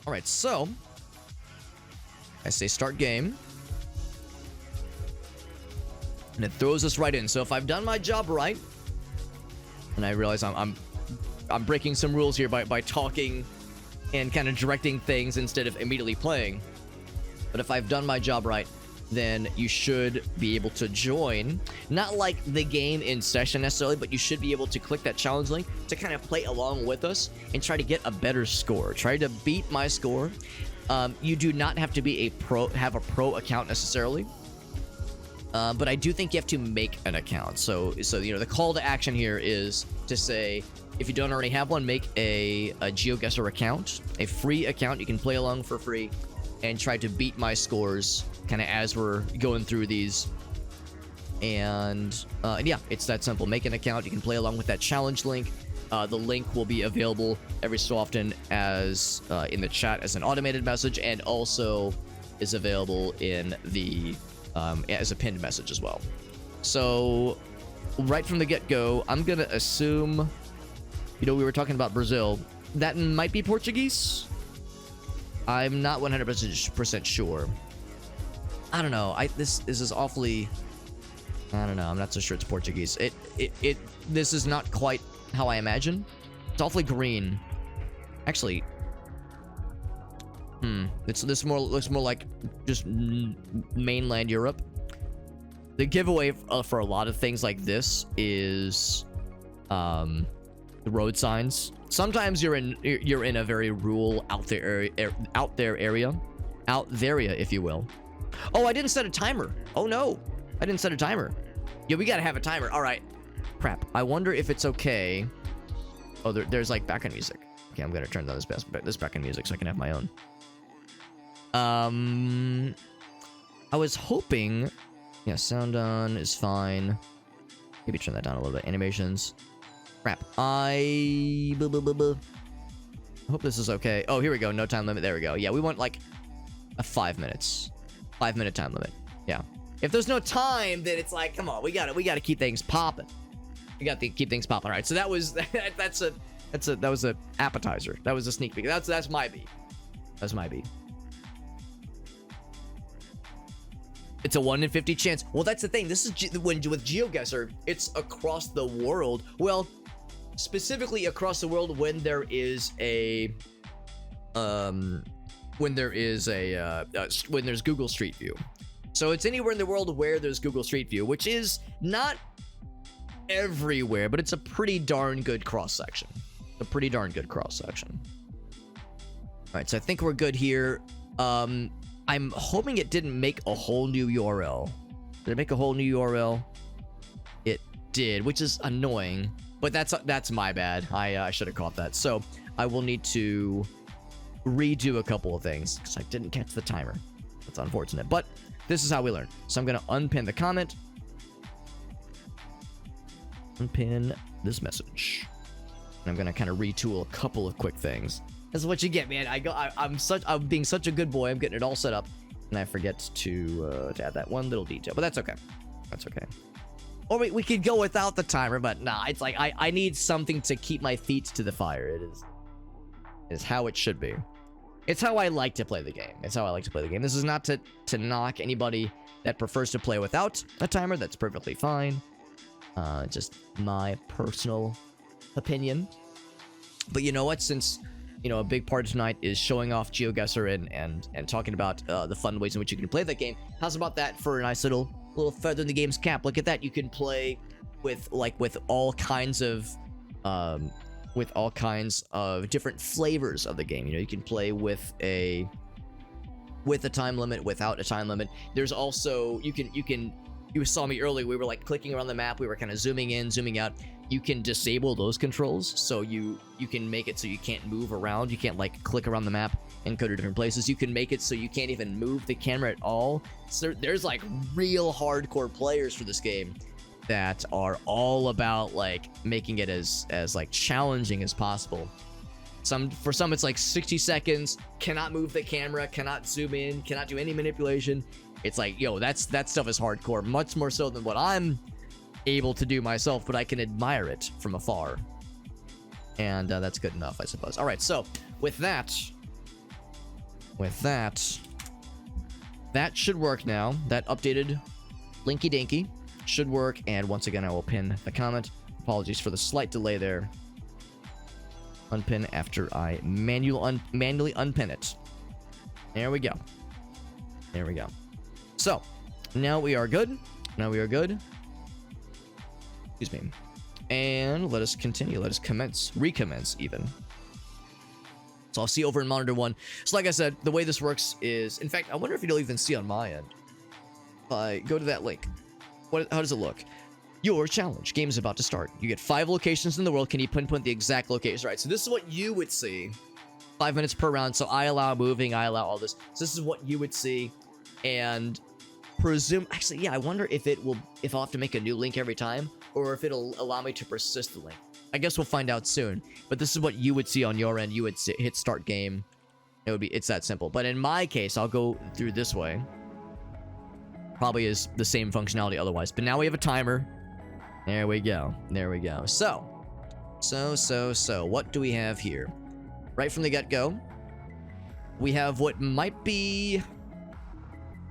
All right, so I say start game, and it throws us right in. So if I've done my job right, and I realize I'm breaking some rules here by talking and kind of directing things instead of immediately playing. But if I've done my job right, then you should be able to join. Not like the game in session necessarily, but you should be able to click that challenge link to kind of play along with us and try to get a better score. Try to beat my score. You do not have to be have a pro account necessarily. But I do think you have to make an account. So you know, the call to action here is to say, if you don't already have one, make a GeoGuessr account, a free account. You can play along for free and try to beat my scores kind of as we're going through these. And yeah, it's that simple. Make an account. You can play along with that challenge link. The link will be available every so often as in the chat as an automated message, and also is available in the as a pinned message as well. So right from the get-go, I'm gonna assume, you know, we were talking about Brazil. That might be Portuguese. I'm not 100% sure. I don't know. This is awfully. I don't know. I'm not so sure it's Portuguese. This is not quite how I imagine. It's awfully green. Actually, this looks more like just mainland Europe. The giveaway for a lot of things like this is the road signs. Sometimes you're in a very rural out there area, if you will. Oh, I didn't set a timer. Oh no, I didn't set a timer. Yeah, we gotta have a timer. All right. Crap. I wonder if it's okay. Oh, there's like background music. Okay, I'm gonna turn down this background music so I can have my own. I was hoping. Yeah, sound on is fine. Maybe turn that down a little bit. Animations. Crap. I hope this is okay. Oh, here we go. No time limit. There we go. Yeah, we want like a 5 minutes. 5-minute time limit. Yeah. If there's no time, then it's like, come on, we gotta keep things popping. We got to keep things popping. All right. So that was that was a appetizer. That was a sneak peek. That's my beat. That's my beat. It's a 1 in 50 chance. Well, that's the thing. This is with GeoGuessr, it's across the world. Well, specifically across the world when there is when there's Google Street View. So it's anywhere in the world where there's Google Street View, which is not everywhere, but it's a pretty darn good cross section. All right, so I think we're good here. I'm hoping it didn't make a whole new URL. Did it make a whole new URL? It did, which is annoying, but that's my bad. I should have caught that. So I will need to redo a couple of things because I didn't catch the timer. That's unfortunate, but this is how we learn. So I'm going to unpin the comment. Unpin this message. And I'm going to kind of retool a couple of quick things. That's what you get, man. I'm being such a good boy. I'm getting it all set up, and I forget to add that one little detail. But that's okay. That's okay. Or we could go without the timer, but nah. It's like I need something to keep my feet to the fire. It is how it should be. It's how I like to play the game. This is not to knock anybody that prefers to play without a timer. That's perfectly fine. Just my personal opinion. But you know what? Since you know, a big part of tonight is showing off GeoGuessr and talking about the fun ways in which you can play that game. How's about that for a nice little feather in the game's cap? Look at that. You can play with all kinds of different flavors of the game. You know, you can play with a time limit, without a time limit. There's also you saw me earlier, we were like clicking around the map, we were kind of zooming in, zooming out. You can disable those controls, so you can make it so you can't move around. You can't like click around the map and go to different places. You can make it so you can't even move the camera at all. So there's like real hardcore players for this game that are all about like making it as like challenging as possible. For some it's like 60 seconds, cannot move the camera, cannot zoom in, cannot do any manipulation. It's like, yo, that stuff is hardcore, much more so than what I'm able to do myself, but I can admire it from afar. And that's good enough, I suppose. All right, so with that, with that should work now. That updated linky dinky should work. And once again, I will pin the comment. Apologies for the slight delay there. Unpin after I manually unpin it. There we go. There we go. So, now we are good. Now we are good. Excuse me. And let us continue. Let us recommence even. So I'll see over in monitor 1. So like I said, the way this works is, in fact, I wonder if you'll even see on my end. If I go to that link, how does it look? Your challenge. Game is about to start. You get 5 locations in the world. Can you pinpoint the exact location? Right, so this is what you would see. 5 minutes per round. So I allow moving. I allow all this. So this is what you would see. And actually, yeah, I wonder if I'll have to make a new link every time, or if it'll allow me to persist the link. I guess we'll find out soon. But this is what you would see on your end. You would hit start game. It's that simple. But in my case, I'll go through this way. Probably is the same functionality otherwise. But now we have a timer. There we go. There we go. So, what do we have here? Right from the get-go, we have what might be,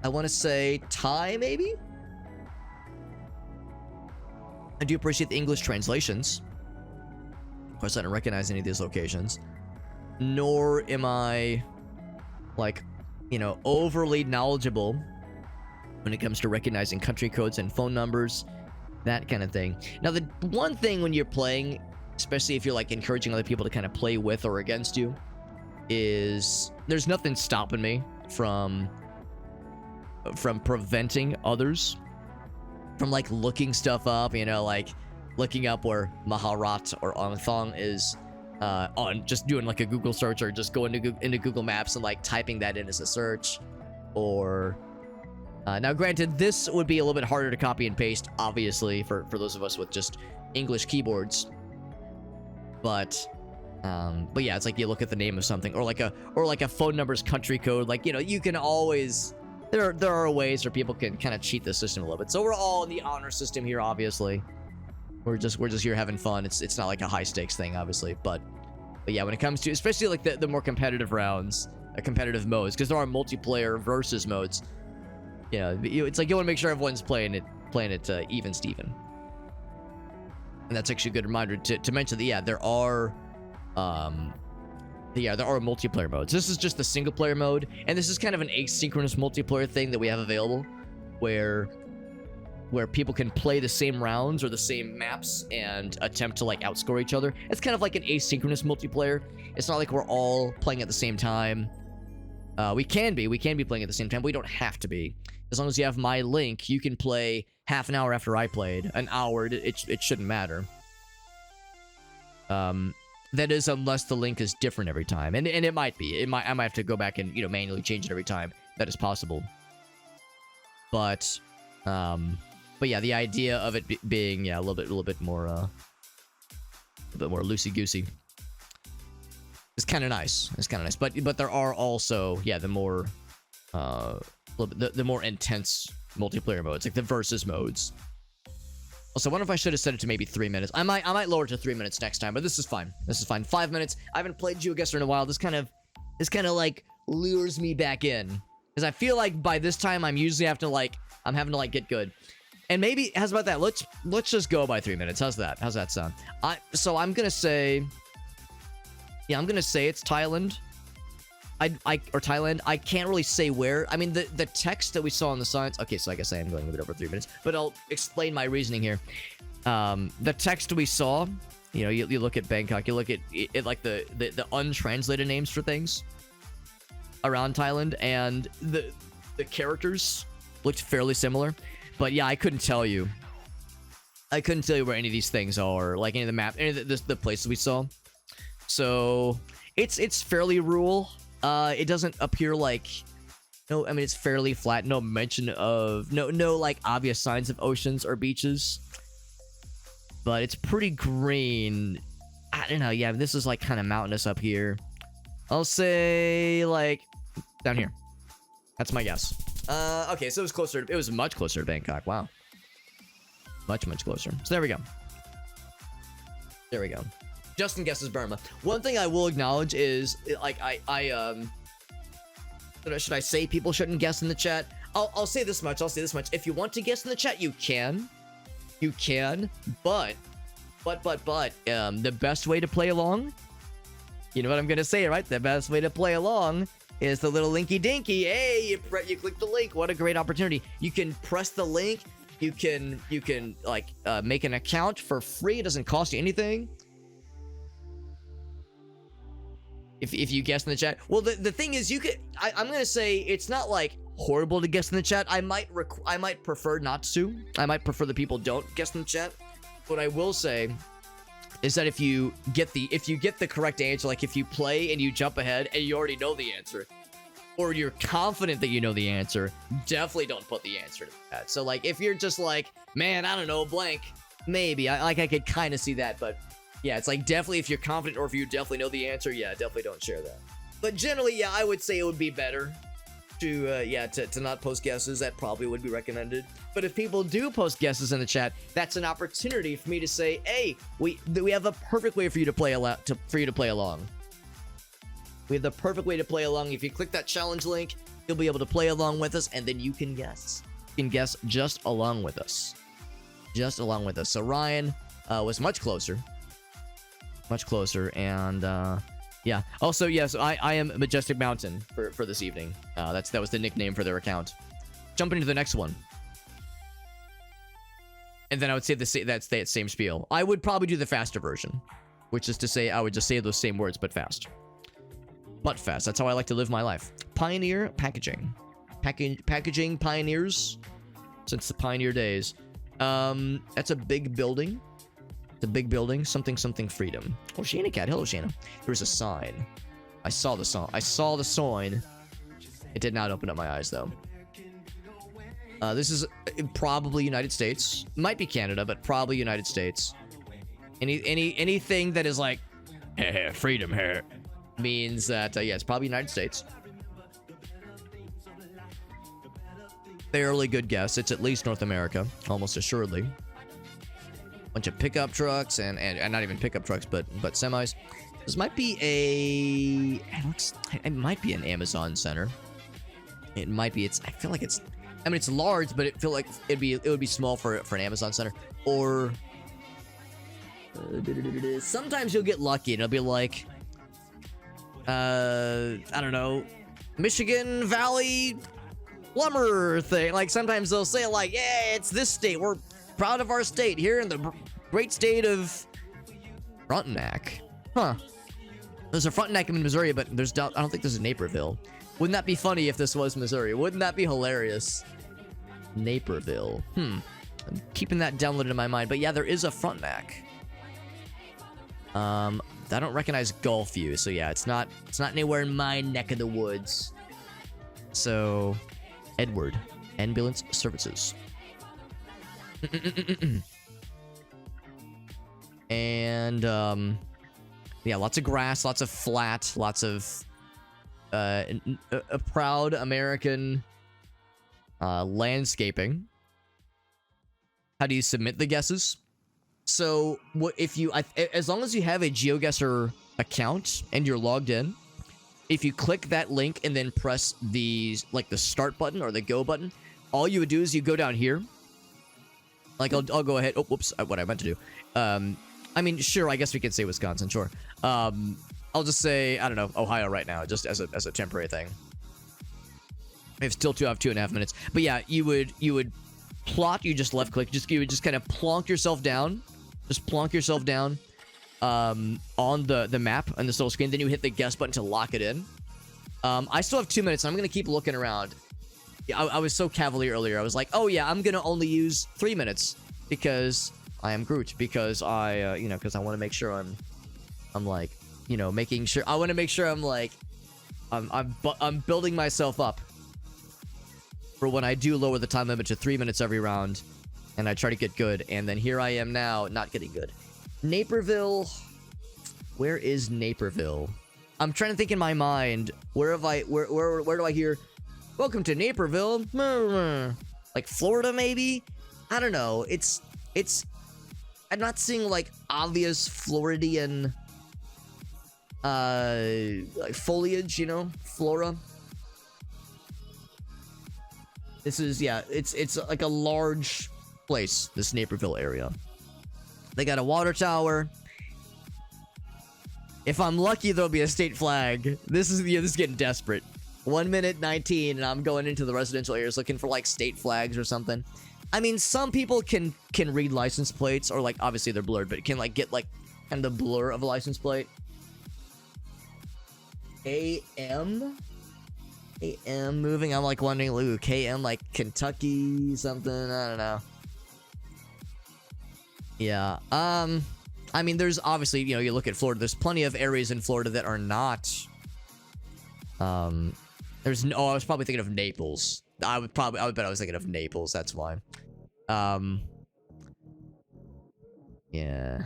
I want to say, tie, maybe? I do appreciate the English translations. Of course, I don't recognize any of these locations. Nor am I, like, overly knowledgeable when it comes to recognizing country codes and phone numbers, that kind of thing. Now, the one thing when you're playing, especially if you're, like, encouraging other people to kind of play with or against you, is there's nothing stopping me from preventing others from, like, looking stuff up, like looking up where Maharat or Onthong is, on just doing like a Google search, or just going into Google Maps and like typing that in as a search. Or now granted, this would be a little bit harder to copy and paste, obviously, for those of us with just English keyboards. But yeah, it's like you look at the name of something, or like a phone number's country code. Like, you can always, there are ways where people can kind of cheat the system a little bit. So we're all in the honor system here, obviously. We're just here having fun. It's not like a high stakes thing, obviously. But yeah, when it comes to, especially like the more competitive rounds, competitive modes, because there are multiplayer versus modes. It's like you want to make sure everyone's playing it even Steven. And that's actually a good reminder to mention that, yeah, there are multiplayer modes. This is just the single player mode, and this is kind of an asynchronous multiplayer thing that we have available, where people can play the same rounds or the same maps and attempt to like outscore each other. It's kind of like an asynchronous multiplayer. It's not like we're all playing at the same time. We can be playing at the same time, but we don't have to be. As long as you have my link, you can play half an hour after I played, an hour. It shouldn't matter. That is, unless the link is different every time, and it might be. I might have to go back and manually change it every time. That is possible. But yeah, the idea of it being a little bit more loosey goosey is kind of nice. It's kind of nice. But there are also the more the more intense multiplayer modes, like the versus modes. Also, I wonder if I should have set it to maybe 3 minutes. I might lower it to 3 minutes next time, but this is fine. This is fine. 5 minutes. I haven't played GeoGuessr in a while. This kind of like lures me back in, because I feel like by this time I'm usually having to get good. And maybe, how's about that? Let's just go by 3 minutes. How's that? How's that sound? So I'm gonna say, I'm gonna say it's Thailand. Or Thailand. I can't really say where. I mean, the text that we saw on the signs. Okay, so I guess I am going a bit over 3 minutes, but I'll explain my reasoning here. The text we saw, you look at Bangkok, you look at it like the untranslated names for things around Thailand, and the characters looked fairly similar. But yeah, I couldn't tell you where any of these things are, like any of the map, any of the places we saw. So it's fairly rural. It doesn't appear like, no, I mean, it's fairly flat. No mention of, no like obvious signs of oceans or beaches. But it's pretty green. I don't know. Yeah, this is like kind of mountainous up here. I'll say like down here. That's my guess. Okay, so it was much closer to Bangkok. Wow. Much closer. So there we go. There we go. Justin guesses Burma. One thing I will acknowledge is, like, Should I say people shouldn't guess in the chat? I'll say this much. I'll say this much. If you want to guess in the chat, you can. You can. But, the best way to play along, you know what I'm gonna say, right? The best way to play along is the little linky dinky. Hey, you click the link. What a great opportunity. You can press the link. You can like make an account for free. It doesn't cost you anything. If you guess in the chat. Well, the thing is, you could. I'm gonna say it's not like horrible to guess in the chat. I might prefer not to. I might prefer that people don't guess in the chat. What I will say is that if you get the correct answer, like if you play and you jump ahead and you already know the answer, or you're confident that you know the answer, definitely don't put the answer to that. So like if you're just like, man, I don't know, blank, maybe I could kind of see that, but yeah, it's like definitely if you're confident or if you definitely know the answer, yeah, definitely don't share that. But generally, yeah, I would say it would be better to not post guesses. That probably would be recommended. But if people do post guesses in the chat, that's an opportunity for me to say, hey, we have a perfect way for you to play along. We have the perfect way to play along. If you click that challenge link, you'll be able to play along with us, and then you can guess. You can guess just along with us. Just along with us. So Ryan was much closer. Much closer, and yeah. Also, yes, I am Majestic Mountain for this evening. That was the nickname for their account. Jumping to the next one. And then I would say that's the same spiel. I would probably do the faster version, which is to say I would just say those same words, but fast. But fast. That's how I like to live my life. Pioneer packaging. Packaging pioneers since the pioneer days. That's a big building. It's a big building. Something freedom. Oh, Shana Cat. Hello, Shana. There's a sign. I saw the sign. It did not open up my eyes, though. This is probably United States. Might be Canada, but probably United States. Anything that is like freedom means that yeah, it's probably United States. Fairly good guess. It's at least North America, almost assuredly. Bunch of pickup trucks and not even pickup trucks, but semis. This might be it might be an Amazon center. It might be. I feel like it's. I mean, it's large, but it feel like it would be small for an Amazon center. Or sometimes you'll get lucky and it'll be like, I don't know, Michigan Valley Lumber thing. Like sometimes they'll say like, yeah, it's this state. We're proud of our state here in the great state of Frontenac. Huh. There's a Frontenac in Missouri, but I don't think there's a Naperville. Wouldn't that be funny if this was Missouri? Wouldn't that be hilarious? Naperville. I'm keeping that downloaded in my mind. But yeah, there is a Frontenac. I don't recognize Gulfview, so yeah, it's not anywhere in my neck of the woods. So, Edward, Ambulance Services. And yeah, lots of grass, lots of flat, lots of a proud American landscaping. How do you submit the guesses? So what if you as long as you have a GeoGuessr account and you're logged in, if you click that link and then press the start button or the go button, all you would do is you go down here. Like I'll go ahead. Oh, whoops! What I meant to do. I mean, sure. I guess we could say Wisconsin. Sure. I'll just say I don't know, Ohio right now, just as a temporary thing. I still have 2.5 minutes. But yeah, you would plot. You just left click. You would just kind of plonk yourself down. Just plonk yourself down on the map on this little screen. Then you hit the guess button to lock it in. I still have 2 minutes. I'm gonna keep looking around. I was so cavalier earlier. I was like, oh yeah, I'm gonna only use 3 minutes because I am Groot. Because I because I want to make sure I'm like, making sure. I want to make sure I'm like, I'm building myself up for when I do lower the time limit to 3 minutes every round, and I try to get good. And then here I am now, not getting good. Naperville. Where is Naperville? I'm trying to think in my mind. Where do I hear? Welcome to Naperville. Like Florida, maybe? I don't know. It's. I'm not seeing like obvious Floridian like foliage, flora. This is, yeah, it's like a large place, this Naperville area. They got a water tower. If I'm lucky, there'll be a state flag. This is getting desperate. 1 minute 19, and I'm going into the residential areas looking for like state flags or something. I mean, some people can read license plates, or like obviously they're blurred, but can like get like kind of the blur of a license plate. AM moving. I'm like wondering, ooh, KM like Kentucky something. I don't know. Yeah. I mean, there's obviously, you know, you look at Florida. There's plenty of areas in Florida that are not. There's no. Oh, I was probably thinking of Naples. I would bet I was thinking of Naples. That's why. Yeah.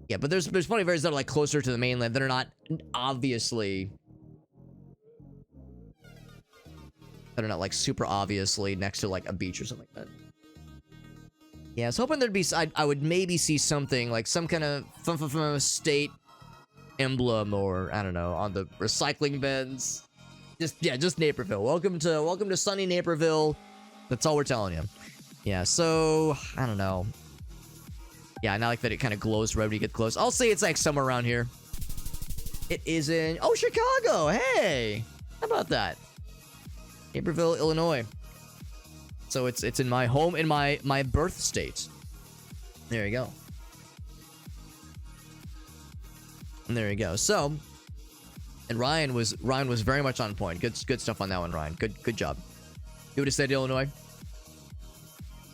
Yeah, but there's plenty of areas that are like closer to the mainland that are not obviously. That are not like super obviously next to like a beach or something like that. Yeah, I was hoping there'd be. I would maybe see something like some kind of state emblem, or I don't know, on the recycling bins. Just Naperville. Welcome to sunny Naperville. That's all we're telling you. Yeah, so I don't know. Yeah, I like that it kind of glows right when you get close. I'll say it's like somewhere around here. It is in Chicago. Hey, how about that? Naperville, Illinois. So it's in my home, in my birth state. There you go. And there you go. So, and Ryan was very much on point. Good stuff on that one, Ryan. Good job. You would have said Illinois.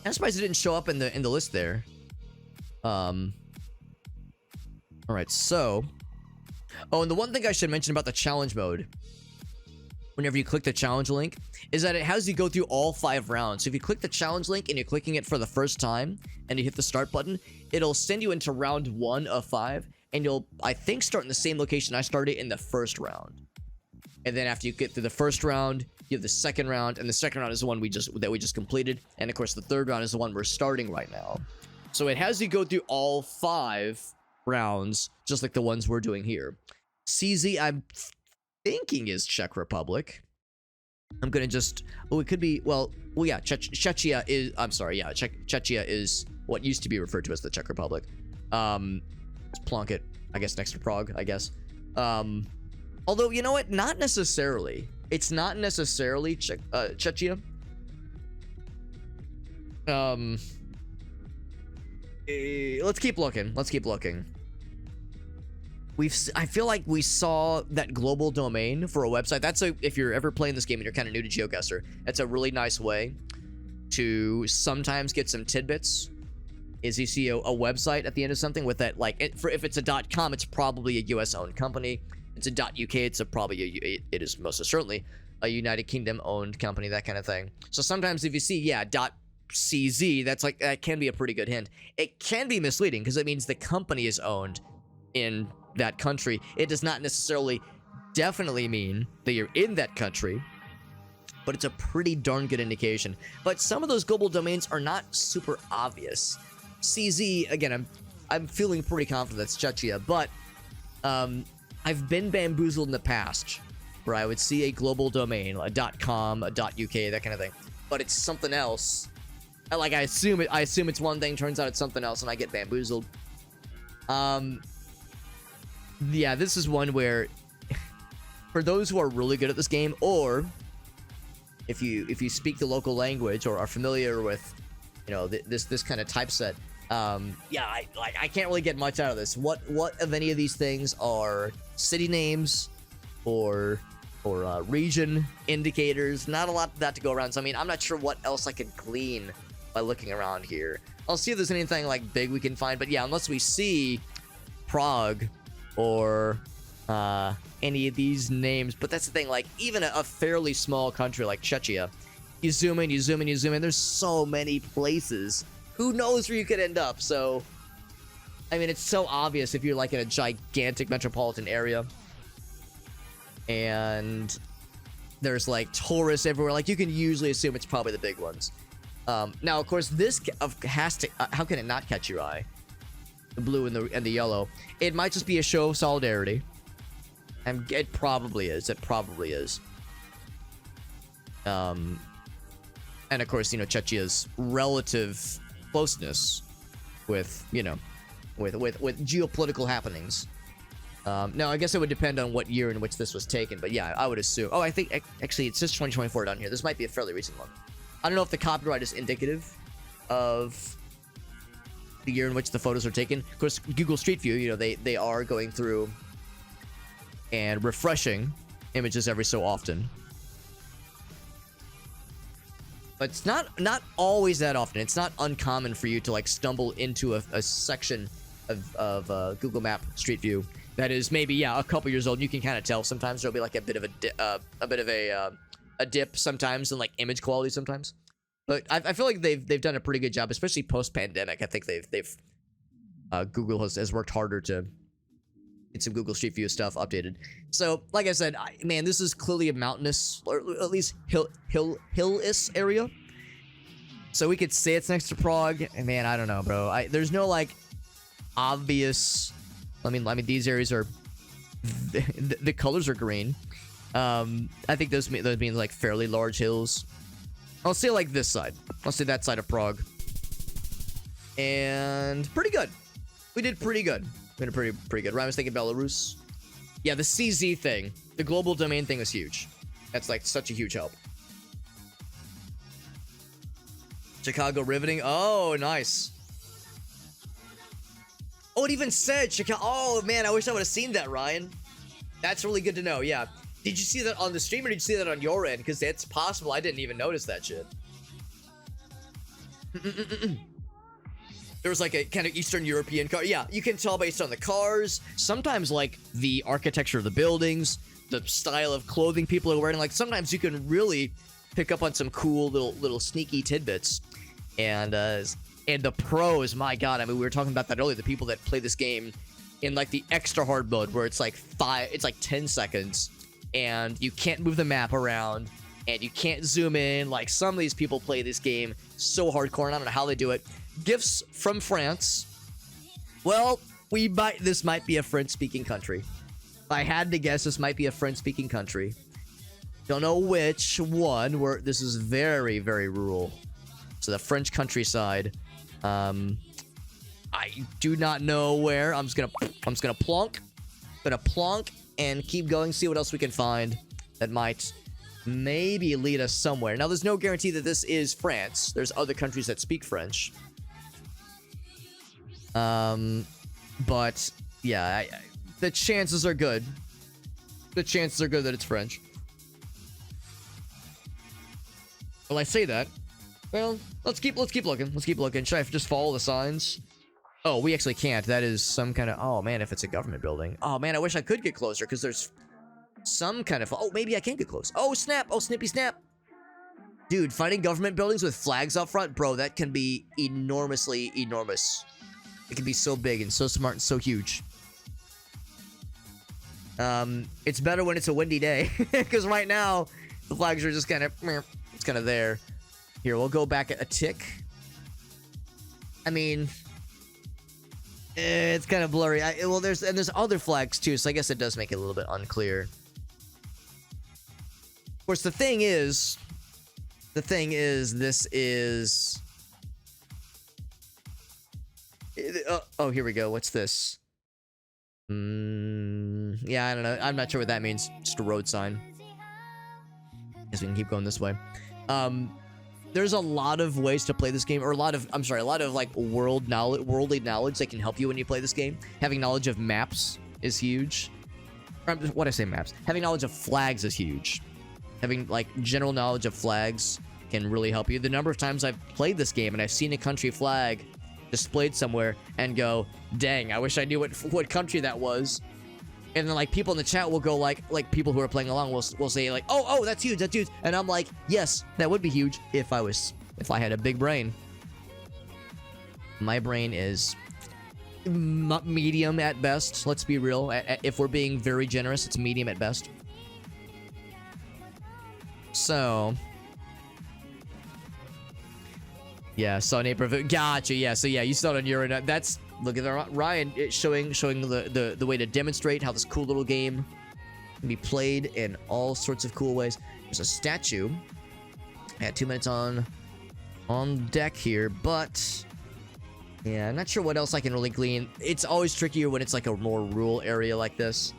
I'm surprised it didn't show up in the list there. All right. So, oh, and the one thing I should mention about the challenge mode, whenever you click the challenge link, is that it has you go through all 5 rounds. So if you click the challenge link and you're clicking it for the first time and you hit the start button, it'll send you into round 1 of 5, and you'll, I think, start in the same location I started in the first round. And then after you get through the first round, you have the second round, and the second round is the one we just completed, and of course the third round is the one we're starting right now. So it has you go through all 5 rounds, just like the ones we're doing here. CZ, I'm thinking, is Czech Republic. I'm gonna just, oh, it could be, well, yeah, Czechia is, I'm sorry, yeah, Czechia is what used to be referred to as the Czech Republic. Let's plonk it, I guess, next to Prague, I guess. Although, you know what, not necessarily. It's not necessarily Czechia. Let's keep looking. I feel like we saw that global domain for a website. That's if you're ever playing this game and you're kind of new to GeoGuessr, that's a really nice way to sometimes get some tidbits. Is you see a website at the end of something with that, like, if it's a .com, it's probably a US owned company. It's a .uk, it's it is most certainly a United Kingdom owned company, that kind of thing. So sometimes if you see, yeah, .cz, that can be a pretty good hint. It can be misleading because it means the company is owned in that country. It does not necessarily definitely mean that you're in that country, but it's a pretty darn good indication. But some of those global domains are not super obvious. CZ, again, I'm feeling pretty confident that's Czechia, but I've been bamboozled in the past where I would see a global domain, a .com, a .uk, that kind of thing, but it's something else. I assume it's one thing, turns out it's something else, and I get bamboozled. Yeah, this is one where, for those who are really good at this game, or if you speak the local language or are familiar with, you know, this kind of typeset, yeah, I can't really get much out of this. What of any of these things are city names or region indicators? Not a lot of that to go around. So I mean, I'm not sure what else I could glean by looking around here. I'll see if there's anything like big we can find, but yeah, unless we see Prague or any of these names. But that's the thing, like, even a fairly small country like Czechia, you zoom in, there's so many places. Who knows where you could end up? So I mean, it's so obvious if you're like in a gigantic metropolitan area and there's like tourists everywhere, like you can usually assume it's probably the big ones. Now of course this has to how can it not catch your eye? The blue and the yellow. It might just be a show of solidarity. And it probably is. And of course, you know, Czechia's relative closeness with, you know, with geopolitical happenings. Now, I guess it would depend on what year in which this was taken, but yeah, I would assume. Oh, I think actually it says 2024 down here. This might be a fairly recent one. I don't know if the copyright is indicative of the year in which the photos are taken. Of course, Google Street View, you know, they are going through and refreshing images every so often. But it's not always that often. It's not uncommon for you to like stumble into a section of Google Map Street View that is maybe, yeah, a couple years old. You can kind of tell. Sometimes there'll be like a bit of a dip sometimes in like image quality sometimes. But I feel like they've done a pretty good job, especially post-pandemic. I think Google has worked harder to get some Google Street View stuff updated. So, like I said, man, this is clearly a mountainous, or at least hillish area. So we could say it's next to Prague. And man, I don't know, bro. There's no like obvious. I mean, these areas are the colors are green. I think those mean like fairly large hills. I'll say like this side. I'll say that side of Prague. And pretty good. We did pretty good. We did pretty good. Ryan was thinking Belarus. Yeah, the CZ thing, the global domain thing was huge. That's like such a huge help. Chicago riveting. Oh, nice. Oh, it even said Chicago. Oh man, I wish I would have seen that, Ryan. That's really good to know. Yeah. Did you see that on the stream or did you see that on your end? Because it's possible I didn't even notice that shit. There was like a kind of Eastern European car. Yeah, you can tell based on the cars. Sometimes like the architecture of the buildings, the style of clothing people are wearing. Like sometimes you can really pick up on some cool little sneaky tidbits. And the pros, my god, I mean, we were talking about that earlier. The people that play this game in like the extra hard mode where it's like 10 seconds. And you can't move the map around, and you can't zoom in. Like, some of these people play this game so hardcore, and I don't know how they do it. Gifts from France. Well, this might be a French-speaking country. If I had to guess, this might be a French-speaking country. Don't know which one. This is very, very rural. So the French countryside. I do not know where. I'm just gonna plonk. And keep going, see what else we can find that might maybe lead us somewhere. Now, there's no guarantee that this is France. There's other countries that speak French. But, yeah, the chances are good. The chances are good that it's French. Well, I say that. Well, let's keep looking. Let's keep looking. Should I just follow the signs? Oh, we actually can't. That is some kind of... Oh, man, if it's a government building. Oh, man, I wish I could get closer, because there's some kind of... Oh, maybe I can get close. Oh, snap. Oh, snippy snap. Dude, finding government buildings with flags up front, bro, that can be enormously enormous. It can be so big and so smart and so huge. It's better when it's a windy day, because right now, the flags are just kind of... It's kind of there. Here, we'll go back a tick. I mean... It's kind of blurry. Well, there's other flags too, so I guess it does make it a little bit unclear. Of course, the thing is, this is. Oh, here we go. What's this? Yeah, I don't know. I'm not sure what that means. Just a road sign. Guess we can keep going this way. There's a lot of ways to play this game, or a lot of like worldly knowledge that can help you when you play this game. Having knowledge of maps is huge. What I say maps? Having knowledge of flags is huge. Having like general knowledge of flags can really help you. The number of times I've played this game and I've seen a country flag displayed somewhere and go, dang, I wish I knew what country that was. And then like people in the chat will go like people who are playing along will say like, oh, that's huge, and I'm like, yes, that would be huge if I had a big brain. My brain is medium at best. Let's be real. If we're being very generous, it's medium at best. So yeah, saw neighborhood. Gotcha. Yeah. So yeah, you saw it on your end. That's. Look at that, Ryan showing the way to demonstrate how this cool little game can be played in all sorts of cool ways. There's a statue at 2 minutes on on deck here, but yeah, I'm not sure what else I can really glean. It's always trickier when it's like a more rural area like this.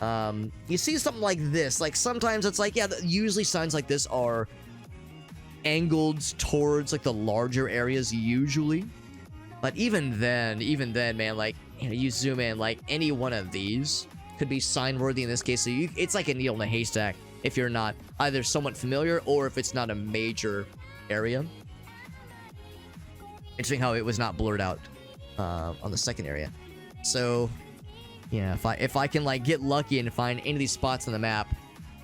You see something like this, like sometimes it's like, yeah, usually signs like this are angled towards like the larger areas usually. But even then, man, like, you know, you zoom in, like any one of these could be sign worthy in this case. So it's like a needle in a haystack if you're not either somewhat familiar or if it's not a major area. Interesting how it was not blurred out on the second area. So yeah, if I can like get lucky and find any of these spots on the map,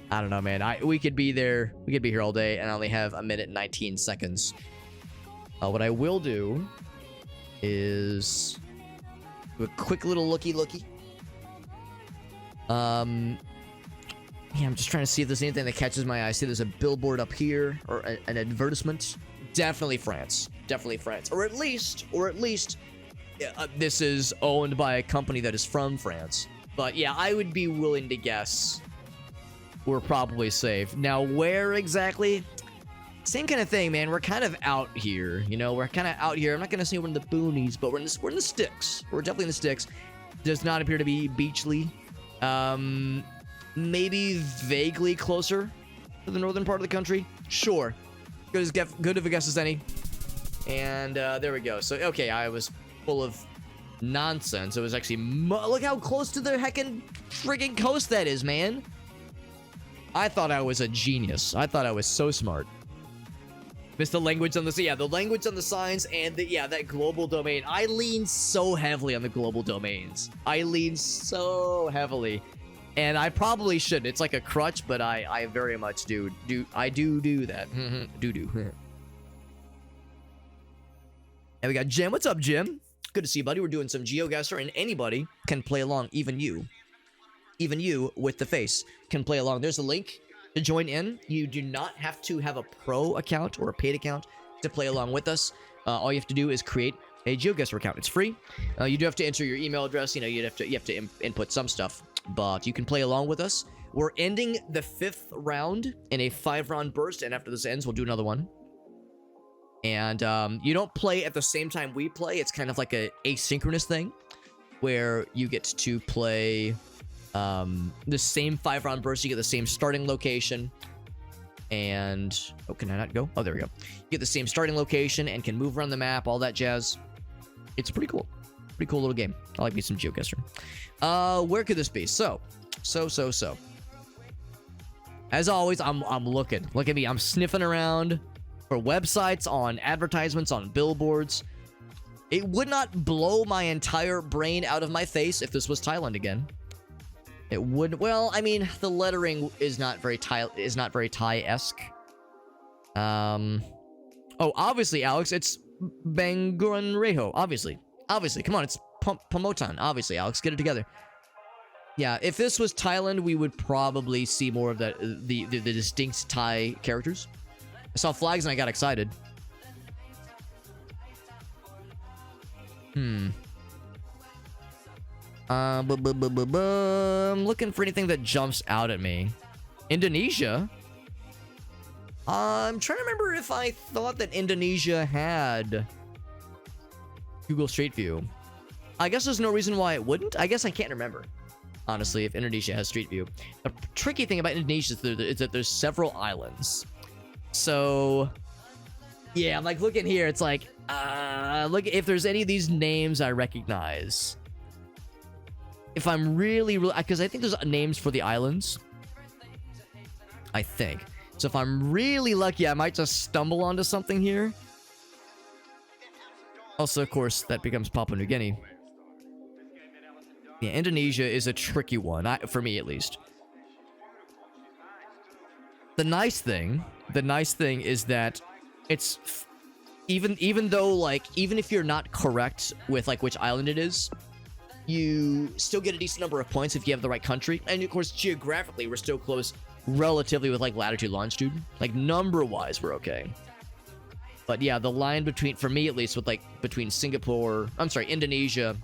I don't know, man. We could be there. We could be here all day, and I only have a minute and 19 seconds. What I will do is do a quick little looky. Yeah, I'm just trying to see if there's anything that catches my eye. I see there's a billboard up here or an advertisement. Definitely France. Definitely France. Or at least this is owned by a company that is from France. But yeah, I would be willing to guess we're probably safe. Now, where exactly? Same kind of thing, man. We're kind of out here, you know? We're kind of out here. I'm not going to say we're in the boonies, but we're in the sticks. We're definitely in the sticks. Does not appear to be Beachley. Maybe vaguely closer to the northern part of the country. Sure. Good of a guess as any. And there we go. So, okay, I was full of nonsense. It was actually... Look how close to the heckin' friggin' coast that is, man. I thought I was a genius. I thought I was so smart. Missed the language on the... Yeah, the language on the signs and that global domain. I lean so heavily on the global domains. I lean so heavily. And I probably shouldn't. It's like a crutch, but I very much do that. do. And we got Jim. What's up, Jim? Good to see you, buddy. We're doing some GeoGuessr, and anybody can play along. Even you with the face can play along. There's a link to join in. You do not have to have a pro account or a paid account to play along with us. All you have to do is create a GeoGuessr account. It's free. You do have to enter your email address. You know, you have to input some stuff, but you can play along with us. We're ending the 5th round in a 5-round burst, and after this ends, we'll do another one. And you don't play at the same time we play. It's kind of like a asynchronous thing where you get to play the same 5-round burst. You get the same starting location. And... Oh, can I not go? Oh, there we go. You get the same starting location and can move around the map, all that jazz. It's pretty cool. Pretty cool little game. I like me some GeoGuessr. Where could this be? So. As always, I'm looking. Look at me. I'm sniffing around for websites, on advertisements, on billboards. It would not blow my entire brain out of my face if this was Thailand again. It would. Well, I mean, the lettering is not very Thai-esque. Oh, obviously, Alex, it's Banguran Obviously, come on, it's Pamotan. Obviously, Alex, get it together. Yeah, if this was Thailand, we would probably see more of the distinct Thai characters. I saw flags and I got excited. I'm looking for anything that jumps out at me. Indonesia? I'm trying to remember if I thought that Indonesia had Google Street View. I guess there's no reason why it wouldn't. I guess I can't remember, honestly, if Indonesia has Street View. The tricky thing about Indonesia is that there's several islands. So, yeah, I'm like looking here. It's like, look if there's any of these names I recognize. If I'm really, because I think there's names for the islands. I think. So if I'm really lucky, I might just stumble onto something here. Also, of course, that becomes Papua New Guinea. Yeah, Indonesia is a tricky one, for me at least. The nice thing is that it's even though, like, even if you're not correct with like which island it is, you still get a decent number of points if you have the right country. And of course, geographically, we're still close relatively with like latitude, longitude. Like number wise, we're okay. But yeah, the line between, for me at least, with like between Indonesia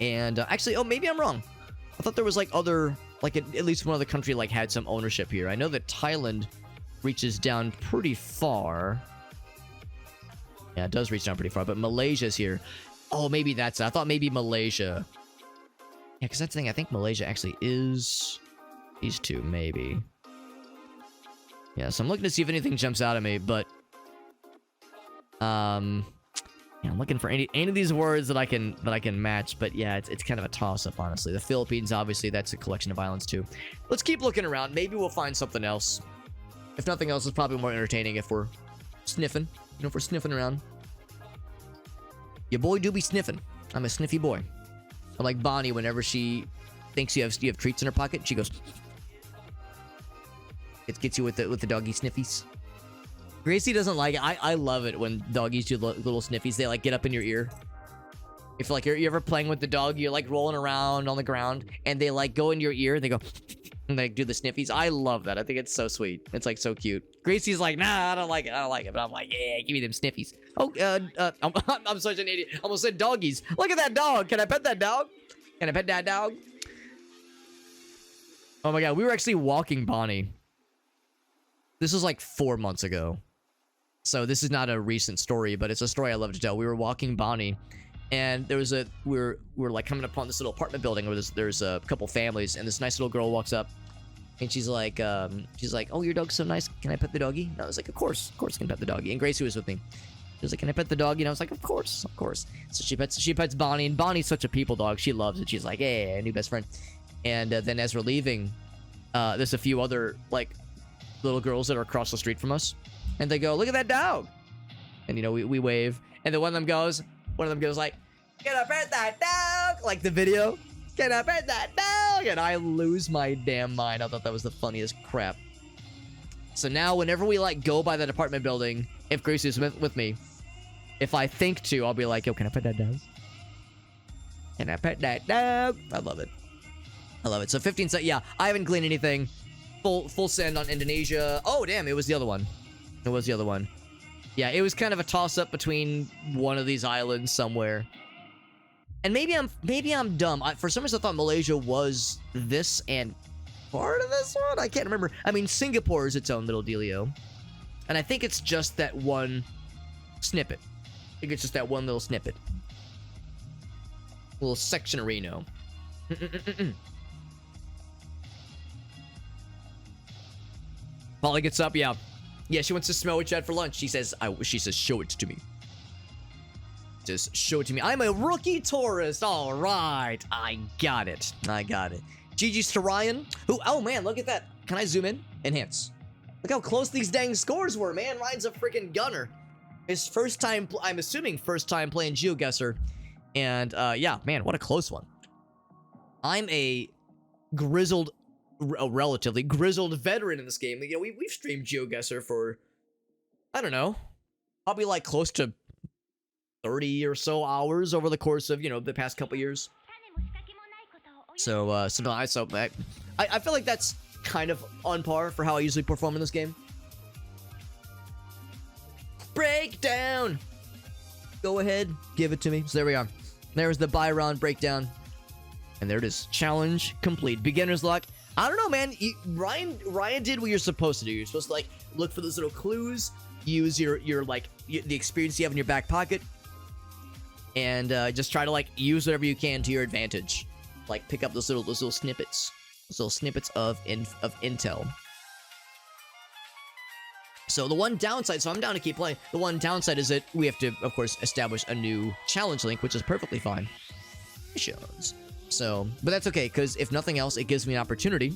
and actually, oh, maybe I'm wrong. I thought there was like other, like at least one other country like had some ownership here. I know that Thailand reaches down pretty far. Yeah, it does reach down pretty far, but Malaysia's here. Oh, maybe that's it. I thought maybe Malaysia. Yeah, because that's the thing. I think Malaysia actually is these two, maybe. Yeah, so I'm looking to see if anything jumps out at me, but yeah, I'm looking for any of these words that I can match, but yeah, it's kind of a toss-up, honestly. The Philippines, obviously, that's a collection of islands too. Let's keep looking around. Maybe we'll find something else. If nothing else, it's probably more entertaining if we're sniffing. You know, if we're sniffing around. Your boy do be sniffing. I'm a sniffy boy. I like Bonnie whenever she thinks you have treats in her pocket, she goes. It gets you with the doggy sniffies. Gracie doesn't like it. I love it when doggies do little sniffies. They like get up in your ear. If like you're ever playing with the dog, you're like rolling around on the ground, and they like go in your ear. They go and they do the sniffies. I love that. I think it's so sweet. It's like so cute. Gracie's like, nah, I don't like it. I don't like it. But I'm like, yeah, give me them sniffies. Oh, I'm such an idiot. I almost said doggies. Look at that dog. Can I pet that dog? Can I pet that dog? Oh my god, we were actually walking Bonnie. This was like 4 months ago. So this is not a recent story, but it's a story I love to tell. We were walking Bonnie, and there was we're like coming upon this little apartment building where there's a couple families, and this nice little girl walks up, and she's like, oh, your dog's so nice. Can I pet the doggy? And I was like, of course, I can pet the doggy. And Gracie was with me. She was like, can I pet the doggy? And I was like, of course. So she pets Bonnie, and Bonnie's such a people dog. She loves it. She's like, hey, new best friend. And then as we're leaving, there's a few other like little girls that are across the street from us, and they go, look at that dog. And you know, we wave, and then one of them goes like, can I pet that dog? Like the video, can I pet that dog? And I lose my damn mind. I thought that was the funniest crap. So now whenever we like go by that apartment building, if Gracie is with me, if I think to, I'll be like, yo, can I pet that dog? Can I pet that dog? I love it. So 15 seconds. Yeah, I haven't gleaned anything. Full send on Indonesia. Oh, damn, it was the other one. Yeah, it was kind of a toss-up between one of these islands somewhere. And maybe I'm dumb. For some reason, I thought Malaysia was this and part of this one. I can't remember. I mean, Singapore is its own little dealio. And I think it's just that one snippet. I think it's just that one little snippet. Little sectionarino. Polly gets up, yeah. Yeah, she wants to smell what you had for lunch. She says, show it to me. Just show it to me. I'm a rookie tourist. All right. I got it. GG's to Ryan, who, oh man, look at that. Can I zoom in? Enhance. Look how close these dang scores were, man. Ryan's a freaking gunner. His first time, I'm assuming first time playing GeoGuessr. And yeah, man, what a close one. I'm a relatively grizzled veteran in this game. You know, we've streamed GeoGuessr for, I don't know, probably like close to 30 or so hours over the course of, you know, the past couple years. So I feel like that's kind of on par for how I usually perform in this game. Breakdown. Go ahead, give it to me. So there we are. There's the Byron breakdown. And there it is. Challenge complete. Beginner's luck. I don't know, man. Ryan did what you're supposed to do. You're supposed to like look for those little clues, use your the experience you have in your back pocket, and just try to like use whatever you can to your advantage. Like pick up those little snippets, of intel. So the one downside, so I'm down to keep playing. The one downside is that we have to, of course, establish a new challenge link, which is perfectly fine. Missions. So, but that's okay, because if nothing else, it gives me an opportunity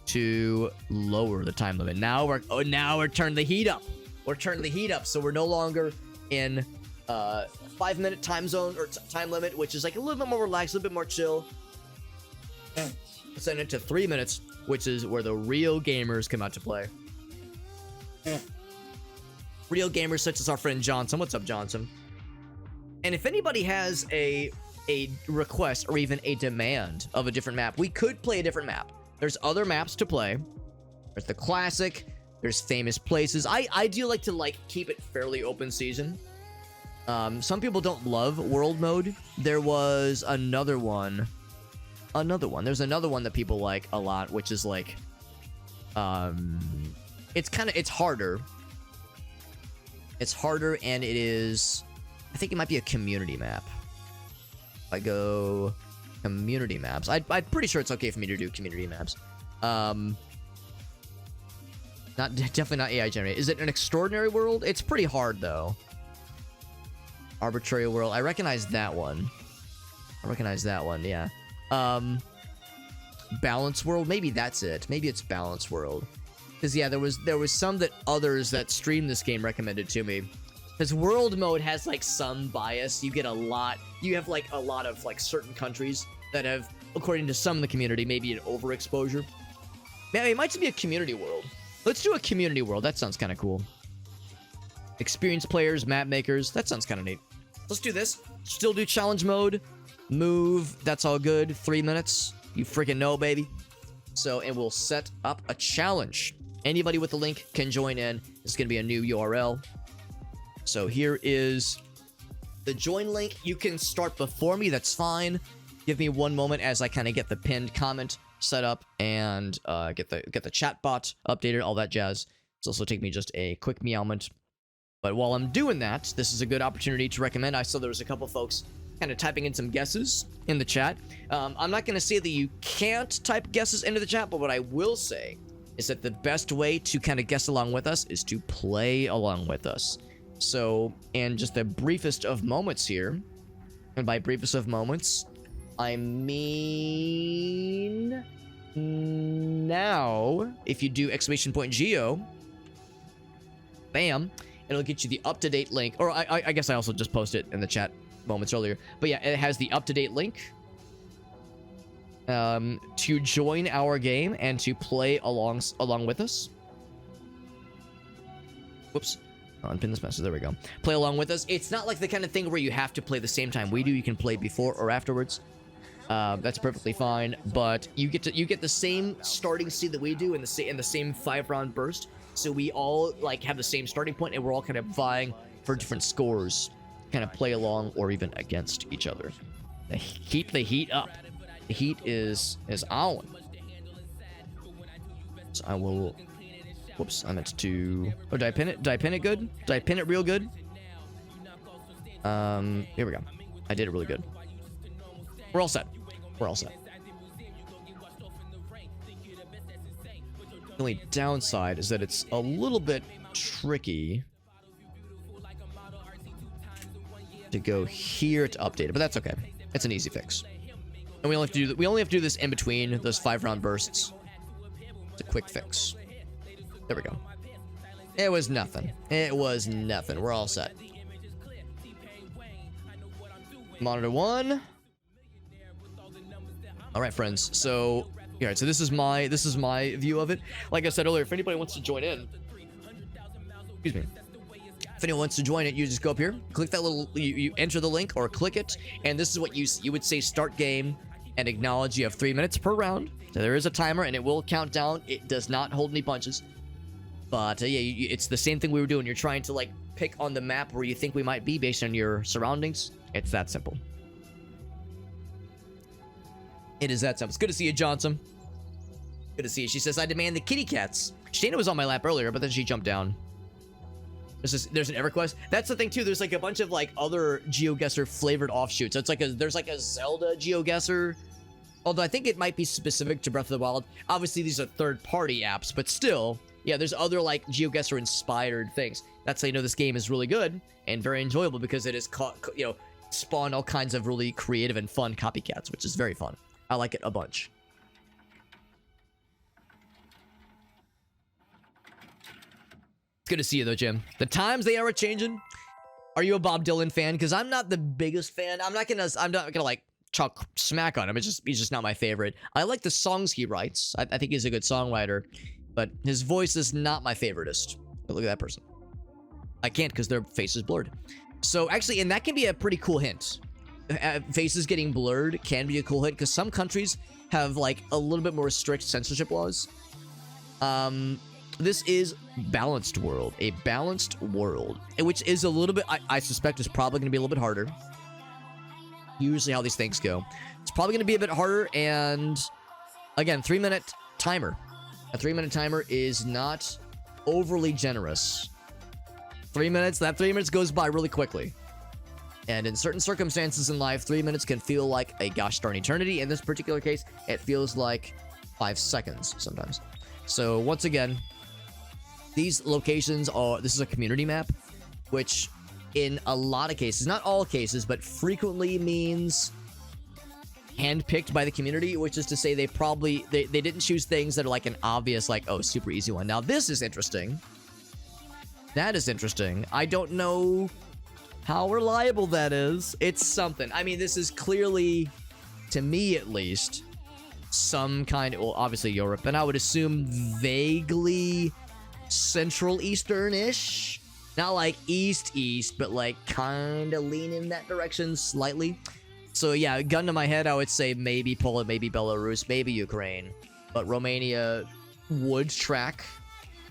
to lower the time limit. Now we're turning the heat up. We're turning the heat up, so we're no longer in 5-minute time zone or time limit, which is like a little bit more relaxed, a little bit more chill. Send it to 3 minutes, which is where the real gamers come out to play. Real gamers such as our friend Johnson. What's up, Johnson? And if anybody has a request or even a demand of a different map, we could play a different map. There's other maps to play. There's the classic. There's famous places. I do like to like keep it fairly open season. Some people don't love world mode. There was another one. There's another one that people like a lot, which is like it's harder. It's harder, and it is... I think it might be a community map. If I go community maps, I'm pretty sure it's okay for me to do community maps. Definitely not AI generated. Is it an extraordinary world? It's pretty hard though. Arbitrary world. I recognize that one. Yeah. Balance world. Maybe that's it. Maybe it's balance world. Because yeah, there was some that others that streamed this game recommended to me. Because world mode has like some bias. You have like a lot of like certain countries that have, according to some in the community, maybe an overexposure. Man, it might just be a community world. Let's do a community world. That sounds kind of cool. Experienced players, map makers. That sounds kind of neat. Let's do this. Still do challenge mode. Move. That's all good. 3 minutes. You freaking know, baby. So, and we'll set up a challenge. Anybody with the link can join in. It's going to be a new URL. So here is the join link. You can start before me. That's fine. Give me 1 moment as I kind of get the pinned comment set up and get the chat bot updated, all that jazz. It's also take me just a quick meowment. But while I'm doing that, this is a good opportunity to recommend. I saw there was a couple folks kind of typing in some guesses in the chat. I'm not going to say that you can't type guesses into the chat, but what I will say is that the best way to kind of guess along with us is to play along with us. So, and just the briefest of moments here, and by briefest of moments, I mean now, if you do !geo, bam, it'll get you the up-to-date link. Or I guess I also just posted it in the chat moments earlier. But yeah, it has the up-to-date link to join our game and to play along with us. Whoops. Unpin this message. There we go. Play along with us. It's not like the kind of thing where you have to play the same time we do. You can play before or afterwards. That's perfectly fine. But you get the same starting seed that we do in the same 5-round burst. So we all like have the same starting point, and we're all kind of vying for different scores. Kind of play along or even against each other. Keep the heat up. The heat is on. So I will. Whoops, I meant to... Oh, did I pin it? Did I pin it good? Did I pin it real good? Here we go. I did it really good. We're all set. We're all set. The only downside is that it's a little bit tricky to go here to update it, but that's okay. It's an easy fix. And we only have to do this in between those 5-round bursts. It's a quick fix. There we go. It was nothing. It was nothing. We're all set. Monitor 1. All right, friends. So, all right. So this is my view of it. Like I said earlier, if anybody wants to join in, excuse me. If anyone wants to join it, you just go up here, click that little, you enter the link or click it, and this is what you would say: start game, and acknowledge. You have 3 minutes per round. So there is a timer, and it will count down. It does not hold any punches. But yeah, it's the same thing we were doing. You're trying to like pick on the map where you think we might be based on your surroundings. It's that simple. It is that simple. It's good to see you, Johnson. Good to see you. She says, I demand the kitty cats. Shayna was on my lap earlier, but then she jumped down. There's an EverQuest. That's the thing too. There's like a bunch of like other GeoGuessr flavored offshoots. It's like there's like a Zelda GeoGuessr. Although I think it might be specific to Breath of the Wild. Obviously, these are third-party apps, but still, yeah, there's other like GeoGuessr-inspired things. That's how you know this game is really good and very enjoyable, because it has spawned all kinds of really creative and fun copycats, which is very fun. I like it a bunch. It's good to see you though, Jim. The times they are a-changing. Are you a Bob Dylan fan? Because I'm not the biggest fan. I'm not gonna like talk smack on him. He's just not my favorite. I like the songs he writes. I think he's a good songwriter, but his voice is not my favoritist. But look at that person. I can't because their face is blurred. So actually, and that can be a pretty cool hint. Faces getting blurred can be a cool hint, because some countries have like a little bit more strict censorship laws. This is balanced world, a balanced world, which is a little bit, I suspect is probably going to be a little bit harder. Usually how these things go. It's probably going to be a bit harder, and again, 3-minute timer. A 3-minute timer is not overly generous. 3 minutes. That 3 minutes goes by really quickly. And in certain circumstances in life, 3 minutes can feel like a gosh darn eternity. In this particular case, it feels like 5 seconds sometimes. So once again, these locations are, this is a community map, which in a lot of cases, not all cases, but frequently means handpicked by the community, which is to say they probably, they didn't choose things that are like an obvious, like, oh, super easy one. Now this is interesting. That is interesting. I don't know how reliable that is. It's something. I mean, this is clearly, to me at least, some kind of, well, obviously Europe, and I would assume vaguely Central Eastern-ish. Not like East, but like kind of lean in that direction slightly. So yeah, gun to my head, I would say maybe Poland, maybe Belarus, maybe Ukraine. But Romania would track.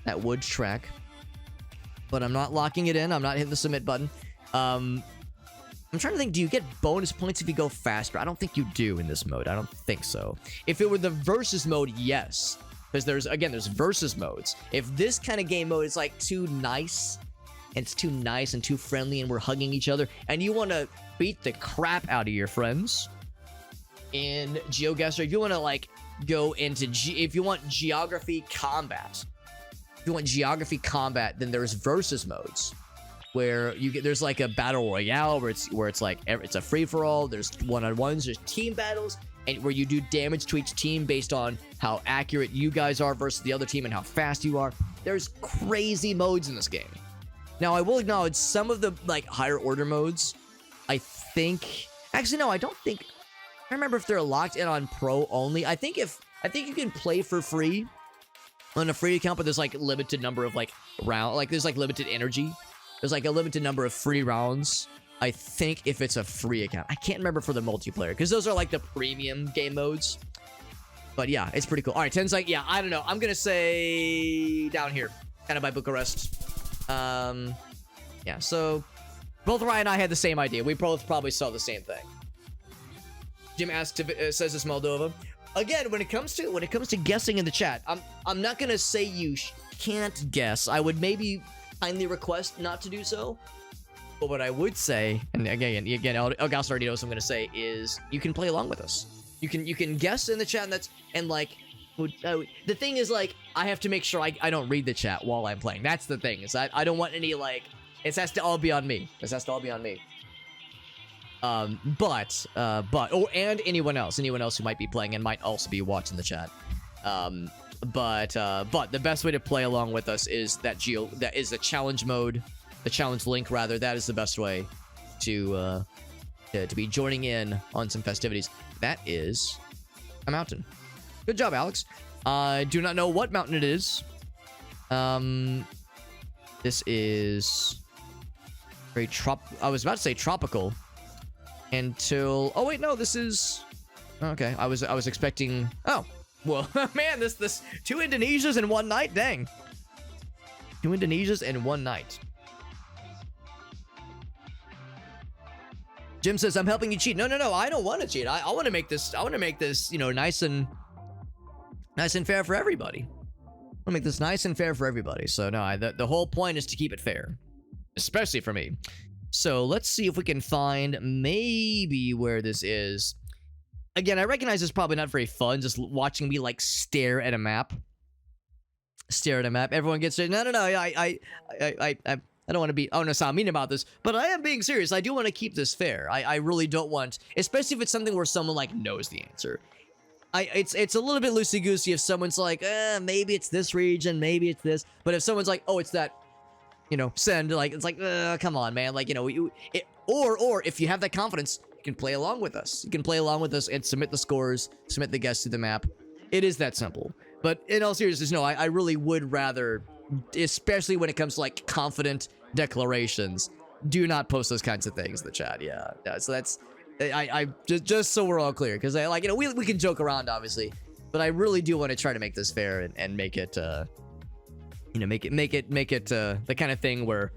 That would track. But I'm not locking it in. I'm not hitting the submit button. I'm trying to think, do you get bonus points if you go faster? I don't think you do in this mode. I don't think so. If it were the versus mode, yes. Because there's versus modes. If this kind of game mode is like too nice, and it's too nice and too friendly and we're hugging each other, and you want to beat the crap out of your friends in GeoGuessr, if you want to like go into, if you want geography combat, then there's versus modes. Where you get, there's like a battle royale where it's like it's a free-for-all. There's one-on-ones, there's team battles, and where you do damage to each team based on how accurate you guys are versus the other team and how fast you are. There's crazy modes in this game. Now I will acknowledge some of the like higher order modes. I think actually no, I don't think. I remember if they're locked in on pro only. I think you can play for free on a free account, but there's like limited number of like round, like there's like limited energy. There's like a limited number of free rounds, I think, if it's a free account. I can't remember for the multiplayer, because those are like the premium game modes. But yeah, it's pretty cool. All right, 10's like, yeah, I don't know. I'm going to say down here, kind of by Bucharest. Yeah, so both Ryan and I had the same idea. We both probably saw the same thing. Jim asks, says it's Moldova. Again, when it comes to guessing in the chat, I'm not going to say you can't guess. I would maybe kindly request not to do so. But what I would say, and again, Elgas already knows what I'm gonna say, is you can play along with us. You can guess in the chat, and like the thing is, like, I have to make sure I don't read the chat while I'm playing. That's the thing. Is I don't want any, like, it has to all be on me. This has to all be on me. And anyone else who might be playing and might also be watching the chat. But the best way to play along with us is that is the challenge mode, the challenge link rather. That is the best way to be joining in on some festivities. That is a mountain. Good job, Alex. I do not know what mountain it is. This is very I was about to say tropical until, oh wait, no, this is, okay. I was expecting, oh. Well, man, this 2 Indonesias in one night? Dang. 2 Indonesias in one night. Jim says, I'm helping you cheat. No, I don't want to cheat. I want to make this, you know, nice and fair for everybody. I want to make this nice and fair for everybody. So no, the whole point is to keep it fair. Especially for me. So let's see if we can find maybe where this is. Again, I recognize it's probably not very fun just watching me like stare at a map. Everyone gets it. No. I don't want to be, oh no, so I'm mean about this, but I am being serious. I do want to keep this fair. I really don't want, especially if it's something where someone like knows the answer. It's a little bit loosey-goosey if someone's like, maybe it's this region, maybe it's this. But if someone's like, oh, it's that, you know, send, like, it's like, come on, man. Like, you know, or if you have that confidence, you can play along with us. You can play along with us and submit the scores, submit the guests to the map. It is that simple. But in all seriousness, no, I really would rather, especially when it comes to like confident declarations, do not post those kinds of things in the chat. Yeah. So that's, I just so we're all clear, because I like, you know, we can joke around obviously, but I really do want to try to make this fair and make it, you know, make it the kind of thing where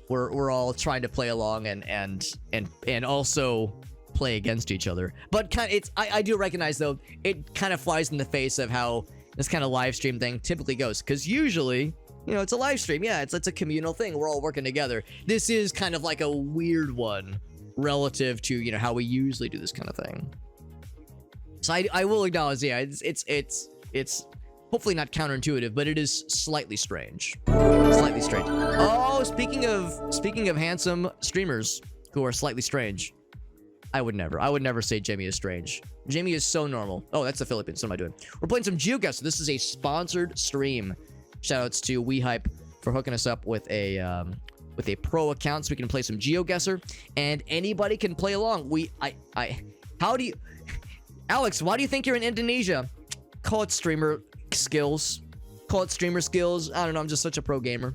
we're all trying to play along and also play against each other. But kind of, I do recognize though, it kind of flies in the face of how this kind of live stream thing typically goes, because usually You know, it's a live stream. Yeah, it's a communal thing. We're all working together. This is kind of like a weird one relative to, you know, how we usually do this kind of thing. So I will acknowledge, yeah, it's hopefully not counterintuitive, but it is slightly strange. Slightly strange. Oh, speaking of handsome streamers who are slightly strange, I would never say Jamie is strange. Jamie is so normal. Oh, that's the Philippines. What am I doing? We're playing some GeoGuessr. This is a sponsored stream. Shoutouts to WeHype for hooking us up with a pro account so we can play some GeoGuessr, and anybody can play along. How do you, Alex? Why do you think you're in Indonesia? Call it streamer skills. Call it streamer skills. I don't know. I'm just such a pro gamer.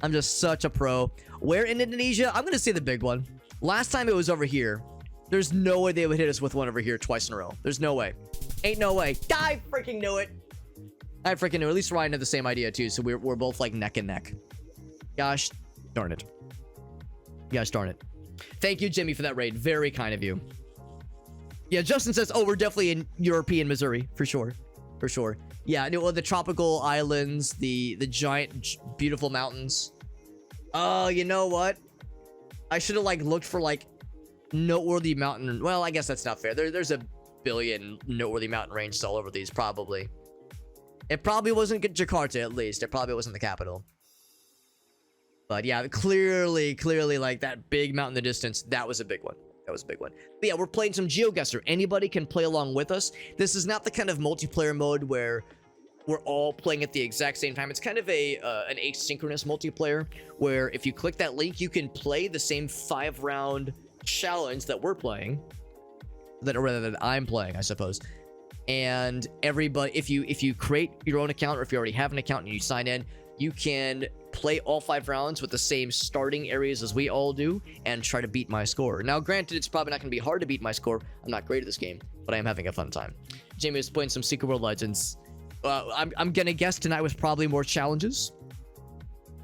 I'm just such a pro. Where in Indonesia? I'm gonna say the big one. Last time it was over here. There's no way they would hit us with one over here twice in a row. There's no way. Ain't no way. I freaking knew it. I freaking knew. At least Ryan had the same idea too, so we're both like neck and neck. Gosh darn it. Gosh darn it. Thank you, Jimmy, for that raid. Very kind of you. Yeah, Justin says, oh, we're definitely in European Missouri. For sure. For sure. Yeah, well, the tropical islands, the giant, beautiful mountains. Oh, you know what? I should have, like, looked for, like, noteworthy mountain. Well, I guess that's not fair. There's a billion noteworthy mountain ranges all over these, probably. It probably wasn't Jakarta, at least. It probably wasn't the capital. But yeah, clearly, like that big mountain in the distance, that was a big one. That was a big one. But yeah, we're playing some GeoGuessr. Anybody can play along with us. This is not the kind of multiplayer mode where we're all playing at the exact same time. It's kind of an asynchronous multiplayer where if you click that link, you can play the same 5-round challenge that we're playing, or rather that I'm playing, I suppose. And everybody, if you create your own account, or if you already have an account and you sign in, you can play all 5 rounds with the same starting areas as we all do and try to beat my score. Now, granted, it's probably not going to be hard to beat my score. I'm not great at this game, but I am having a fun time. Jamie is playing some Secret World Legends. I'm going to guess tonight was probably more challenges.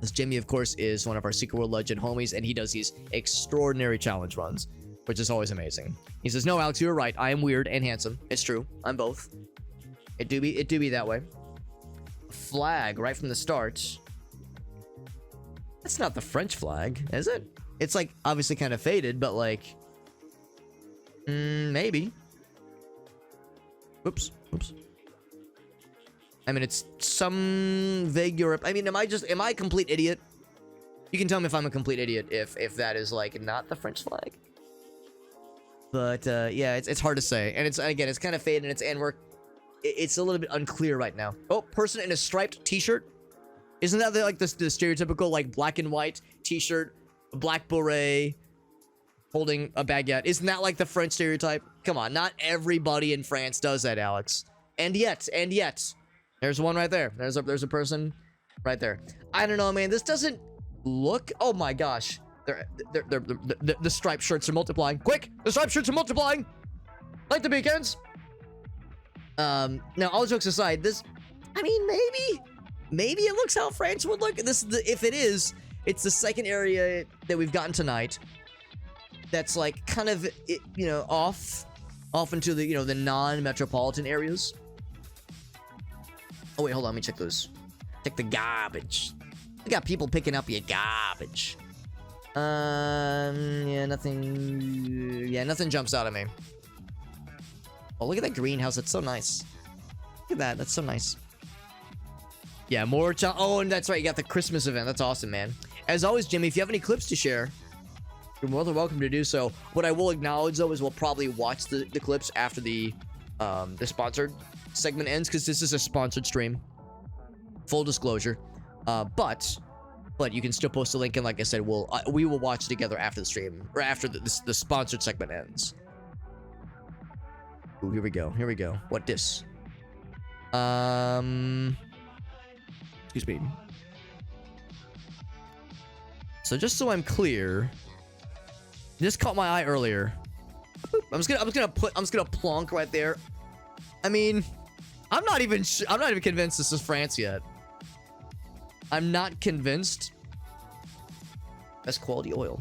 This Jamie, of course, is one of our Secret World Legend homies, and he does these extraordinary challenge runs, which is always amazing. He says, no, Alex, you were right. I am weird and handsome. It's true. I'm both. It do be that way. Flag right from the start. That's not the French flag, is it? It's like obviously kind of faded, but like maybe. Oops. I mean, it's some vague Europe. I mean, am I a complete idiot? You can tell me if I'm a complete idiot if that is like not the French flag. But yeah, it's hard to say, and it's kind of faded, and it's a little bit unclear right now. Oh, person in a striped t-shirt. Isn't that like the stereotypical like black and white t-shirt, black beret, holding a baguette? Isn't that like the French stereotype? Come on, not everybody in France does that, Alex. And yet, there's one right there. There's a person right there. I don't know, man. This doesn't look. Oh my gosh, the striped shirts are multiplying. Quick, the striped shirts are multiplying. Like the beacons. Now, all jokes aside, this, I mean, maybe it looks how France would look. This is if it is, it's the second area that we've gotten tonight that's like kind of, you know, off into the, you know, the non-metropolitan areas. Oh wait, hold on, let me check those. Check the garbage. We got people picking up your garbage. Yeah, nothing jumps out at me. Oh, look at that greenhouse. That's so nice. Look at that. That's so nice. Yeah, more oh, and that's right. You got the Christmas event. That's awesome, man. As always, Jimmy, if you have any clips to share, you're more than welcome to do so. What I will acknowledge, though, is we'll probably watch the clips after the sponsored segment ends, because this is a sponsored stream. Full disclosure. But you can still post a link, and like I said, we will watch together after the stream, or after the sponsored segment ends. Ooh, here we go. What this? Excuse me. So just so I'm clear, this caught my eye earlier. I'm just gonna plonk right there. I mean, I'm not even convinced this is France yet. I'm not convinced. Best quality oil.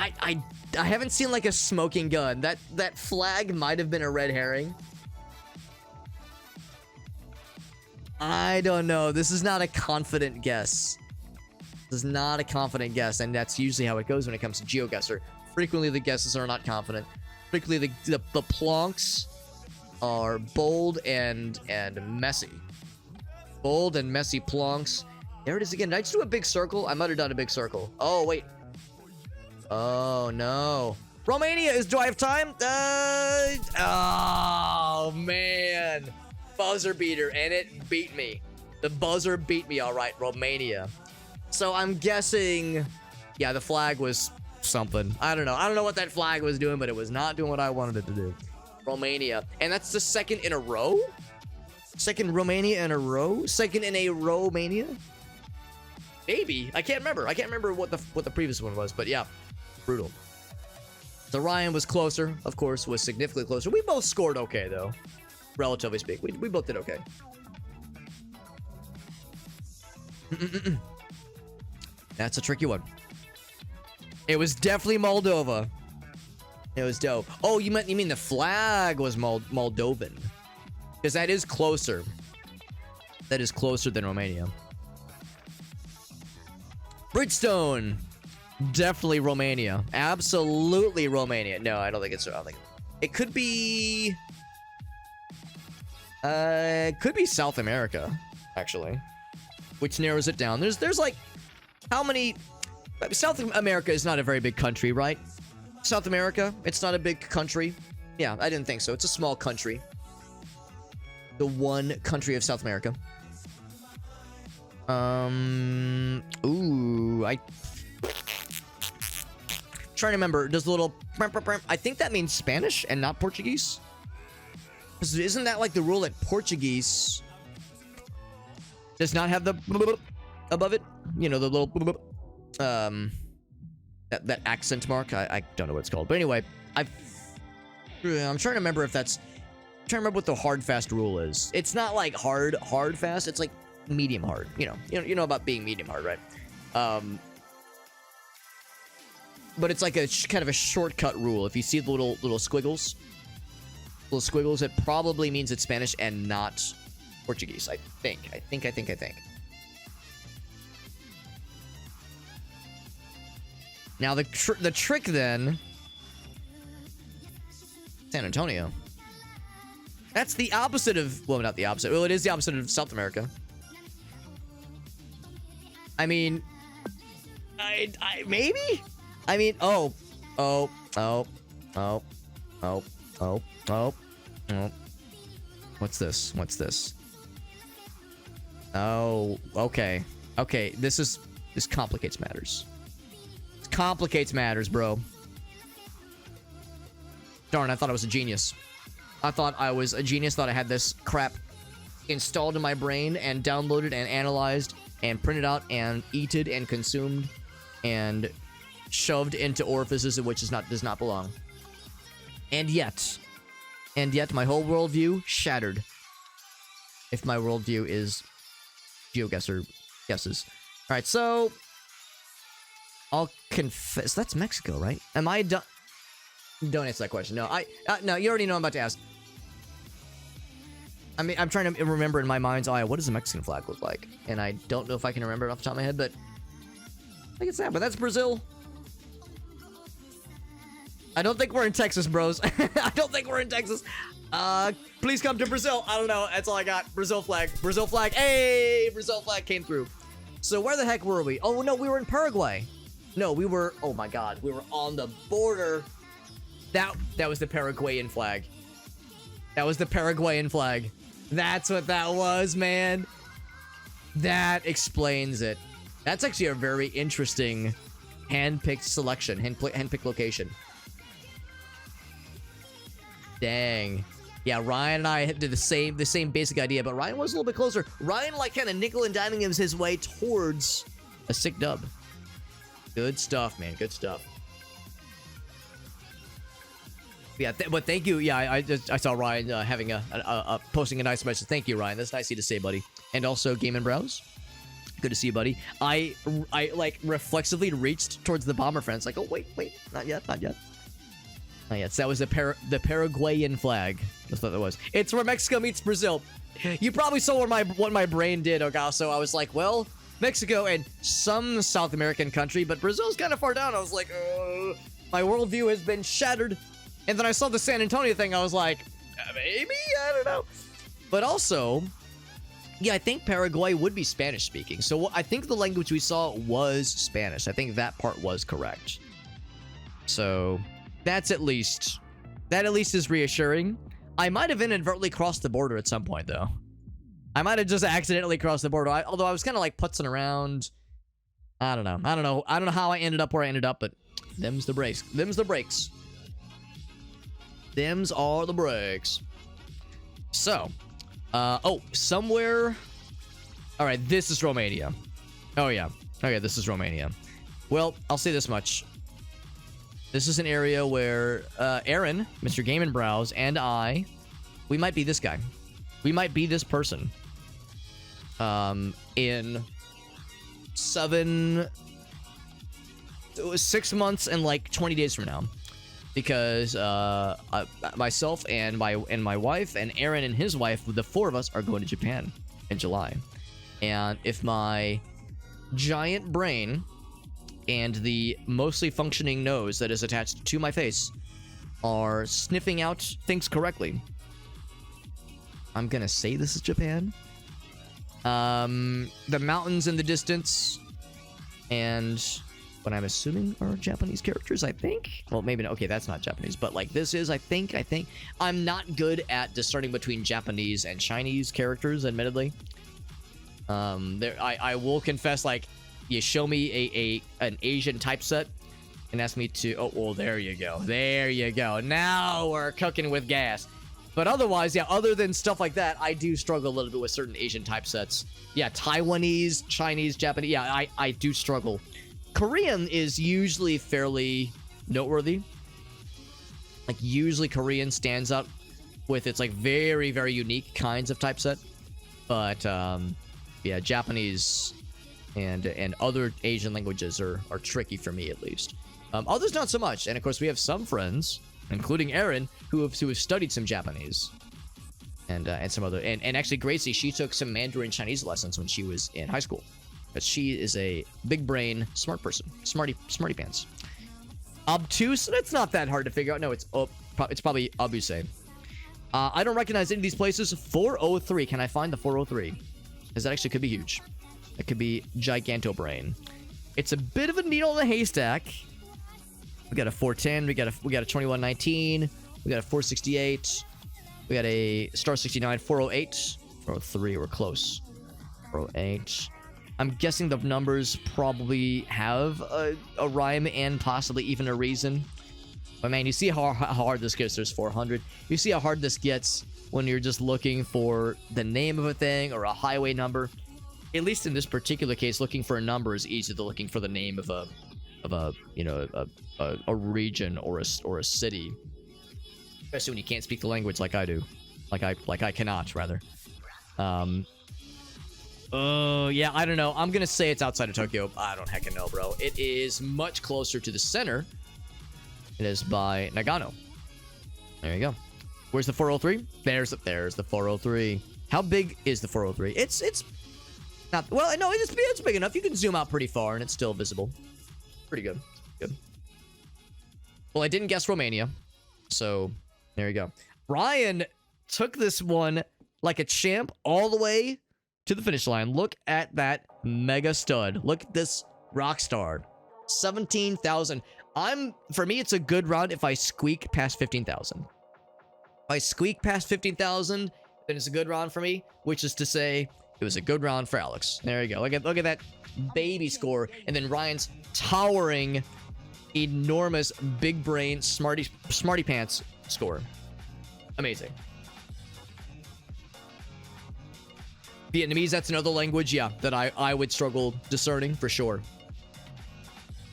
I haven't seen like a smoking gun. That flag might have been a red herring. I don't know. This is not a confident guess. This is not a confident guess, and that's usually how it goes when it comes to GeoGuessr. Frequently, the guesses are not confident. Frequently, the plonks are bold and messy. Bold and messy plonks. There it is again. Did I just do a big circle? I might have done a big circle. Oh, wait. Oh, no. Romania is... Do I have time? Oh, man. Buzzer beater, and it beat me. The buzzer beat me, all right. Romania. So I'm guessing... Yeah, the flag was something. I don't know. I don't know what that flag was doing, but it was not doing what I wanted it to do. Romania. And that's the second in a row? Second Romania in a row? Second in a Romania? Maybe. I can't remember. I can't remember what the previous one was, but yeah. Brutal. So Ryan was closer, of course, was significantly closer. We both scored okay, though. Relatively speaking. We both did okay. That's a tricky one. It was definitely Moldova. It was dope. Oh, you mean the flag was Moldovan? Because that is closer. That is closer than Romania. Bridgestone. Definitely Romania. Absolutely Romania. No, I don't think it's... I don't think it could be... could be South America, actually. Which narrows it down. There's like... How many... South America is not a very big country, right? South America, it's not a big country. Yeah, I didn't think so. It's a small country. The one country of South America. Ooh, trying to remember. Does the little... I think that means Spanish and not Portuguese. Isn't that like the rule that Portuguese does not have the above it? You know, the little that accent mark. I don't know what it's called, but anyway, I'm trying to remember if that's... I'm trying to remember what the hard fast rule is. It's not like hard fast. It's like medium hard. You know about being medium hard, right? But it's like a kind of a shortcut rule. If you see the little squiggles, it probably means it's Spanish and not Portuguese. I think. Now the trick then, San Antonio. That's the opposite of... Well, not the opposite. Well, it is the opposite of South America. I mean... maybe? I mean... Oh. What's this? Oh, okay. Okay, this complicates matters. This complicates matters, bro. Darn, I thought I was a genius. Thought I had this crap installed in my brain and downloaded and analyzed and printed out and eaten and consumed and shoved into orifices in which does not belong. And yet my whole worldview shattered. If my worldview is GeoGuessr guesses. All right, so I'll confess that's Mexico, right? Am I done? Don't answer that question. No, no, you already know I'm about to ask. I mean, I'm trying to remember in my mind's eye, what does the Mexican flag look like? And I don't know if I can remember it off the top of my head, but I think it's that, but that's Brazil. I don't think we're in Texas, bros. I don't think we're in Texas. Please come to Brazil. I don't know. That's all I got. Brazil flag. Brazil flag. Hey, Brazil flag came through. So where the heck were we? Oh, no, we were in Paraguay. No, we were... Oh, my God. We were on the border. That was the Paraguayan flag. That was the Paraguayan flag. That's what that was, man. That explains it. That's actually a very interesting hand-picked selection. Hand-picked location. Dang. Yeah, Ryan and I did the same basic idea, but Ryan was a little bit closer. Ryan, like, kind of nickel and diming his way towards a sick dub. Good stuff, man. Good stuff. Yeah, but thank you. Yeah, I saw Ryan having posting a nice message. Thank you, Ryan. That's nice of you to say, buddy. And also, Game and Browse. Good to see you, buddy. I like reflexively reached towards the bomber fence, like, oh wait, not yet. Oh, yes, that was the Paraguayan flag. That's what that was. It's where Mexico meets Brazil. You probably saw what my brain did, Ogaso. I was like, well, Mexico and some South American country, but Brazil's kind of far down. I was like, my worldview has been shattered. And then I saw the San Antonio thing. I was like, maybe? I don't know. But also, yeah, I think Paraguay would be Spanish speaking. So I think the language we saw was Spanish. I think that part was correct. So that at least is reassuring. I might have inadvertently crossed the border at some point, though. I might have just accidentally crossed the border. Although I was kind of like putzing around. I don't know. I don't know how I ended up where I ended up, but them's the breaks. Them's the breaks. Them's are the breaks. So, somewhere. All right, this is Romania. Oh yeah. Okay, this is Romania. Well, I'll say this much. This is an area where Aaron, Mr. Game and Browse, and I, we might be this guy. We might be this person. In 6 months and like 20 days from now, because myself and my wife and Aaron and his wife, the four of us, are going to Japan in July. And if my giant brain and the mostly functioning nose that is attached to my face are sniffing out things correctly, I'm gonna say this is Japan. The mountains in the distance and what I'm assuming are Japanese characters, I think. Well, maybe not. Okay, that's not Japanese, but like this is, I think. I'm not good at discerning between Japanese and Chinese characters, admittedly. I will confess, like, you show me an Asian typeset and ask me to, oh, well, there you go. There you go. Now we're cooking with gas. But otherwise, yeah, other than stuff like that, I do struggle a little bit with certain Asian typesets. Yeah, Taiwanese, Chinese, Japanese. Yeah, I do struggle. Korean is usually fairly noteworthy. Like, usually Korean stands up with its, like, very, very unique kinds of typeset. But, yeah, Japanese and other Asian languages are tricky for me, at least. Others not so much. And of course we have some friends, including Aaron, who have studied some Japanese and some other, and actually Gracie, she took some Mandarin Chinese lessons when she was in high school, but she is a big brain smart person. Smarty pants. Obtuse, that's not that hard to figure out. No, it's probably obtuse. I don't recognize any of these places. 403, can I find the 403? Because that actually could be huge. That could be giganto brain. It's a bit of a needle in the haystack. We got a 410. We got a 2119. We got a 468. We got a star 69. 408. 403. We're close. 408. I'm guessing the numbers probably have a rhyme and possibly even a reason. But man, you see how hard this gets. There's 400. You see how hard this gets when you're just looking for the name of a thing or a highway number. At least in this particular case, looking for a number is easier than looking for the name of a you know, a region or a city. Especially when you can't speak the language like I do, like I cannot rather. Yeah, I don't know. I'm gonna say it's outside of Tokyo. I don't heckin' know, bro. It is much closer to the center. It is by Nagano. There you go. Where's the 403? There's the 403. How big is the 403? It's not, well, no, it's big enough. You can zoom out pretty far and it's still visible. Pretty good. Good. Well, I didn't guess Romania, so there you go. Ryan took this one like a champ all the way to the finish line. Look at that mega stud. Look at this rock star. 17,000. For me, it's a good run if I squeak past 15,000. If I squeak past 15,000, then it's a good round for me, which is to say, it was a good round for Alex. There you go. Look at that baby score, and then Ryan's towering, enormous, big brain, smarty pants score. Amazing. Vietnamese, that's another language, yeah, that I would struggle discerning for sure.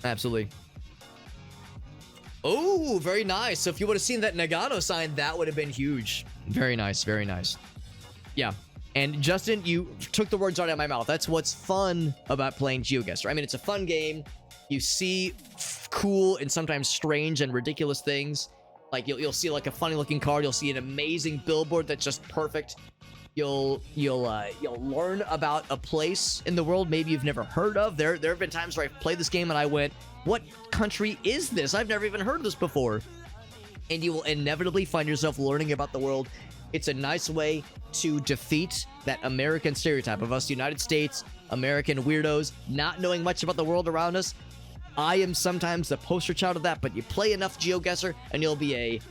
Absolutely. Oh, very nice. So if you would have seen that Nagano sign, that would have been huge. Very nice, very nice. Yeah. And Justin, you took the words right out of my mouth. That's what's fun about playing GeoGuessr. I mean, it's a fun game. You see cool and sometimes strange and ridiculous things. Like you'll see like a funny looking card. You'll see an amazing billboard that's just perfect. You'll learn about a place in the world maybe you've never heard of. There have been times where I've played this game and I went, what country is this? I've never even heard of this before. And you will inevitably find yourself learning about the world. It's a nice way to defeat that American stereotype of us United States American weirdos not knowing much about the world around us. I am sometimes the poster child of that, but you play enough GeoGuessr and you'll be a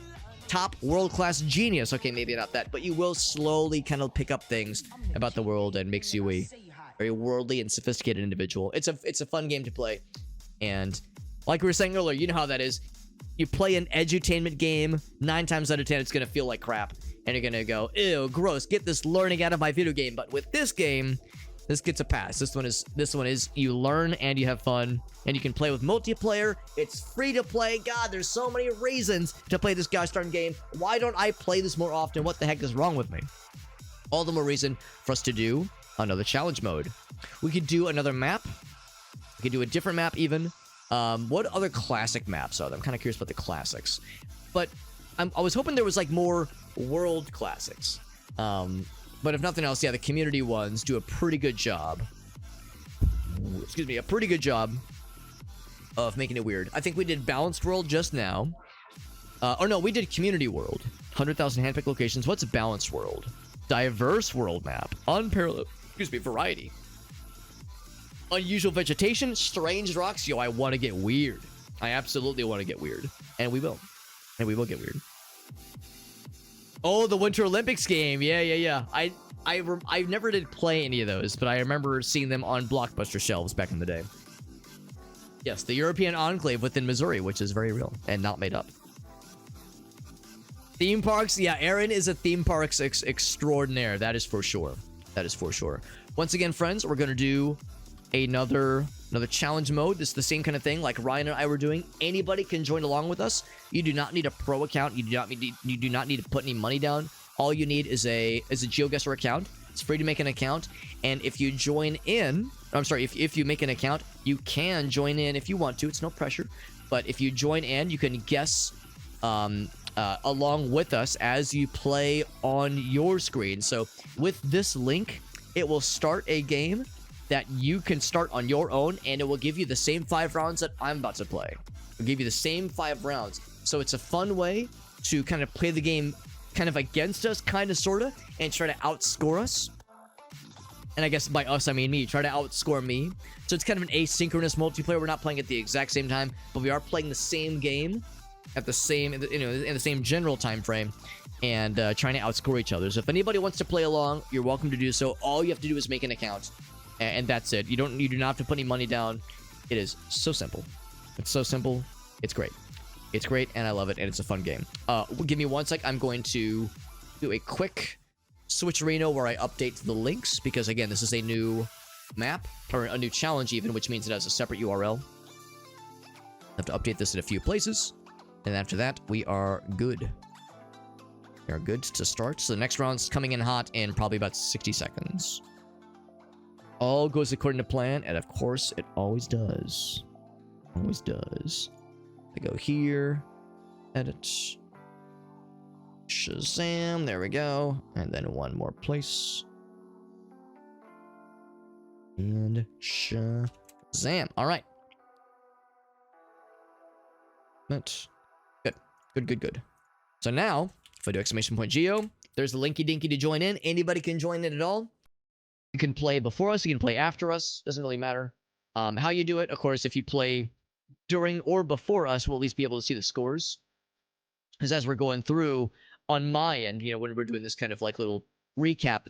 top world-class genius. Okay, maybe not that, but you will slowly kind of pick up things about the world and makes you a very worldly and sophisticated individual. It's a fun game to play. And like we were saying earlier, you know how that is. You play an edutainment game, 9 times out of 10 it's going to feel like crap. And you're going to go, ew, gross, get this learning out of my video game. But with this game, this gets a pass. This one is you learn and you have fun. And you can play with multiplayer. It's free to play. God, there's so many reasons to play this gosh darn game. Why don't I play this more often? What the heck is wrong with me? All the more reason for us to do another challenge mode. We could do another map. We could do a different map even. What other classic maps are there? I'm kind of curious about the classics. But I was hoping there was like more world classics. But if nothing else, yeah, the community ones do a pretty good job. Excuse me, a pretty good job of making it weird. I think we did Balanced World just now. Or no, we did Community World. 100,000 handpicked locations. What's Balanced World? Diverse world map. Unparalleled, excuse me, variety. Unusual vegetation. Strange rocks. Yo, I want to get weird. I absolutely want to get weird. And we will. And we will get weird. Oh, the Winter Olympics game. Yeah. I never did play any of those, but I remember seeing them on Blockbuster shelves back in the day. Yes, the European enclave within Missouri, which is very real and not made up. Theme parks. Yeah, Aaron is a theme parks extraordinaire. That is for sure. That is for sure. Once again, friends, we're going to do another challenge mode. This is the same kind of thing like Ryan and I were doing. Anybody can join along with us. You do not need a pro account. You do not need to put any money down. All you need is a GeoGuessr account. It's free to make an account. And if you join in, if you make an account, you can join in if you want to. It's no pressure. But if you join in, you can guess along with us as you play on your screen. So with this link, it will start a game that you can start on your own, and it will give you the same 5 rounds that I'm about to play. It'll give you the same 5 rounds. So it's a fun way to kind of play the game kind of against us, kind of, sort of, and try to outscore us. And I guess by us, I mean me. Try to outscore me. So it's kind of an asynchronous multiplayer. We're not playing at the exact same time, but we are playing the same game at the same, in the same general time frame, and trying to outscore each other. So if anybody wants to play along, you're welcome to do so. All you have to do is make an account, and that's it. You do not have to put any money down. It is so simple. It's so simple. It's great. It's great, and I love it, and it's a fun game. Give me 1 sec. I'm going to do a quick switcherino where I update the links, because again, this is a new map, or a new challenge even, which means it has a separate URL. I have to update this in a few places, and after that, we are good. We are good to start. So the next round's coming in hot in probably about 60 seconds. All goes according to plan, and of course, it always does. Always does. I go here, edit, Shazam, there we go, and then one more place, and Shazam. All right. Good. Good. So now, if I do exclamation point geo, there's the linky dinky to join in. Anybody can join in at all. You can play before us, you can play after us, doesn't really matter. How you do it, of course, if you play during or before us, we'll at least be able to see the scores. Because as we're going through, on my end, when we're doing this kind of like little recap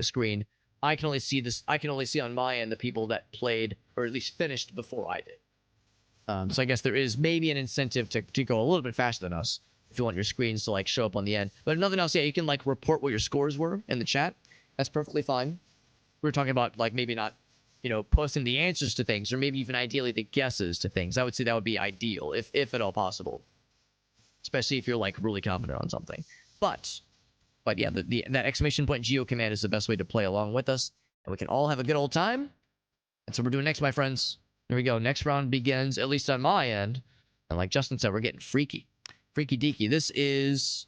screen, I can only see on my end the people that played, or at least finished before I did. So I guess there is maybe an incentive to go a little bit faster than us, if you want your screens to like show up on the end. But if nothing else, yeah, you can like report what your scores were in the chat. That's perfectly fine. We were talking about like maybe not, posting the answers to things, or maybe even ideally the guesses to things. I would say that would be ideal, if at all possible. Especially if you're like really confident on something. But yeah, that exclamation point geo command is the best way to play along with us, and we can all have a good old time. That's what we're doing next, my friends. Here we go. Next round begins, at least on my end. And like Justin said, we're getting freaky. Freaky deaky. This is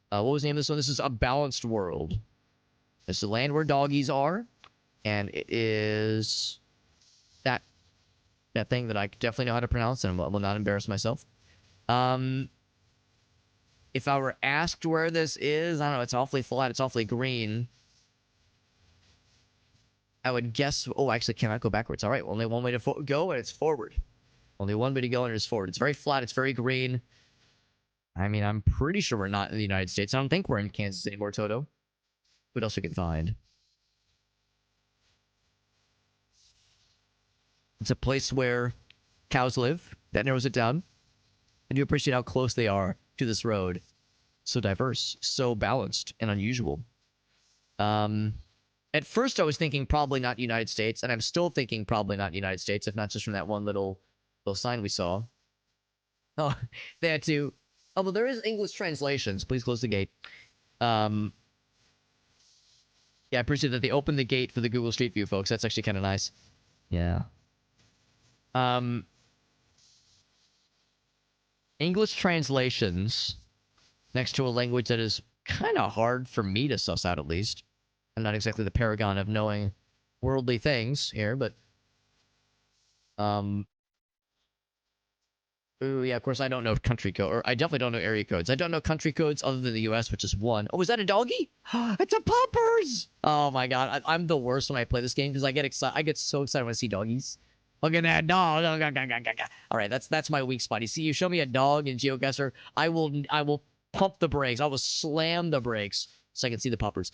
what was the name of this one? This is A Balanced World. It's the land where doggies are, and it is that thing that I definitely know how to pronounce and will not embarrass myself. If I were asked where this is, I don't know, it's awfully flat, it's awfully green. I would guess, oh, actually, can I go backwards? All right, only one way to go, and it's forward. Only one way to go, and it's forward. It's very flat, it's very green. I mean, I'm pretty sure we're not in the United States. I don't think we're in Kansas anymore, Toto. What else we can find? It's a place where cows live. That narrows it down. I do appreciate how close they are to this road. So diverse, so balanced, and unusual. At first I was thinking probably not United States, and I'm still thinking probably not United States, if not just from that one little sign we saw. Oh, they had to... Oh, well, there is English translations. Please close the gate. Yeah, I appreciate that they opened the gate for the Google Street View, folks. That's actually kind of nice. Yeah. English translations next to a language that is kind of hard for me to suss out, at least. I'm not exactly the paragon of knowing worldly things here, but... Ooh, yeah, of course I don't know country code, or I definitely don't know area codes. I don't know country codes other than the US, which is 1. Oh, is that a doggy? It's a puppers! Oh my god, I'm the worst when I play this game, because I get excited. I get so excited when I see doggies. Look at that dog. Alright, that's my weak spot. You see, you show me a dog in GeoGuessr, I will pump the brakes. I will slam the brakes so I can see the puppers.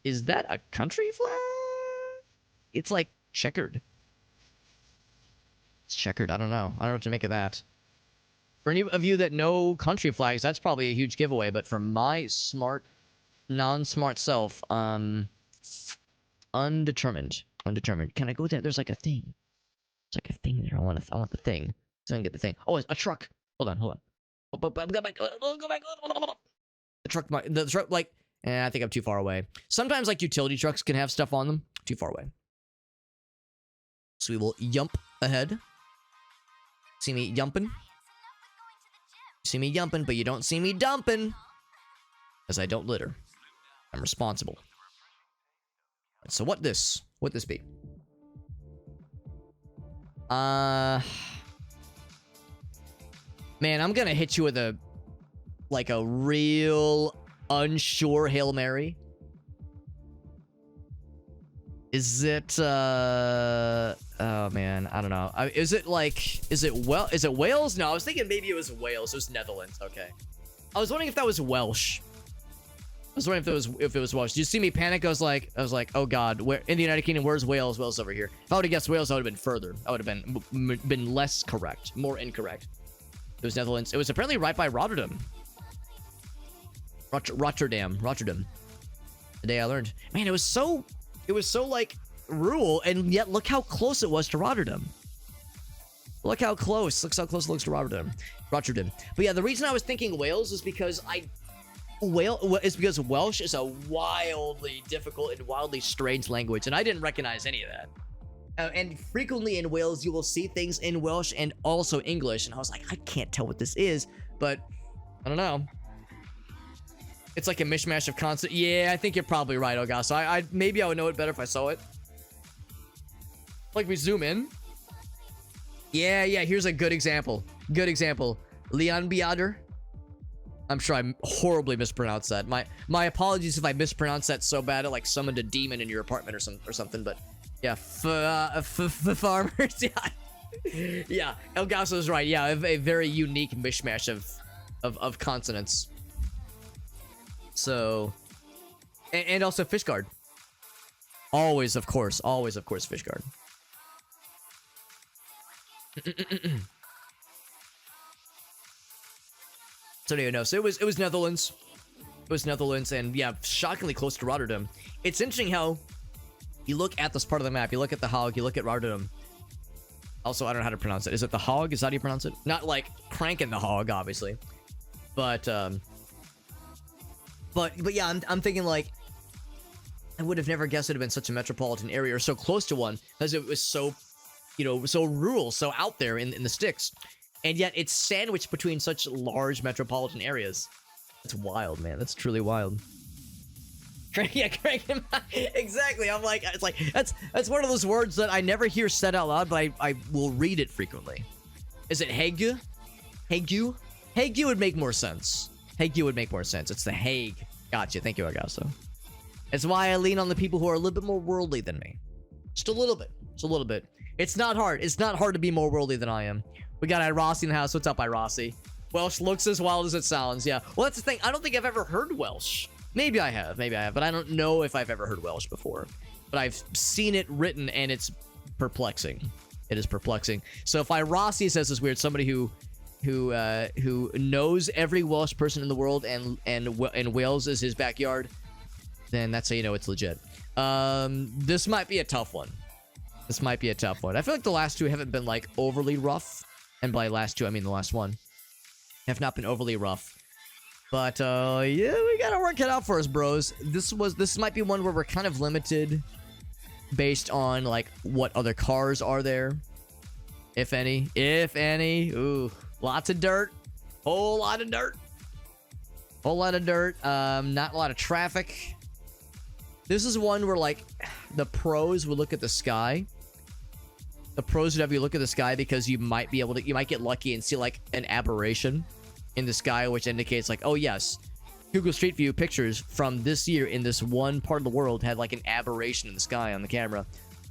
Is that a country flag? It's like checkered. It's checkered. I don't know. I don't know what to make of that. For any of you that know country flags, that's probably a huge giveaway. But for my smart, non-smart self, undetermined. Undetermined. Can I go there? There's like a thing. There's like a thing there. I want the thing. So I can get the thing. Oh, it's a truck. Hold on. Go back. The truck, like, I think I'm too far away. Sometimes, like, utility trucks can have stuff on them. Too far away. So we will yump ahead. See me yumping? See me yumping, but you don't see me dumping. As I don't litter. I'm responsible. So what this be? Man, I'm gonna hit you with a real unsure Hail Mary. Is it, oh man, I don't know. Is it Wales? No, I was thinking maybe it was Wales. It was Netherlands. Okay. I was wondering if that was Welsh. I was wondering if it was Welsh. Did you see me panic? I was like, oh god, where in the United Kingdom? Where's Wales? Wales over here. If I would have guessed Wales, I would have been further. I would have been less correct, more incorrect. It was Netherlands. It was apparently right by Rotterdam. Rotterdam. The day I learned. Man, it was so like rural, and yet look how close it was to Rotterdam. Look how close. Look how close it looks to Rotterdam. But yeah, the reason I was thinking Wales is because Welsh is a wildly difficult and wildly strange language, and I didn't recognize any of that. And frequently in Wales, you will see things in Welsh and also English, and I was like, I can't tell what this is, but I don't know. It's like a mishmash of consonants. Yeah, I think you're probably right, Ogas. So maybe I would know it better if I saw it. Like, we zoom in. Yeah, here's a good example. Leon Biader. I'm sure I horribly mispronounced that. My apologies if I mispronounced that so bad it like summoned a demon in your apartment or something, but yeah, farmers, yeah. Yeah, Elgaso is right. Yeah, a very unique mishmash of consonants. So, and also Fishguard. Always, of course, Fishguard. So anyway, no. So it was Netherlands. It was Netherlands, and yeah, shockingly close to Rotterdam. It's interesting how you look at this part of the map. You look at the Hague. You look at Rotterdam. Also, I don't know how to pronounce it. Is it the Hague? Is that how you pronounce it? Not like cranking the hog, obviously. But yeah, I'm thinking like I would have never guessed it would have been such a metropolitan area or so close to one because it was so, so rural, so out there in the sticks. and yet it's sandwiched between such large metropolitan areas. That's wild, man. That's truly wild. Yeah, crank him. Exactly. I'm like, it's like that's one of those words that I never hear said out loud, but I will read it frequently. Is it Hague? Hague? Hague would make more sense. Hague would make more sense. It's the Hague. Gotcha. Thank you, Augusto. It's why I lean on the people who are a little bit more worldly than me. Just a little bit. Just a little bit. It's not hard. It's not hard to be more worldly than I am. We got Irossi in the house. What's up, Irossi? Welsh looks as wild as it sounds. Yeah. Well, that's the thing. I don't think I've ever heard Welsh. Maybe I have, but I don't know if I've ever heard Welsh before. But I've seen it written, and it's perplexing. It is perplexing. So if Irossi says this weird, somebody who knows every Welsh person in the world and Wales is his backyard, then that's how you know it's legit. This might be a tough one. This might be a tough one. I feel like the last two haven't been like overly rough, and by last two I mean the last one, have not been overly rough. But yeah, we gotta work it out for us, bros. This might be one where we're kind of limited based on like what other cars are there, if any. Ooh, lots of dirt, whole lot of dirt, not a lot of traffic. This is one where like the pros would look at the sky. The pros would have you look at the sky because you might get lucky and see like an aberration in the sky, which indicates like, oh yes, Google Street View pictures from this year in this one part of the world had like an aberration in the sky on the camera.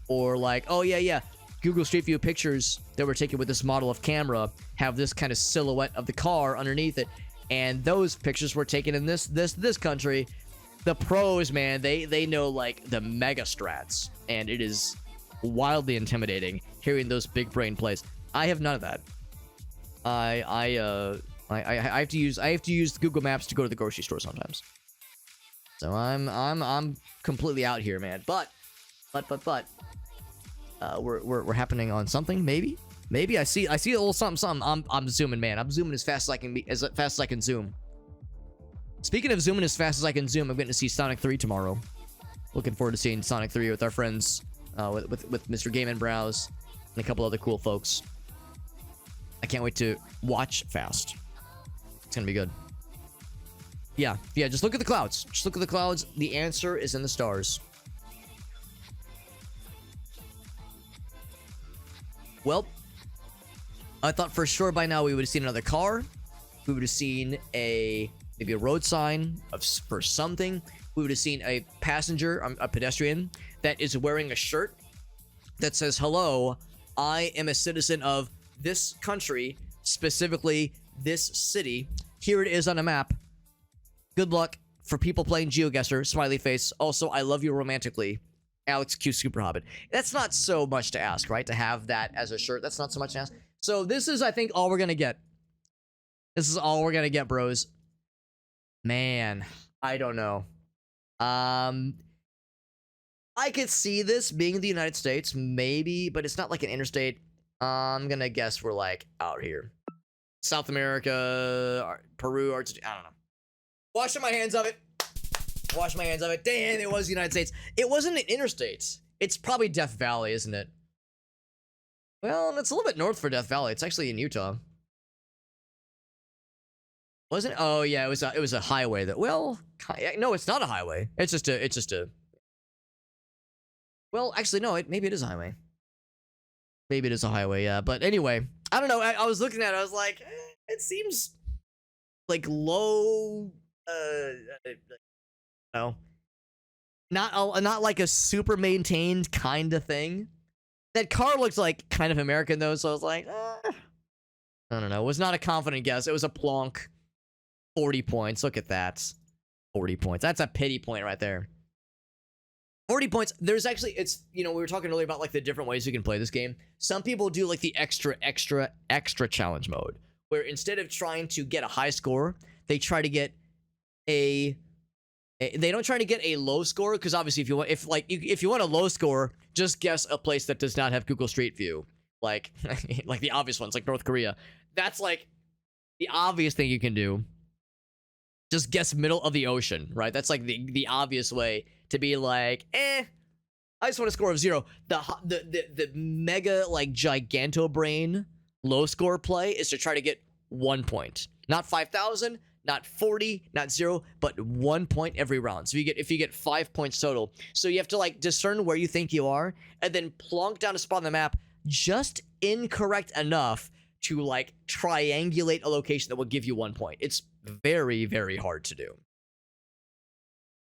Or like, oh yeah, Google Street View pictures that were taken with this model of camera have this kind of silhouette of the car underneath it, and those pictures were taken in this country. The pros, man, they know like the mega strats, and it is wildly intimidating hearing those big brain plays. I have none of that. I have to use Google Maps to go to the grocery store sometimes. So I'm completely out here, man. But we're happening on something. Maybe I see a little something. I'm zooming, man. I'm zooming as fast as I can zoom. Speaking of zooming as fast as I can zoom, I'm going to see Sonic 3 tomorrow. Looking forward to seeing Sonic 3 with our friends, with Mr. Game and Browse and a couple other cool folks. I can't wait to watch fast. It's gonna be good. Yeah, just look at the clouds. Just look at the clouds. The answer is in the stars. Well, I thought for sure by now we would have seen another car. We would have seen maybe a road sign for something. We would have seen a passenger, a pedestrian, that is wearing a shirt that says, "Hello, I am a citizen of this country, specifically this city. Here it is on a map. Good luck for people playing GeoGuessr, smiley face. Also, I love you romantically, Alex Q Super Hobbit." That's not so much to ask, right? To have that as a shirt, that's not so much to ask. So this is, I think, all we're gonna get. This is all we're gonna get, bros. Man, I don't know. I could see this being the United States, maybe, but it's not like an interstate. I'm gonna guess we're like out here. South America, Peru, Argentina, I don't know. Washing my hands of it. Wash my hands of it. Damn, it was the United States. It wasn't an interstate. It's probably Death Valley, isn't it? Well, it's a little bit north for Death Valley. It's actually in Utah. Wasn't it? Oh yeah, it was a highway that, well, no, it's not a highway. It's just a well, actually no, maybe it is a highway. Maybe it is a highway, yeah. But anyway, I don't know. I was looking at it, I was like, it seems like low, no. Not like a super maintained kind of thing. That car looked like kind of American though, so I was like, I don't know. It was not a confident guess. It was a plonk. 40 points. Look at that. 40 points. That's a pity point right there. 40 points. There's actually, it's, you know, we were talking earlier about like the different ways you can play this game. Some people do like the extra challenge mode, where instead of trying to get a high score, they try to get they don't try to get a low score, because obviously if you want a low score, just guess a place that does not have Google Street View, like like the obvious ones, like North Korea. That's like the obvious thing you can do. Just guess middle of the ocean, right? That's like the obvious way to be like, I just want a score of 0. The mega like giganto brain Low score play is to try to get 1 point. Not 5,000, not 40, not 0, but 1 point every round. So if you get 5 points total. So you have to like discern where you think you are and then plonk down a spot on the map just incorrect enough to like triangulate a location that will give you 1 point. It's very, very hard to do.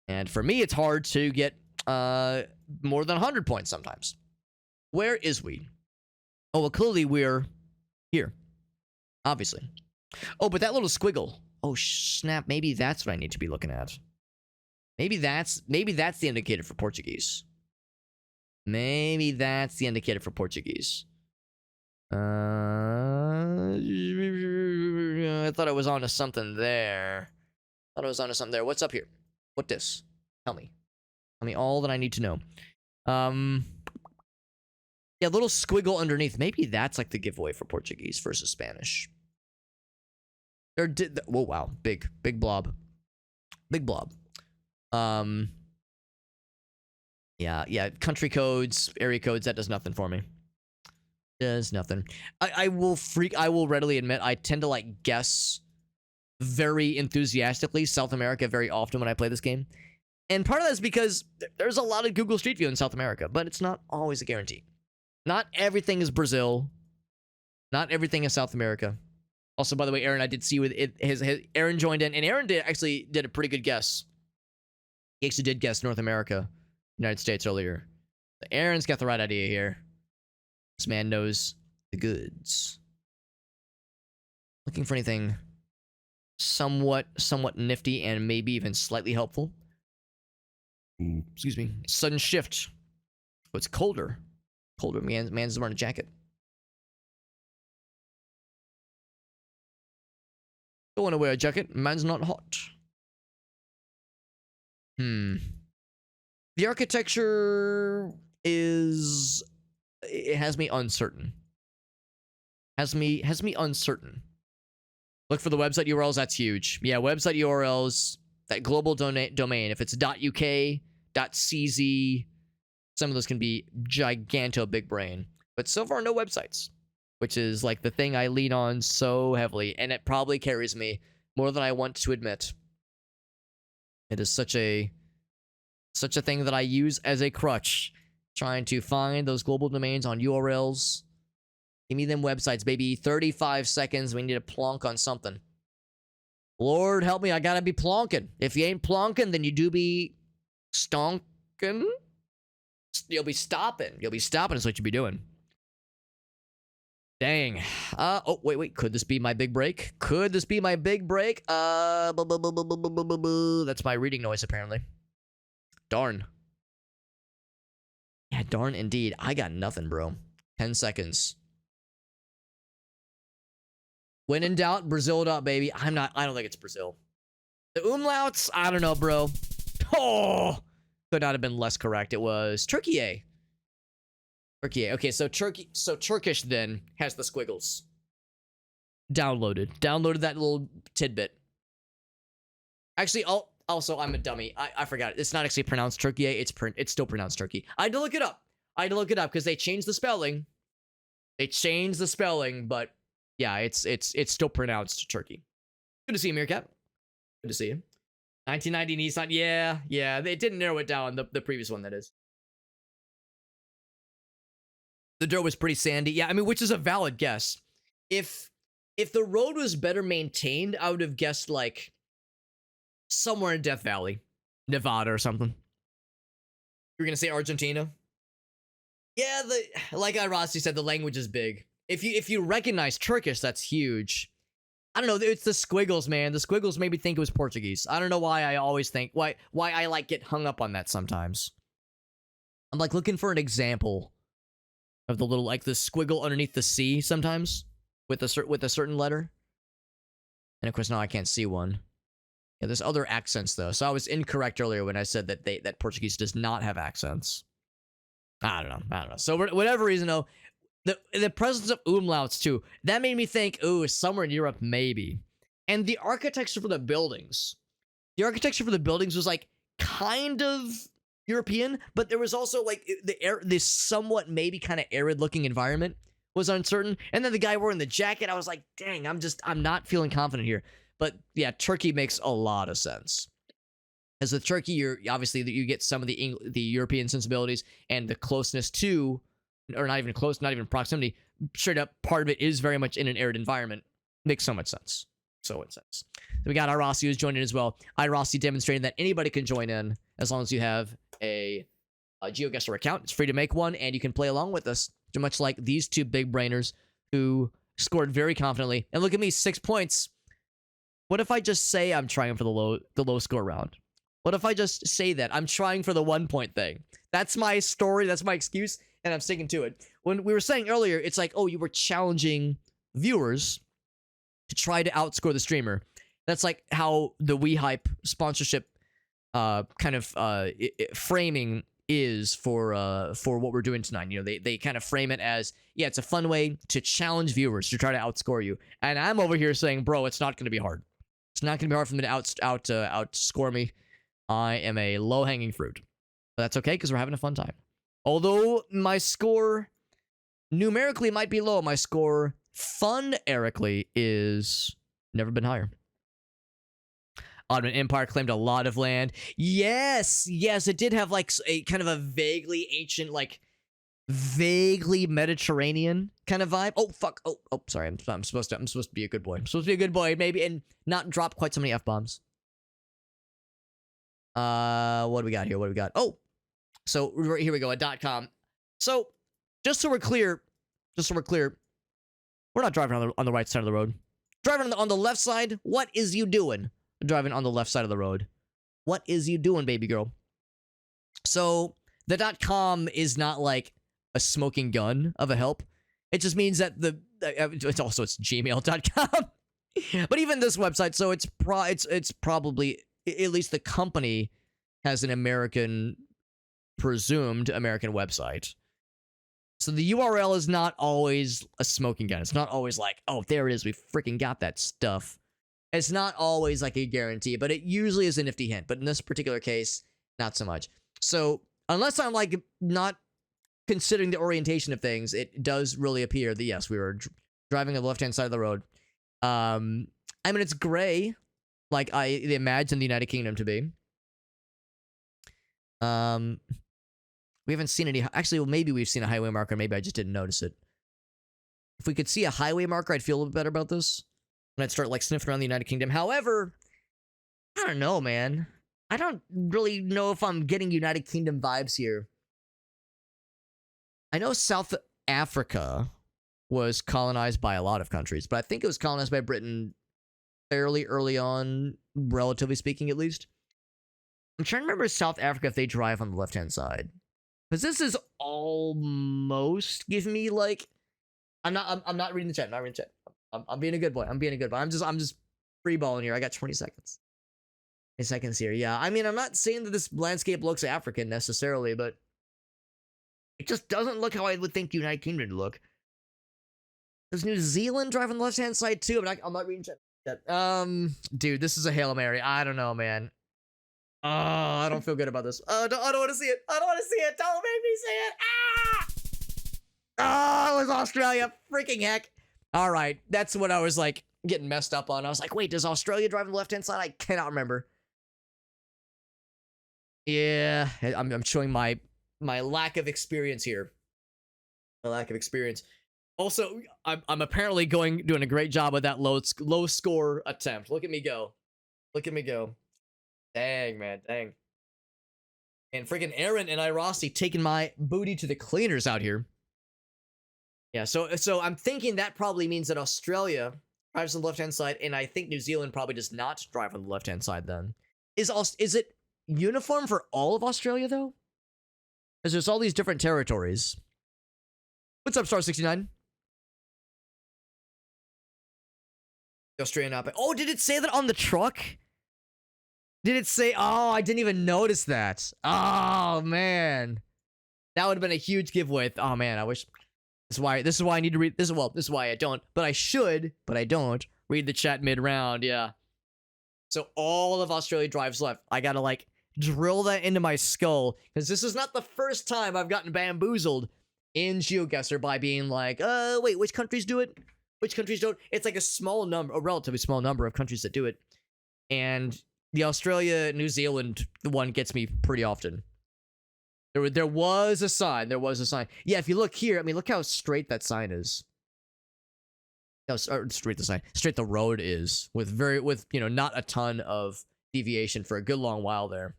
And for me, it's hard to get more than 100 points sometimes. Where is we? Oh, well, clearly we're here. Obviously. Oh, but that little squiggle. Oh, snap. Maybe that's what I need to be looking at. Maybe that's the indicator for Portuguese. Maybe that's the indicator for Portuguese. I thought I was onto something there. What's up here? What this? Tell me. Tell me all that I need to know. Yeah, little squiggle underneath. Maybe that's like the giveaway for Portuguese versus Spanish. Whoa, wow. Big blob. Big blob. Yeah, country codes, area codes, that does nothing for me. Does nothing. I will readily admit I tend to like guess very enthusiastically South America very often when I play this game. And part of that is because there's a lot of Google Street View in South America, but it's not always a guarantee. Not everything is Brazil. Not everything is South America. Also, by the way, Aaron, I did see with Aaron joined in, and Aaron actually did a pretty good guess. He actually did guess North America, United States earlier. So Aaron's got the right idea here. This man knows the goods. Looking for anything somewhat nifty and maybe even slightly helpful. Excuse me. Sudden shift. Oh, it's colder. Colder. Man's wearing a jacket. Don't want to wear a jacket. Man's not hot. The architecture is... It has me uncertain. Has me uncertain. Look for the website URLs. That's huge. Yeah, website URLs. That global domain. If it's .uk, .cz, some of those can be giganto big brain. But so far, no websites. Which is like the thing I lean on so heavily. And it probably carries me more than I want to admit. It is such a thing that I use as a crutch. Trying to find those global domains on URLs. Give me them websites, baby. 35 seconds. We need to plonk on something. Lord help me, I gotta be plonking. If you ain't plonking, then you do be stonking. You'll be stopping. You'll be stopping is what you'll be doing. Dang. Oh, wait. Could this be my big break? That's my reading noise, apparently. Darn. Yeah, darn indeed. I got nothing, bro. 10 seconds. When in doubt, Brazil, baby. I don't think it's Brazil. The umlauts, I don't know, bro. Oh, could not have been less correct. It was Turkey. Okay, so Turkish then has the squiggles. Downloaded that little tidbit. Actually, also, I'm a dummy. I forgot it. It's not actually pronounced Turkey. It's still pronounced Turkey. I had to look it up. Because they changed the spelling. But yeah, it's still pronounced Turkey. Good to see you, Meerkat. Good to see you. 1990 Nissan. Yeah. They didn't narrow it down. The previous one, that is. The dirt was pretty sandy. Yeah, I mean, which is a valid guess. If the road was better maintained, I would have guessed like somewhere in Death Valley, Nevada or something. You're gonna say Argentina? Yeah, like Rossi said, the language is big. If you recognize Turkish, that's huge. I don't know. It's the squiggles, man. The squiggles made me think it was Portuguese. I don't know why I always think why I like get hung up on that sometimes. I'm like looking for an example of the little like the squiggle underneath the C sometimes with a certain letter. And of course now I can't see one. Yeah, there's other accents though. So I was incorrect earlier when I said that Portuguese does not have accents. I don't know. So for whatever reason though, the presence of umlauts too, that made me think, ooh, somewhere in Europe maybe. And the architecture for the buildings was like kind of European, but there was also like this somewhat maybe kind of arid looking environment was uncertain. And then the guy wearing the jacket, I was like, dang, I'm not feeling confident here. But yeah, Turkey makes a lot of sense. As with Turkey, you're obviously you get some of the European sensibilities and the closeness to, or not even close, not even proximity. Straight up, part of it is very much in an arid environment. Makes so much sense. So much sense. Then we got Irossi who's joined in as well. Irossi demonstrating that anybody can join in as long as you have a GeoGuessr account. It's free to make one, and you can play along with us, much like these two big brainers who scored very confidently. And look at me, 6 points. What if I just say I'm trying for the low score round? What if I just say that I'm trying for the 1 point thing? That's my story. That's my excuse, and I'm sticking to it. When we were saying earlier, it's like, oh, you were challenging viewers to try to outscore the streamer. That's like how the WeHype sponsorship framing is for what we're doing tonight. You know, they kind of frame it as, yeah, it's a fun way to challenge viewers to try to outscore you. And I'm over here saying, bro, it's not going to be hard. It's not going to be hard for them to outscore me. I am a low-hanging fruit. But that's okay, because we're having a fun time. Although my score numerically might be low, my score fun-erically is never been higher. Ottoman Empire claimed a lot of land. Yes, it did have like a kind of a vaguely ancient, like vaguely Mediterranean kind of vibe. Oh fuck! Oh, sorry. I'm supposed to be a good boy. I'm supposed to be a good boy, maybe, and not drop quite so many f-bombs. What do we got here? What do we got? Oh, so here we go. A .com. So just so we're clear, we're not driving on the right side of the road. Driving on the left side. What is you doing? Driving on the left side of the road. What is you doing, baby girl? So the .com is not like a smoking gun of a help. It just means that it's gmail.com. But even this website, so it's probably, at least the company has an presumed American website. So the URL is not always a smoking gun. It's not always like, oh, there it is. We freaking got that stuff. It's not always like a guarantee, but it usually is a nifty hint. But in this particular case, not so much. So unless I'm like not considering the orientation of things, it does really appear that yes, we were driving on the left-hand side of the road. I mean, it's gray, like I imagine the United Kingdom to be. We haven't seen any. Actually, well, maybe we've seen a highway marker. Maybe I just didn't notice it. If we could see a highway marker, I'd feel a little bit better about this. And I'd start like sniffing around the United Kingdom. However, I don't know, man. I don't really know if I'm getting United Kingdom vibes here. I know South Africa was colonized by a lot of countries, but I think it was colonized by Britain fairly early on, relatively speaking, at least. I'm trying to remember South Africa if they drive on the left-hand side. Because this is almost giving me like... I'm not reading the chat. I'm not reading the chat. I'm being a good boy. I'm just freeballing here. I got 20 seconds. 20 seconds here. Yeah, I mean, I'm not saying that this landscape looks African necessarily, but it just doesn't look how I would think the United Kingdom would look. Does New Zealand drive on the left-hand side too? But I'm not reading chat. Dude, this is a Hail Mary. I don't know, man. Oh, I don't feel good about this. I don't want to see it. I don't want to see it. Don't make me see it. Ah! Oh, it was Australia. Freaking heck. All right, that's what I was like getting messed up on. I was like, wait, does Australia drive on the left-hand side? I cannot remember. Yeah, I'm showing my lack of experience here. My lack of experience. Also, I'm apparently doing a great job with that low score attempt. Look at me go. Look at me go. Dang, man, dang. And freaking Aaron and Irossi taking my booty to the cleaners out here. Yeah, so I'm thinking that probably means that Australia drives on the left-hand side, and I think New Zealand probably does not drive on the left-hand side then. Is it uniform for all of Australia, though? Because there's all these different territories. What's up, Star69? Australian Outback. Oh, did it say that on the truck? Did it say... Oh, I didn't even notice that. Oh, man. That would have been a huge giveaway. Oh, man, I wish... This is why I need to read... This is why I don't. But I should, but I don't, read the chat mid-round, yeah. So all of Australia drives left. I gotta, like, drill that into my skull. Because this is not the first time I've gotten bamboozled in GeoGuessr by being like, wait, which countries do it? Which countries don't? It's like a small number, a relatively small number of countries that do it. And the Australia, New Zealand one gets me pretty often. There was a sign. There was a sign. Yeah, if you look here, I mean, look how straight that sign is. How straight the road is with not a ton of deviation for a good long while there.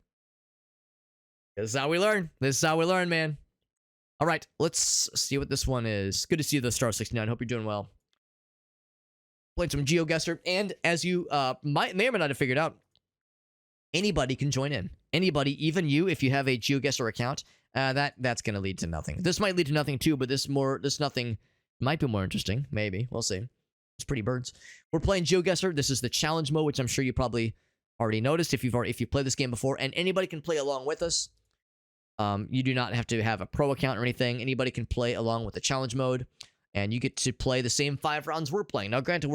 This is how we learn. This is how we learn, man. All right, let's see what this one is. Good to see you, the Star 69. Hope you're doing well. Playing some GeoGuessr, and as you may or may not have figured out, anybody can join in. Anybody, even you, if you have a GeoGuessr account, that's going to lead to nothing. This might lead to nothing too, but this nothing might be more interesting. Maybe we'll see. It's pretty birds. We're playing GeoGuessr. This is the challenge mode, which I'm sure you probably already noticed if you played this game before, and anybody can play along with us. You do not have to have a pro account or anything. Anybody can play along with the challenge mode, and you get to play the same 5 rounds we're playing. Now, granted,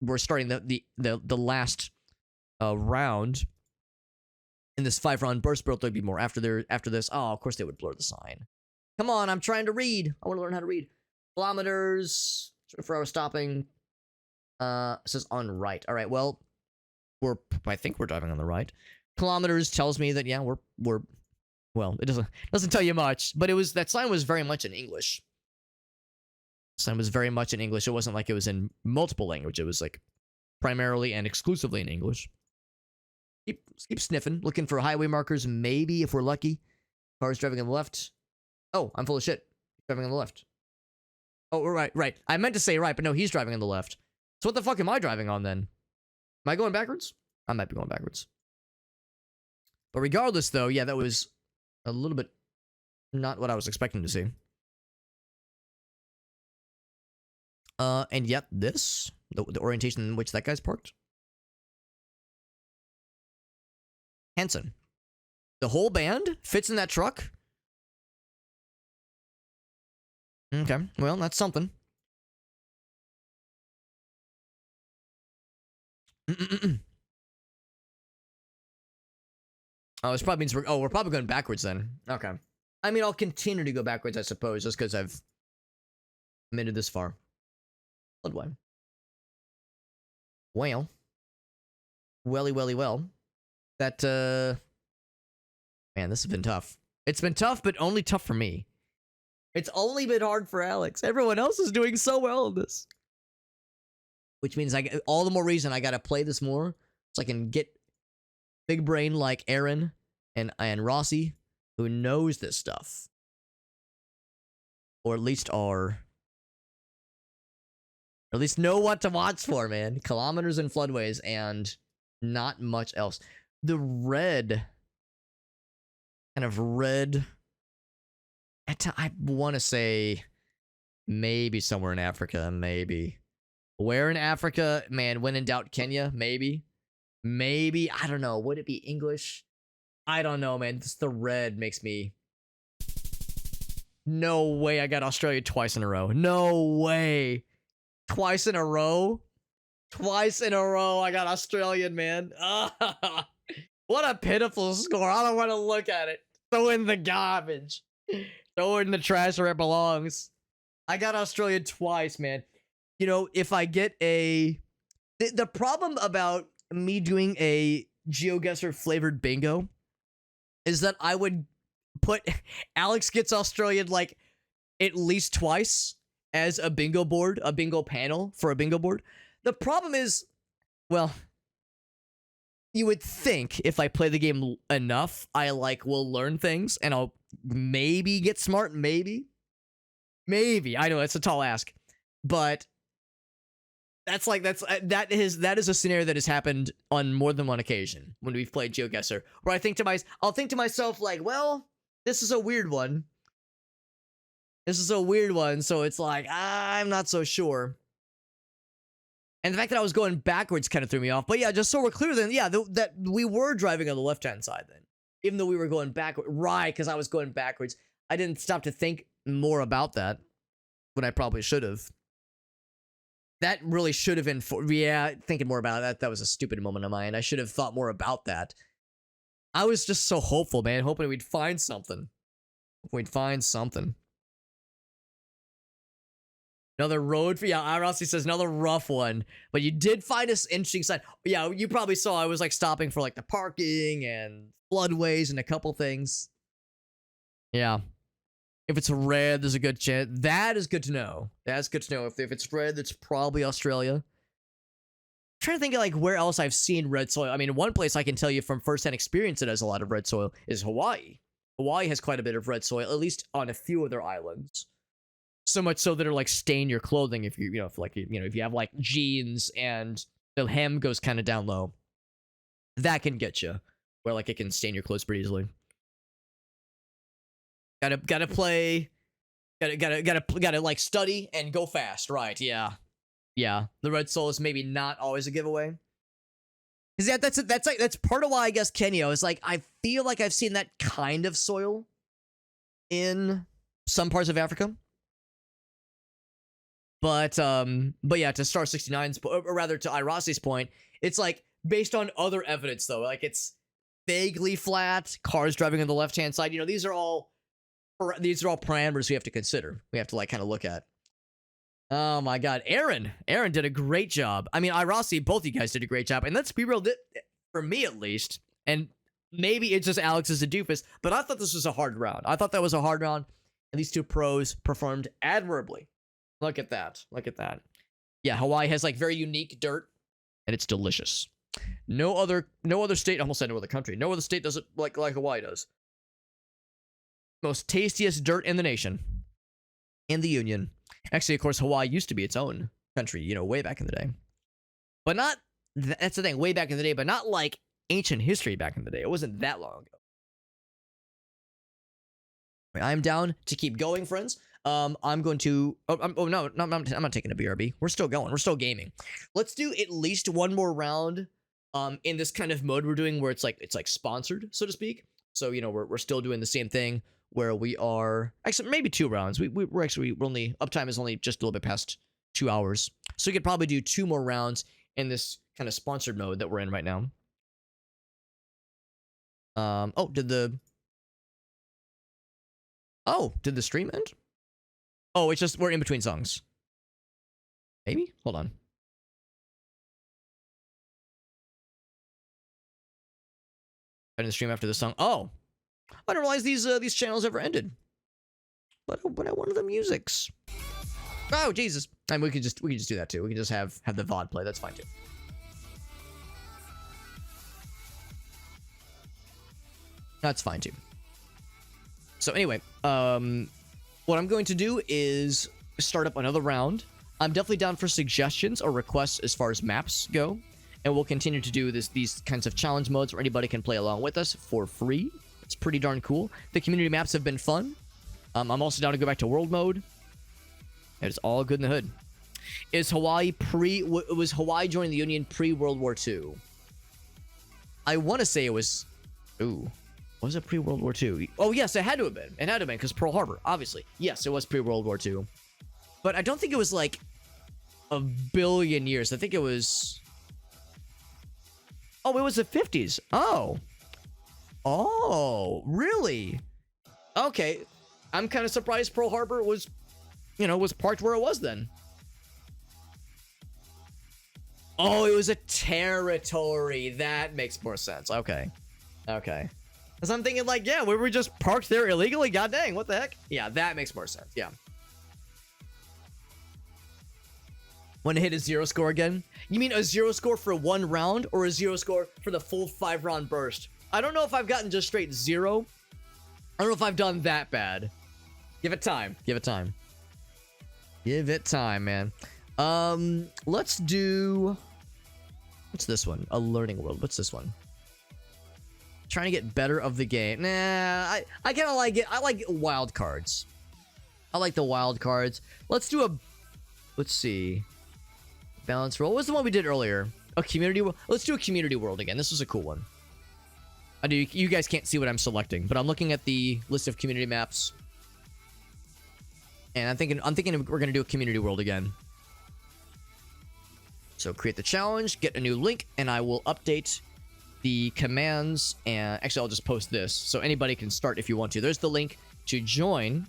we're starting the last round in this 5-round burst, but there'll be more after this. Oh, of course they would blur the sign. Come on, I'm trying to read. I want to learn how to read. Kilometers for our stopping. It says on right. All right. Well, I think we're driving on the right. Kilometers tells me that yeah, we're. Well, it doesn't tell you much, but that sign was very much in English. The sign was very much in English. It wasn't like it was in multiple language. It was like primarily and exclusively in English. Keep sniffing, looking for highway markers. Maybe if we're lucky. Cars driving on the left. Oh, I'm full of shit. Driving on the left. Oh, right. I meant to say right, but no, he's driving on the left. So what the fuck am I driving on then? Am I going backwards? I might be going backwards. But regardless, though, yeah, that was a little bit not what I was expecting to see. And yet this, the orientation in which that guy's parked. Hanson. The whole band fits in that truck? Okay, well, that's something. Oh, this probably means we're probably going backwards then. Okay. I mean, I'll continue to go backwards, I suppose, just because I've made it this far. Bloodwine. Well. Well. That, man, this has been tough. It's been tough, but only tough for me. It's only been hard for Alex. Everyone else is doing so well in this. Which means all the more reason I gotta play this more so I can get big brain like Aaron and Rossi, who knows this stuff. Or at least know what to watch for, man. Kilometers and floodways and not much else. The red, kind of red, I want to say maybe somewhere in Africa, maybe. Where in Africa? Man, when in doubt, Kenya, maybe. Maybe, I don't know. Would it be English? I don't know, man. Just the red makes me... No way I got Australia twice in a row. No way. Twice in a row? Twice in a row I got Australian, man. What a pitiful score. I don't want to look at it. Throw in the garbage. Throw it in the trash where it belongs. I got Australia twice, man. You know, if I get a... The problem about me doing a GeoGuessr flavored bingo is that I would put Alex Gets Australian like at least twice as a bingo board, a bingo panel for a bingo board. The problem is, well, you would think if I play the game enough, I will learn things and I'll maybe get smart, maybe. I know it's a tall ask, but that is a scenario that has happened on more than one occasion when we've played GeoGuessr, where I'll think to myself like, well, this is a weird one. So it's like, I'm not so sure. And the fact that I was going backwards kind of threw me off. But yeah, just so we're clear then, yeah, that we were driving on the left-hand side then. Even though we were going backwards. Right, because I was going backwards. I didn't stop to think more about that when I probably should have. That really should have been... thinking more about that. That was a stupid moment of mine. I should have thought more about that. I was just so hopeful, man. Hoping we'd find something. Another road for, yeah, Irossi says another rough one. But you did find us interesting side. Yeah, you probably saw I was like stopping for like the parking and floodways and a couple things. Yeah. If it's red, there's a good chance. That is good to know. That's good to know. If it's red, that's probably Australia. I'm trying to think of like where else I've seen red soil. I mean, one place I can tell you from firsthand experience that has a lot of red soil is Hawaii. Hawaii has quite a bit of red soil, at least on a few of their islands. So much so that it'll like stain your clothing if you, if you have like jeans and the hem goes kind of down low. That can get you, where like it can stain your clothes pretty easily. Gotta play. Gotta like study and go fast. Right? Yeah. The red soil is maybe not always a giveaway. Cause that's part of why I guess Kenya is like, I feel like I've seen that kind of soil in some parts of Africa. But yeah, to Star 69's, or rather to Irossi's point, it's like based on other evidence though. Like it's vaguely flat, cars driving on the left-hand side. These are all parameters we have to consider. We have to like kind of look at. Oh my god, Aaron did a great job. I mean, Irossi, both you guys did a great job. And let's be real, for me at least, and maybe it's just Alex is a doofus, but I thought this was a hard round. I thought that was a hard round, and these two pros performed admirably. Look at that. Yeah, Hawaii has like very unique dirt, and it's delicious. No other state, I almost said no other country. No other state does it like Hawaii does. Most tastiest dirt in the nation. In the Union. Actually, of course, Hawaii used to be its own country, way back in the day. But not, that's the thing, way back in the day, but not like ancient history back in the day. It wasn't that long ago. I'm down to keep going, friends. I'm going to, I'm not taking a BRB. We're still going. We're still gaming. Let's do at least one more round in this kind of mode we're doing where it's like sponsored, so to speak. So, we're still doing the same thing where we are, actually, maybe 2 rounds. We're only, uptime is only just a little bit past 2 hours. So we could probably do 2 more rounds in this kind of sponsored mode that we're in right now. Did the stream end? Oh, it's just, we're in between songs. Maybe? Hold on. I didn't stream after the song. Oh! I didn't realize these channels ever ended. But I wanted the musics. Oh, Jesus. And we can just do that too. We can just have the VOD play. That's fine too. That's fine too. So anyway, what I'm going to do is start up another round. I'm definitely down for suggestions or requests as far as maps go. And we'll continue to do these kinds of challenge modes where anybody can play along with us for free. It's pretty darn cool. The community maps have been fun. I'm also down to go back to world mode. It's all good in the hood. Was Hawaii joining the Union pre-World War II? I want to say it was... Ooh. Was it pre-World War II? Oh, yes, it had to have been. It had to have been, because Pearl Harbor, obviously. Yes, it was pre-World War II. But I don't think it was, like, a billion years. I think it was... Oh, it was the 50s. Oh. Oh, really? Okay. I'm kind of surprised Pearl Harbor was, was parked where it was then. Oh, it was a territory. That makes more sense. Okay. Because I'm thinking like, yeah, we were just parked there illegally. God dang, what the heck? Yeah, that makes more sense. Yeah. Want to hit a 0 score again? You mean a 0 score for 1 round or a 0 score for the full 5-round burst? I don't know if I've gotten just straight 0. I don't know if I've done that bad. Give it time. Give it time. Give it time, man. Let's do... What's this one? A learning world. What's this one? Trying to get better of the game. Nah, I kind of like it. I like wild cards. I like the wild cards. Let's do a... Let's see. Balance roll. What was the one we did earlier? A community world? Let's do a community world again. This was a cool one. You guys can't see what I'm selecting, but I'm looking at the list of community maps. And I'm thinking we're gonna do a community world again. So create the challenge, get a new link, and I will update the commands. And actually, I'll just post this so anybody can start if you want to. There's the link to join.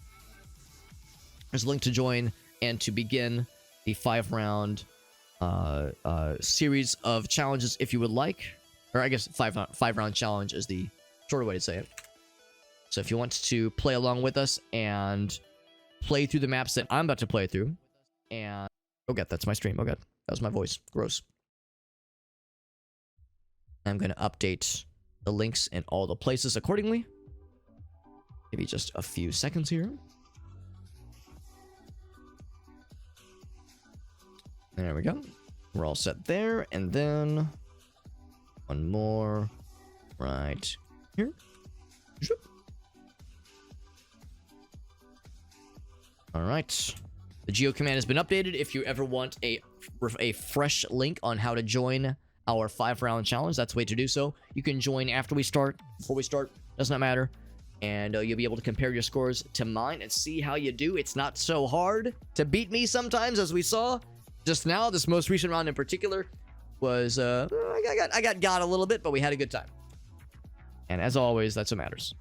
There's a link to join and to begin the 5-round series of challenges if you would like. Or I guess 5-round challenge is the shorter way to say it. So if you want to play along with us and play through the maps that I'm about to play through, and oh god, that's my stream. Oh god, that was my voice. Gross. I'm going to update the links in all the places accordingly. Maybe just a few seconds here. There we go. We're all set there. And then one more right here. All right. The geo command has been updated. If you ever want a fresh link on how to join our 5-round challenge, that's the way to do so. You can join after we start, before we start, does not matter. And you'll be able to compare your scores to mine and see how you do. It's not so hard to beat me sometimes, as we saw just now. This most recent round in particular was, I got a little bit, but we had a good time. And as always, that's what matters.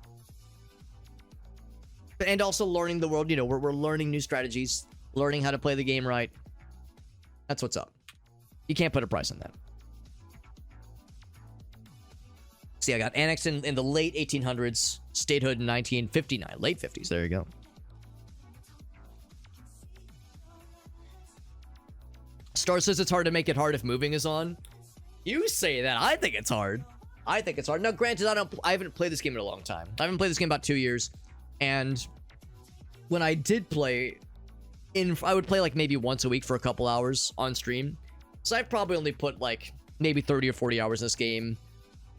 And also learning the world, you know, we're learning new strategies, learning how to play the game right. That's what's up. You can't put a price on that. See, I got annexed in the late 1800s, statehood in 1959, late 50s. There you go. Star says it's hard to make it hard if moving is on. You say that. I think it's hard. I think it's hard. Now, granted, I haven't played this game in a long time. I haven't played this game about 2 years. And when I did play, I would play like maybe once a week for a couple hours on stream. So I've probably only put like maybe 30 or 40 hours in this game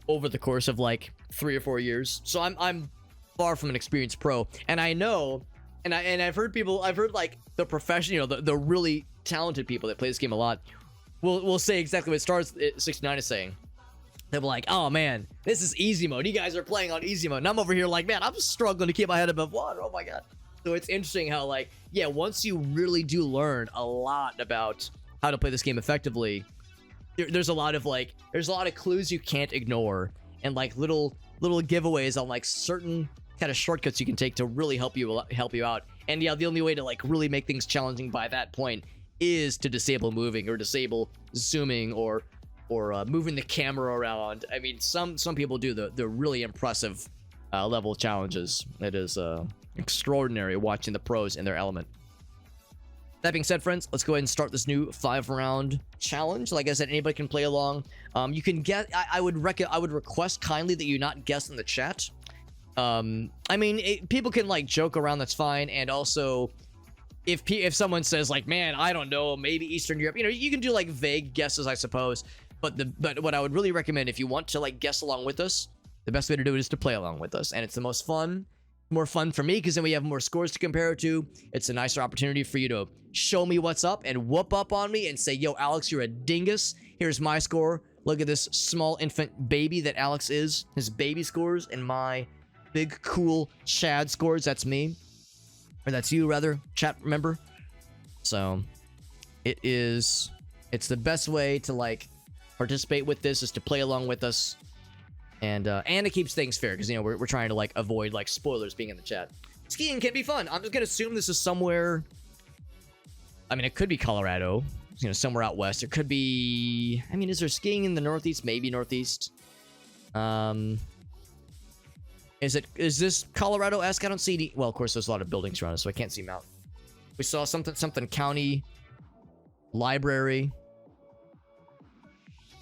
over the course of like 3 or 4 years. So I'm far from an experienced pro. And I know, and I've heard like the professional, you know, the really talented people that play this game a lot will say exactly what Stars 69 is saying. They're like, oh man, this is easy mode. You guys are playing on easy mode. And I'm over here like, man, I'm struggling to keep my head above water. Oh my god. So it's interesting how, like, yeah, once you really do learn a lot about how to play this game effectively, there's a lot of clues you can't ignore, and like little giveaways on like certain kind of shortcuts you can take to really help you out. And yeah, the only way to like really make things challenging by that point is to disable moving or disable zooming or moving the camera around. I mean, some people do the really impressive level challenges. It is extraordinary watching the pros in their element. That being said, friends, let's go ahead and start this new 5-round challenge. Like I said, anybody can play along. You can get. I would request kindly that you not guess in the chat. I mean, people can like joke around. That's fine. And also, if someone says like, man, I don't know, maybe Eastern Europe, you know, you can do like vague guesses, I suppose. But what I would really recommend, if you want to like guess along with us, the best way to do it is to play along with us. And it's the most fun, more fun for me, because then we have more scores to compare it to. It's a nicer opportunity for you to show me what's up and whoop up on me and say, yo, Alex, you're a dingus. Here's my score. Look at this small infant baby that Alex is. His baby scores and my big, cool Chad scores. That's me. Or that's you, rather. Chat member. So, it's the best way to, like, participate with this is to play along with us. And it keeps things fair, because, you know, we're trying to, like, avoid, like, spoilers being in the chat. Skiing can be fun. I'm just gonna assume this is somewhere... I mean, it could be Colorado, you know, somewhere out west. It could be... I mean, is there skiing in the Northeast? Maybe Northeast. Is this Colorado-esque? I don't see any... Well, of course, there's a lot of buildings around us, so I can't see them out. We saw something county... library...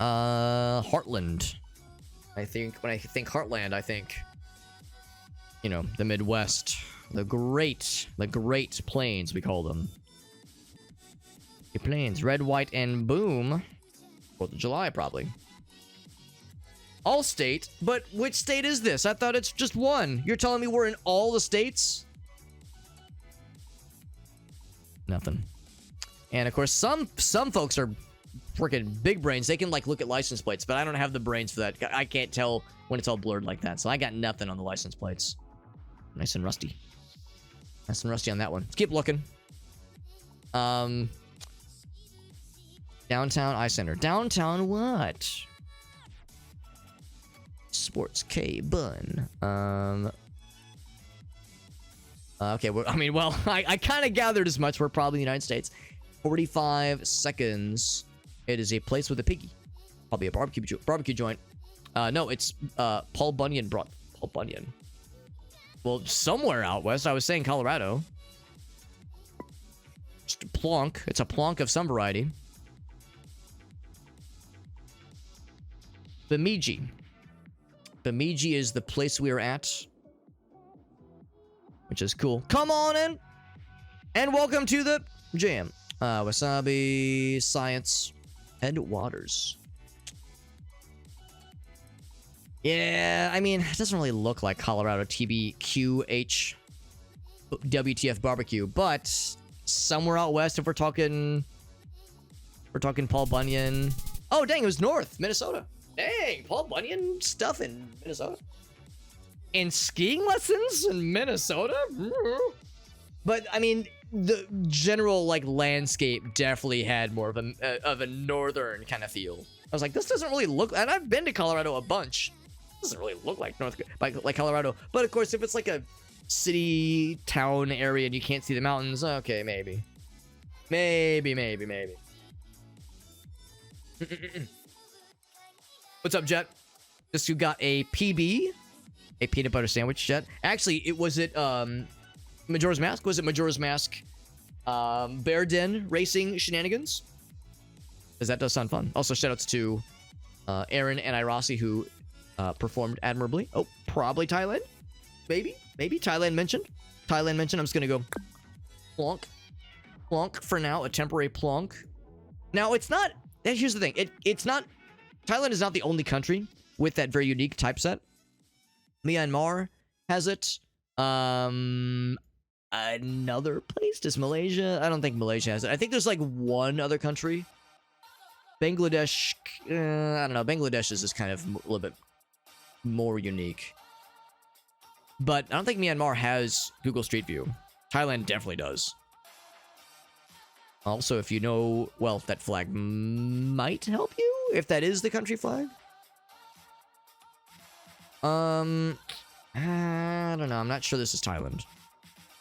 Heartland. I think, when I think Heartland, I think, you know, the Midwest. The Great Plains, we call them. The Plains. Red, white, and boom. 4th of July, probably. All state? But which state is this? I thought it's just one. You're telling me we're in all the states? Nothing. And, of course, some folks are freaking big brains. They can like look at license plates, but I don't have the brains for that. I can't tell when it's all blurred like that, so I got nothing on the license plates. Nice and rusty. Nice and rusty on that one. Let's keep looking. Downtown Eye Center. Downtown what? Sports K Bun. Okay, well, I mean, well, I kind of gathered as much. We're probably in the United States. 45 seconds. It is a place with a piggy. Probably a barbecue joint. No, it's Paul Bunyan brought Paul Bunyan. Well, somewhere out west. I was saying Colorado. Just a plonk. It's a plonk of some variety. Bemidji. Bemidji is the place we are at, which is cool. Come on in, and welcome to the jam. Wasabi, science, and waters. Yeah, I mean, it doesn't really look like Colorado TBQH WTF barbecue, but somewhere out west, if we're talking Paul Bunyan. Oh, dang, it was north, Minnesota. Dang, Paul Bunyan stuff in Minnesota. And skiing lessons in Minnesota? But, I mean, the general, like, landscape definitely had more of a northern kind of feel. I was like, this doesn't really look... And I've been to Colorado a bunch. It doesn't really look like like Colorado. But, of course, if it's like a city, town area and you can't see the mountains, okay, maybe. Maybe. What's up, Jet? Just who got a PB, a peanut butter sandwich, Jet. Actually, it was it Majora's Mask? Was it Majora's Mask Bear Den racing shenanigans? Because that does sound fun. Also, shoutouts to Aaron and Irasi, who performed admirably. Oh, probably Thailand? Maybe Thailand mentioned. I'm just gonna go plonk for now, a temporary plonk. Now, it's not... Here's the thing. It's not... Thailand is not the only country with that very unique typeset. Myanmar has it. Another place? Does Malaysia? I don't think Malaysia has it. I think there's like one other country. Bangladesh... I don't know. Bangladesh is just kind of a little bit more unique. But I don't think Myanmar has Google Street View. Thailand definitely does. Also, if you know, well, that flag might help you if that is the country flag. I don't know. I'm not sure this is Thailand.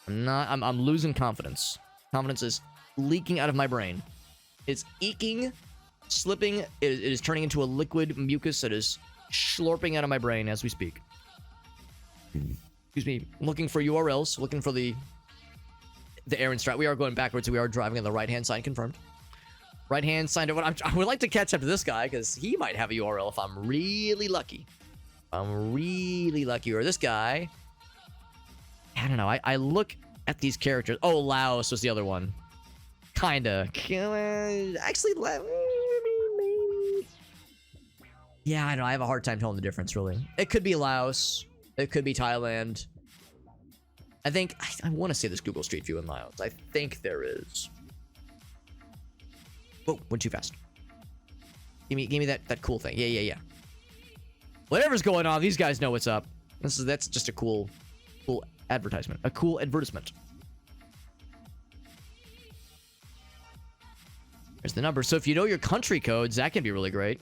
I'm losing confidence. Confidence is leaking out of my brain. It's eking, slipping. It is turning into a liquid mucus that is slurping out of my brain as we speak. Excuse me. Looking for URLs. Looking for the Aaron strat. We are going backwards. We are driving on the right-hand side. Confirmed. Right-hand side. I would like to catch up to this guy because he might have a URL if I'm really lucky. Or this guy. I don't know. I look at these characters. Oh, Laos was the other one. Kinda. Actually, yeah, I know. I have a hard time telling the difference, really. It could be Laos. It could be Thailand. I think... I want to say there's Google Street View in Laos. I think there is. Oh, went too fast. Give me that cool thing. Yeah. Whatever's going on, these guys know what's up. That's just a cool advertisement. A cool advertisement. There's the number. So if you know your country codes, that can be really great.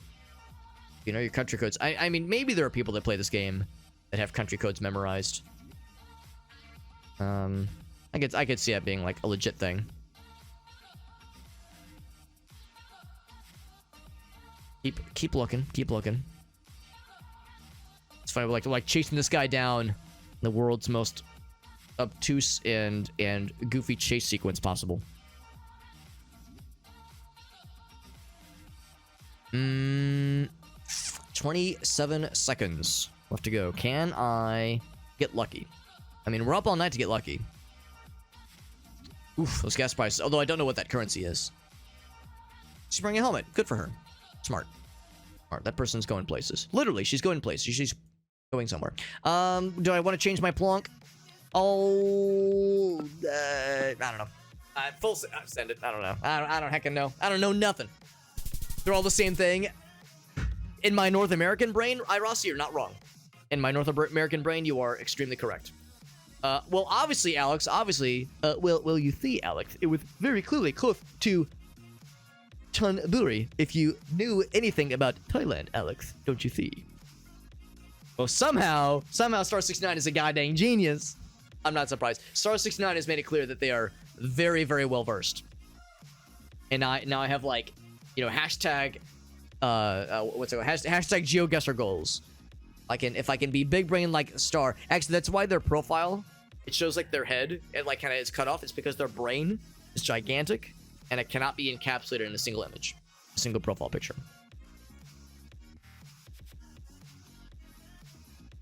You know your country codes. I mean, maybe there are people that play this game that have country codes memorized. I could see that being like a legit thing. Keep looking. It's funny, we're like chasing this guy down, the world's most obtuse and goofy chase sequence possible. 27 seconds left to go. Can I get lucky? I mean, we're up all night to get lucky. Oof, those gas prices. Although I don't know what that currency is. She's wearing a helmet. Good for her. Smart. That person's going places. Literally, she's going places. She's going somewhere. Do I want to change my plonk? Oh, I don't know. Send it. I don't know. I don't heckin' know. I don't know nothing. They're all the same thing. In my North American brain, Rossi, you're not wrong. In my North American brain, you are extremely correct. Well, obviously, Alex, well, you see, Alex, it was very clearly close to Chonburi. If you knew anything about Thailand, Alex, don't you see? Well, somehow, Star69 is a goddamn genius. I'm not surprised. Star69 has made it clear that they are very, very well versed. And now I have like, you know, hashtag what's it called? Hashtag GeoGuessr goals. If I can be big brain like Star. Actually, that's why their profile, it shows like their head and like kind of is cut off. It's because their brain is gigantic and it cannot be encapsulated in a single image, a single profile picture.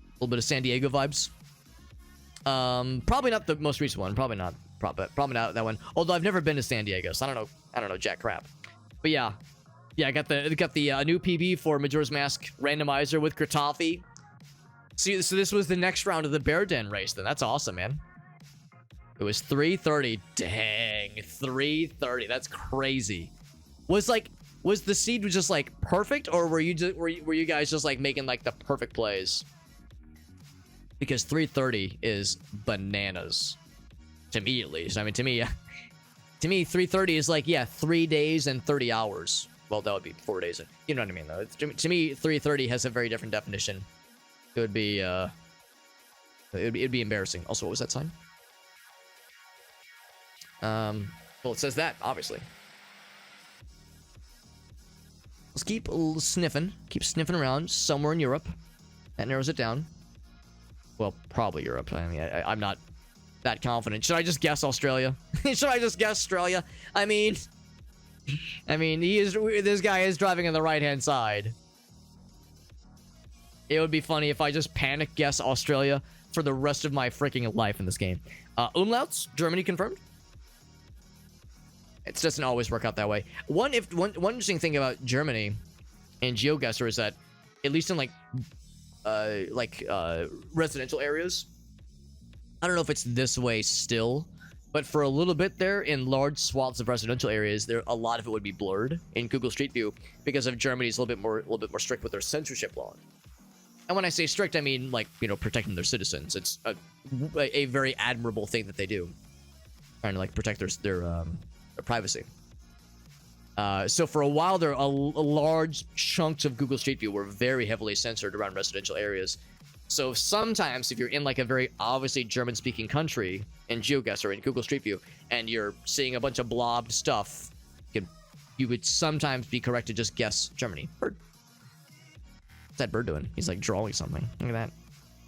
A little bit of San Diego vibes. Probably not the most recent one. Probably not that one. Although I've never been to San Diego, so I don't know jack crap. But yeah, I got the new PB for Majora's Mask randomizer with Kratofi. See, so this was the next round of the Bear Den race. Then that's awesome, man. It was 3:30. Dang, 3:30. That's crazy. Was the seed just like perfect, or were you guys just like making like the perfect plays? Because 3:30 is bananas. To me, at least. I mean, to me, 3:30 is like, yeah, 3 days and 30 hours. Well, that would be 4 days. You know what I mean, though. To me, 3:30 has a very different definition. It would be, it'd be embarrassing. Also, what was that sign? Well, it says that, obviously. Let's keep sniffing. Keep sniffing around somewhere in Europe. That narrows it down. Well, probably Europe. I mean, I'm not that confident. Should I just guess Australia? Should I just guess Australia? I mean, this guy is driving on the right-hand side. It would be funny if I just panic guess Australia for the rest of my freaking life in this game. Umlauts, Germany confirmed. It doesn't always work out that way. One interesting thing about Germany and GeoGuessr is that, at least in residential areas, I don't know if it's this way still, but for a little bit there, in large swaths of residential areas, a lot of it would be blurred in Google Street View because of Germany's a little bit more strict with their censorship law. And when I say strict, I mean, like, you know, protecting their citizens. It's a very admirable thing that they do, trying to like protect their privacy. So for a while there, a large chunks of Google Street View were very heavily censored around residential areas. So sometimes if you're in like a very obviously German-speaking country in GeoGuessr in Google Street View, and you're seeing a bunch of blobbed stuff, you would sometimes be correct to just guess Germany. Bird. What's that bird doing? He's like drawing something. Look at that.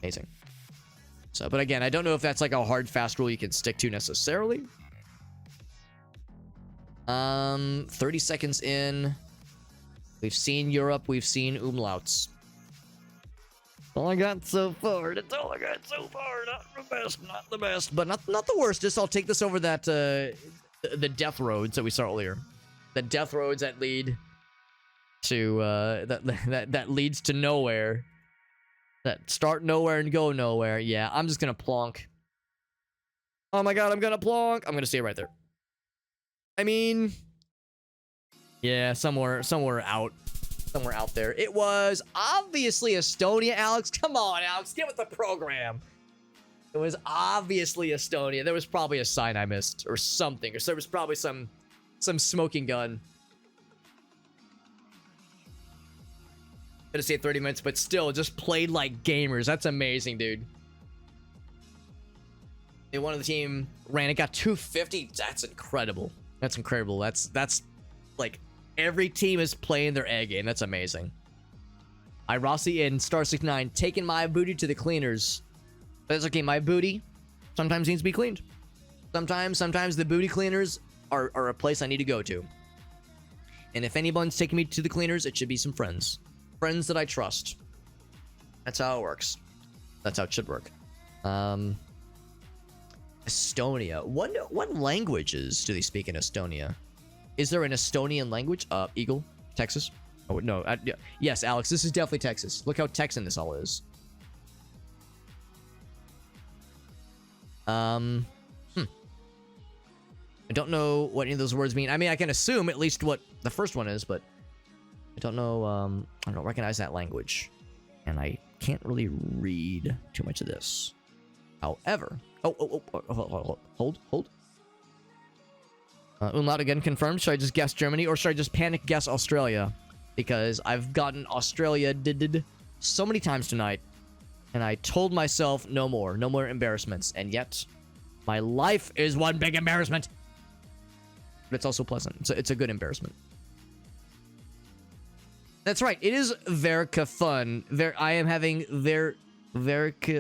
Amazing. So, but again, I don't know if that's like a hard, fast rule you can stick to necessarily. 30 seconds in. We've seen Europe. We've seen umlauts. All I got so far. That's all I got so far. Not the best, but not the worstest. I'll take this over that the death roads that we saw earlier. The death roads that lead to that leads to nowhere. That start nowhere and go nowhere. Yeah, I'm just gonna plonk. Oh my god, I'm gonna plonk. I'm gonna stay right there. I mean, yeah, somewhere out there. It was obviously Estonia, Alex. Come on, Alex, get with the program. It was obviously Estonia. There was probably a sign I missed or something, or there was probably some smoking gun. Gonna say 30 minutes, but still, just played like gamers. That's amazing, dude. And one of the team ran. It got 250. That's incredible. That's incredible. That's like every team is playing their A game. That's amazing. Rossi and Star69 taking my booty to the cleaners. That's okay. My booty sometimes needs to be cleaned. Sometimes the booty cleaners are a place I need to go to. And if anyone's taking me to the cleaners, it should be some friends. Friends that I trust. That's how it works. That's how it should work. Estonia. What languages do they speak in Estonia? Is there an Estonian language? Eagle? Texas? Oh, no. Yes, Alex, this is definitely Texas. Look how Texan this all is. I don't know what any of those words mean. I mean, I can assume at least what the first one is, but I don't know. I don't recognize that language. And I can't really read too much of this. However... hold. Umlaut again confirmed. Should I just guess Germany or should I just panic guess Australia? Because I've gotten Australia did so many times tonight. And I told myself no more. No more embarrassments. And yet, my life is one big embarrassment. But it's also pleasant. It's a good embarrassment. That's right. It is very fun. I am having very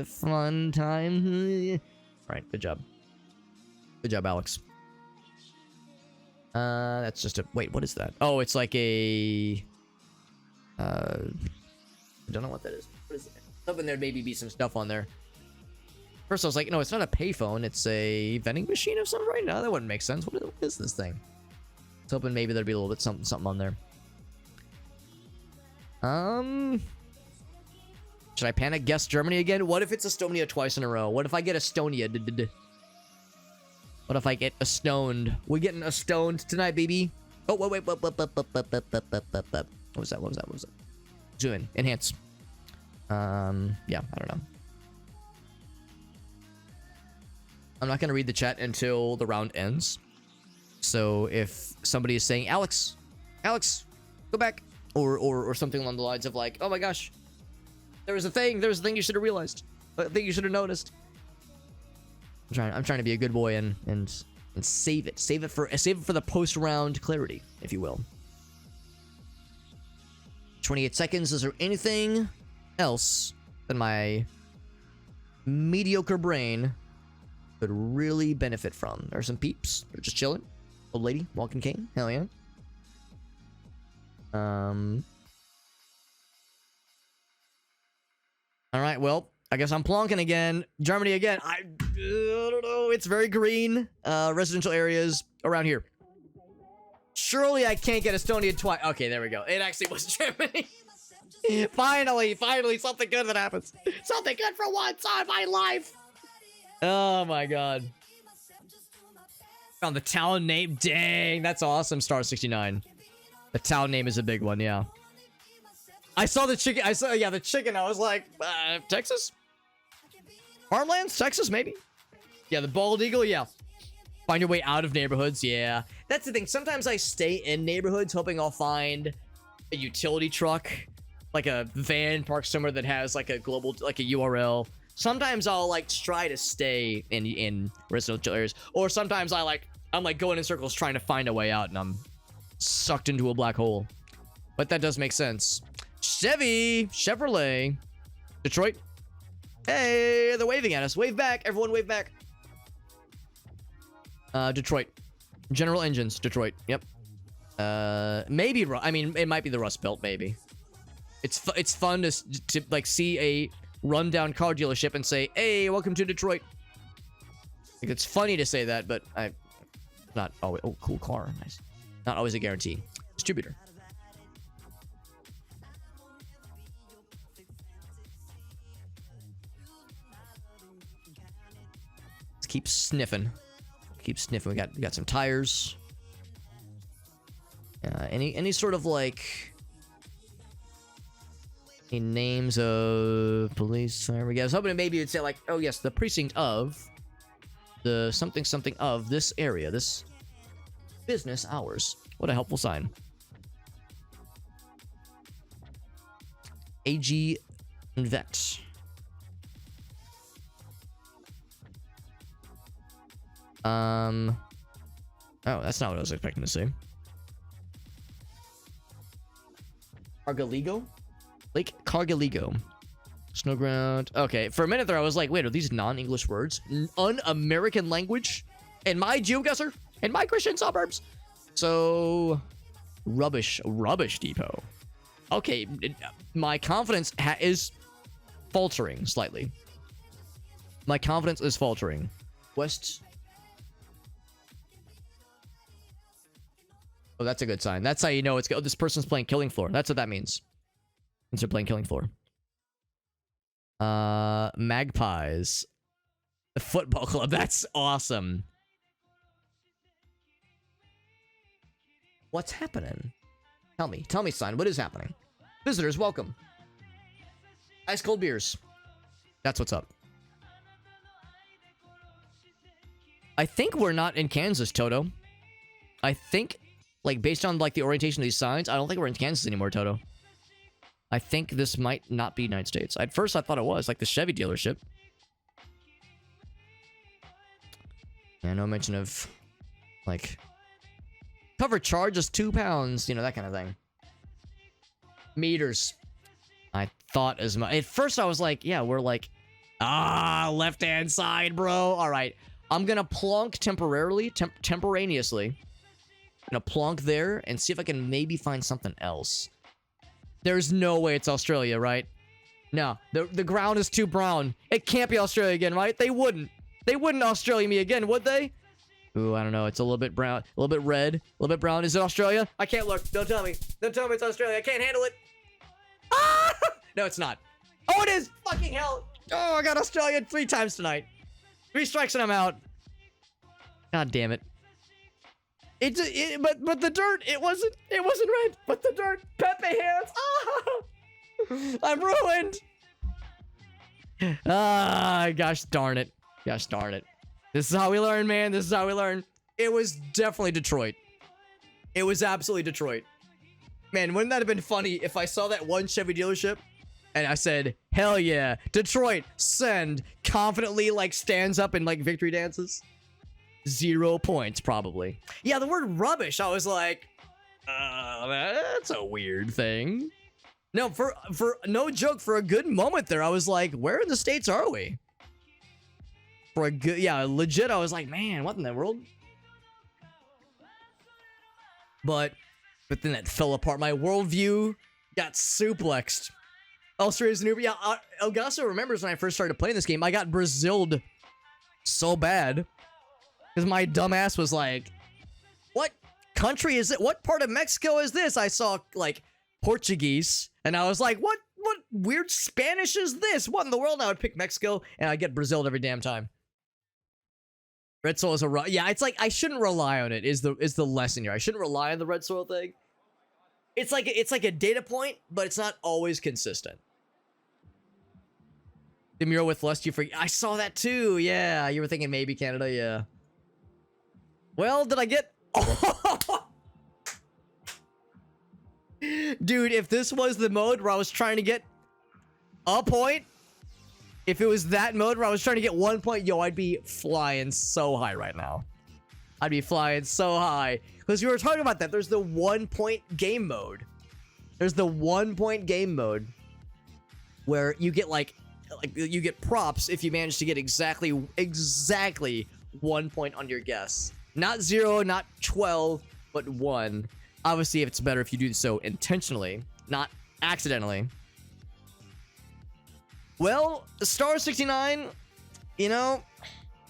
fun time. All right. Good job. Good job, Alex. That's just a... Wait, what is that? Oh, it's like a... I don't know what that is. What is it? Hoping there'd maybe be some stuff on there. First, I was like, no, it's not a payphone. It's a vending machine of some right now. That wouldn't make sense. What is this thing? I was hoping maybe there'd be a little bit something on there. Should I panic guess Germany again? What if it's Estonia twice in a row? What if I get Estonia? What if I get a-stoned? We're getting a-stoned tonight, baby. Oh, wait. What was that? Zoom in. Enhance. Yeah, I don't know. I'm not going to read the chat until the round ends. So if somebody is saying, Alex, go back. Or something along the lines of like, oh my gosh, there was a thing you should have realized. A thing you should have noticed. I'm trying to be a good boy and save it. Save it for the post-round clarity, if you will. 28 seconds. Is there anything else that my mediocre brain could really benefit from? There are some peeps. They're just chilling. Old lady, walking cane. Hell yeah. All right, well, I guess I'm plonking again. Germany again. I don't know. It's very green. Residential areas around here. Surely I can't get Estonia twice. Okay, there we go. It actually was Germany. Finally, something good that happens. Something good for once on my life. Oh my god. Found the town name. Dang, that's awesome. Star 69. The town name is a big one, yeah. I saw the chicken. The chicken. I was like, Texas? Farmlands? Texas, maybe? Yeah, the bald eagle, yeah. Find your way out of neighborhoods, yeah. That's the thing. Sometimes I stay in neighborhoods hoping I'll find a utility truck, like a van parked somewhere that has like a global, like a URL. Sometimes I'll like try to stay in residential areas, or sometimes I'm like going in circles trying to find a way out, and I'm sucked into a black hole. But that does make sense. Chevrolet, Detroit. Hey, they're waving at us. Wave back, everyone, wave back. Detroit. General Engines, Detroit. Yep. Maybe. I mean, it might be the Rust Belt. Maybe. It's fun to like see a rundown car dealership and say, "Hey, welcome to Detroit." Like, it's funny to say that, but not always. Oh, cool car, nice. Not always a guarantee. Distributor. Let's keep sniffing. Keep sniffing. We got some tires. Any sort of like any names of police? There we go. I was hoping maybe it'd say like, oh yes, the precinct of the something of this area, this business hours. What a helpful sign. AG and Vet. Oh, that's not what I was expecting to see. Cargaligo? Lake Cargaligo. Snowground. Okay, for a minute there I was like, wait, are these non-English words? Un-American language? In my GeoGuessr? In my Christian suburbs? So... Rubbish depot. Okay, my confidence is faltering slightly. My confidence is faltering. West... Oh, that's a good sign. That's how you know it's good. Oh, this person's playing Killing Floor. That's what that means. Means they're playing Killing Floor. Magpies. The football club. That's awesome. What's happening? Tell me, son. What is happening? Visitors, welcome. Ice cold beers. That's what's up. I think we're not in Kansas, Toto. I think... Like, based on, like, the orientation of these signs, I don't think we're in Kansas anymore, Toto. I think this might not be United States. At first, I thought it was, like the Chevy dealership. Yeah, no mention of, like, cover charge is £2, you know, that kind of thing. Meters. I thought as much. At first, I was like, yeah, we're like, left-hand side, bro. All right. I'm going to plonk temporarily, temporaneously. I'm going to plonk there and see if I can maybe find something else. There's no way it's Australia, right? No, the ground is too brown. It can't be Australia again, right? They wouldn't. They wouldn't Australia me again, would they? Ooh, I don't know. It's a little bit brown, a little bit red, a little bit brown. Is it Australia? I can't look. Don't tell me. Don't tell me it's Australia. I can't handle it. Ah! No, it's not. Oh, it is. Fucking hell. Oh, I got Australia 3 times tonight. 3 strikes and I'm out. God damn it. But the dirt, it wasn't red, but the dirt, Pepe hands. Ah! I'm ruined. Gosh darn it. Gosh darn it. This is how we learn, man. This is how we learn. It was definitely Detroit. It was absolutely Detroit. Man, wouldn't that have been funny if I saw that one Chevy dealership and I said, hell yeah, Detroit, send, confidently, like, stands up and, like, victory dances? 0 points, probably. Yeah, the word rubbish, I was like, that's a weird thing. No, for no joke, for a good moment there, I was like, where in the States are we? For a good, yeah, legit, I was like, man, what in the world? But then that fell apart. My worldview got suplexed. Australia's an Uber. Yeah, Elgaso remembers when I first started playing this game, I got Braziled so bad. Because my dumbass was like, what country is it? What part of Mexico is this? I saw, like, Portuguese. And I was like, what weird Spanish is this? What in the world? I would pick Mexico, and I get Braziled every damn time. Red soil is a... Yeah, it's like, I shouldn't rely on it, is the lesson here. I shouldn't rely on the red soil thing. It's like a data point, but it's not always consistent. The mural with Lust You For... I saw that too, yeah. You were thinking maybe Canada, yeah. Well, did I get... Dude, if this was the mode where I was trying to get a point, if it was that mode where I was trying to get 1 point, yo, I'd be flying so high right now. I'd be flying so high. Because we were talking about that. There's the 1 point game mode. There's the 1 point game mode where you get like you get props if you manage to get exactly 1 point on your guess. Not 0, not 12, but 1. Obviously, if it's better if you do so intentionally, not accidentally. Well, Star 69, you know,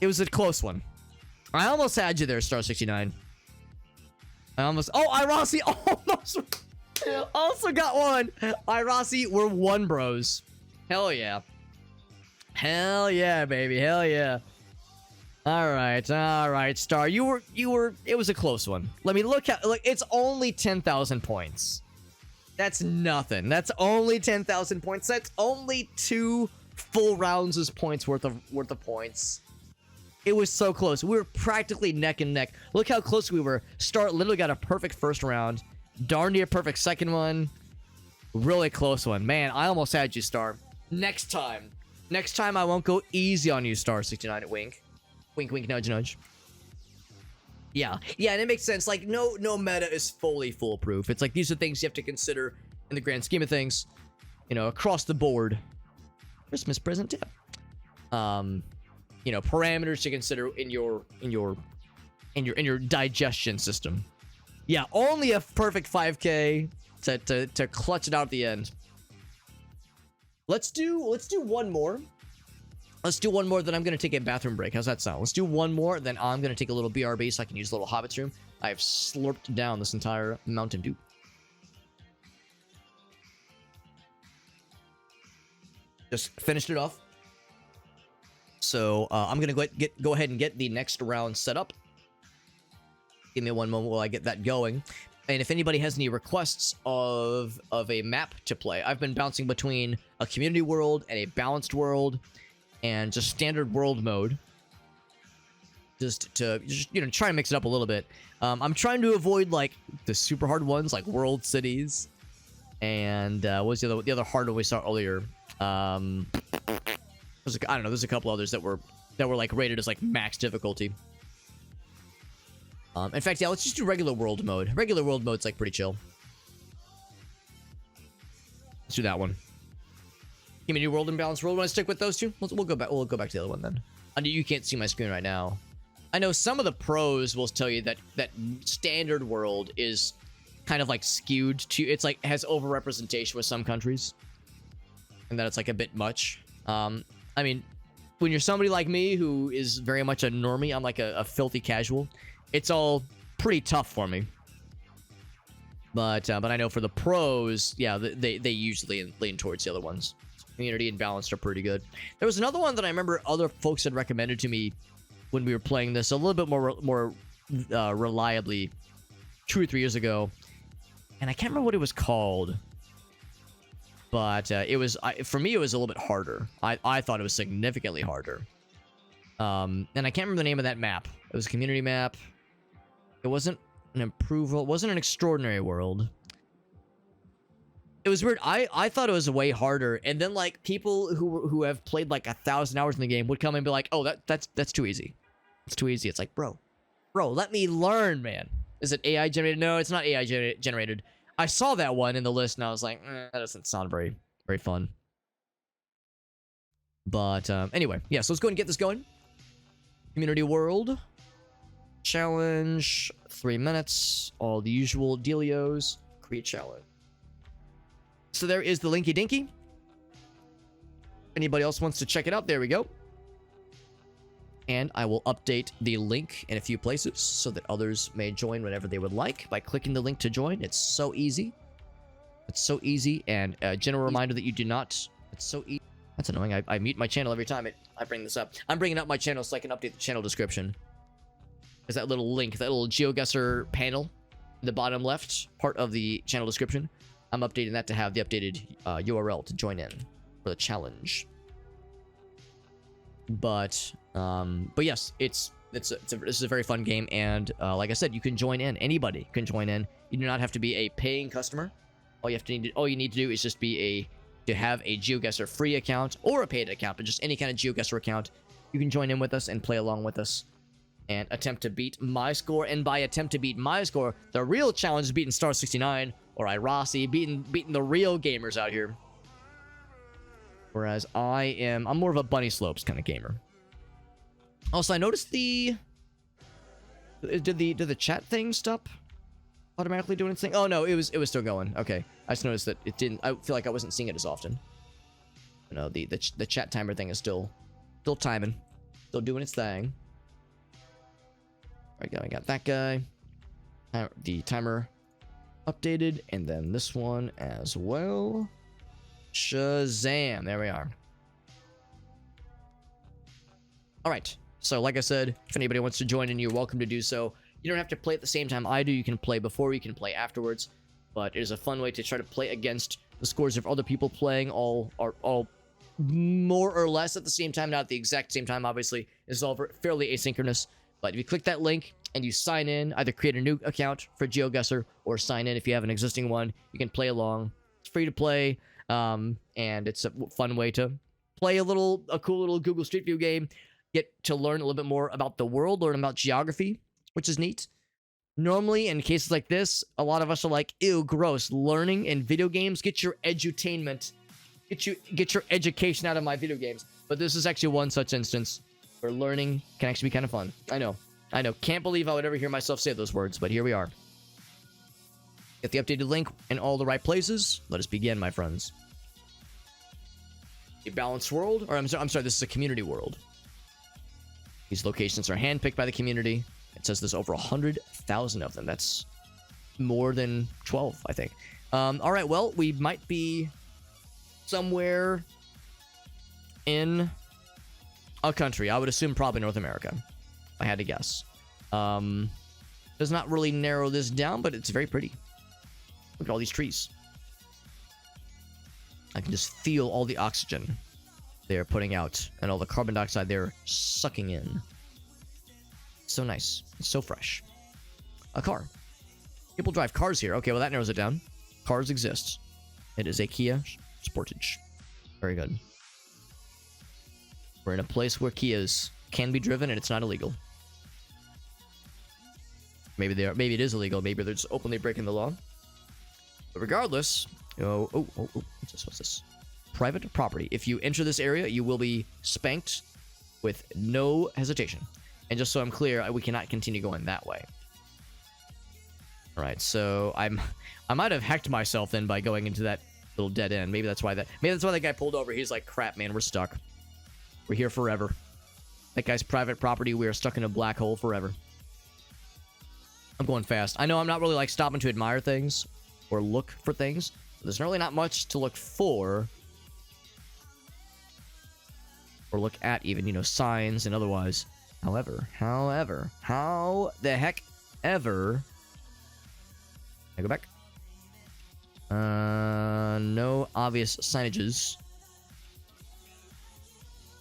it was a close one. I almost had you there, Star 69. I almost... Oh, Irasi almost... also got one. Irasi, we're 1 bros. Hell yeah. Hell yeah, baby. Hell yeah. All right, Star. You were. It was a close one. Let me look at. Like, it's only 10,000 points. That's nothing. That's only 10,000 points. That's only 2 full rounds' points worth of points. It was so close. We were practically neck and neck. Look how close we were. Star literally got a perfect first round. Darn near perfect second one. Really close one. Man, I almost had you, Star. Next time I won't go easy on you, Star 69 at Wink. Wink, wink, nudge, nudge. Yeah, and it makes sense. Like, no meta is fully foolproof. It's like, these are things you have to consider in the grand scheme of things, you know, across the board. Christmas present tip. You know, parameters to consider in your digestion system. Yeah, only a perfect 5K to clutch it out at the end. Let's do one more. Let's do one more, then I'm going to take a bathroom break. How's that sound? Let's do one more, then I'm going to take a little BRB so I can use a little Hobbit's room. I have slurped down this entire Mountain Dew. Just finished it off. So I'm going to go ahead and get the next round set up. Give me one moment while I get that going. And if anybody has any requests of a map to play, I've been bouncing between a community world and a balanced world and just standard world mode, just you know, try and mix it up a little bit. I'm trying to avoid like the super hard ones like world cities, And what was the other hard one we saw earlier? I don't know. There's a couple others that were like rated as like max difficulty. In fact, yeah, let's just do regular world mode. Regular world mode's like pretty chill. Let's do that one. Community world and balanced world. Want to stick with those two? We'll go back. We'll go back to the other one then. I know you can't see my screen right now. I know some of the pros will tell you that standard world is kind of like skewed to, it's like has overrepresentation with some countries, and that it's like a bit much. I mean, when you're somebody like me who is very much a normie, I'm like a filthy casual. It's all pretty tough for me. But I know for the pros, yeah, they usually lean towards the other ones. Community and balanced are pretty good. There was another one that I remember other folks had recommended to me when we were playing this a little bit more reliably 2 or 3 years ago, and I can't remember what it was called. But it was for me, it was a little bit harder. I thought it was significantly harder. And I can't remember the name of that map. It was a community map. It wasn't an improval. It wasn't an extraordinary world. It was weird. I thought it was way harder, and then like people who have played like 1,000 hours in the game would come and be like, "Oh, that's too easy. It's too easy." It's like, bro, let me learn, man. Is it AI generated? No, it's not AI generated. I saw that one in the list, and I was like, that doesn't sound very fun. But anyway, yeah. So let's go ahead and get this going. Community world challenge, 3 minutes. All the usual dealios. Create challenge. So there is the linky dinky. Anybody else wants to check it out? There we go. And I will update the link in a few places so that others may join whenever they would like by clicking the link to join. It's so easy. It's so easy. And a general reminder that you do not... It's so easy. That's annoying. I mute my channel every time I bring this up. I'm bringing up my channel so I can update the channel description. There's that little link, that little GeoGuessr panel in the bottom left part of the channel description. I'm updating that to have the updated URL to join in for the challenge. But yes, this is a very fun game, and like I said, you can join in. Anybody can join in. You do not have to be a paying customer. All you need to do is just be to have a GeoGuessr free account or a paid account, but just any kind of GeoGuessr account. You can join in with us and play along with us and attempt to beat my score. And by attempt to beat my score, the real challenge is beating Star 69 or Irasi, beating the real gamers out here. Whereas I'm more of a bunny slopes kind of gamer. Also, I noticed did the chat thing stop automatically doing its thing? Oh no, it was still going. Okay, I just noticed that it didn't. I feel like I wasn't seeing it as often. You know, the chat timer thing is still timing, still doing its thing. All right, I got that guy. The timer updated, and then this one as well. Shazam! There we are. All right. So, like I said, if anybody wants to join in, you're welcome to do so. You don't have to play at the same time I do. You can play before, you can play afterwards. But it is a fun way to try to play against the scores of other people playing all more or less at the same time. Not at the exact same time, obviously. It's all fairly asynchronous. But if you click that link and you sign in, either create a new account for GeoGuessr or sign in if you have an existing one, you can play along. It's free to play, and it's a fun way to play a cool little Google Street View game. Get to learn a little bit more about the world, learn about geography, which is neat. Normally, in cases like this, a lot of us are like, ew, gross. Learning in video games, get your edutainment. Get your education out of my video games. But this is actually one such instance where learning can actually be kind of fun. I know. Can't believe I would ever hear myself say those words, but here we are. Get the updated link in all the right places. Let us begin, my friends. A balanced world? Or I'm sorry, this is a community world. These locations are handpicked by the community. It says there's over 100,000 of them. That's more than 12, I think. All right, well, we might be somewhere in a country. I would assume probably North America, if I had to guess. Does not really narrow this down, but it's very pretty. Look at all these trees. I can just feel all the oxygen they're putting out and all the carbon dioxide they're sucking in. So nice. It's so fresh. A car. People drive cars here. Okay, well, that narrows it down. Cars exist. It is a Kia Sportage. Very good. We're in a place where Kias can be driven and it's not illegal. Maybe they are. Maybe it is illegal. Maybe they're just openly breaking the law. But regardless, what's this? What's this? Private property. If you enter this area, you will be spanked with no hesitation. And just so I'm clear, we cannot continue going that way. All right, so I might have hacked myself then by going into that little dead end. Maybe that's why that guy pulled over. He's like, crap, man, we're stuck. We're here forever. That guy's private property. We are stuck in a black hole forever. I'm going fast. I know I'm not really like stopping to admire things or look for things. There's really not much to look for. Or look at even, you know, signs and otherwise. However, how the heck ever... I go back. No obvious signages.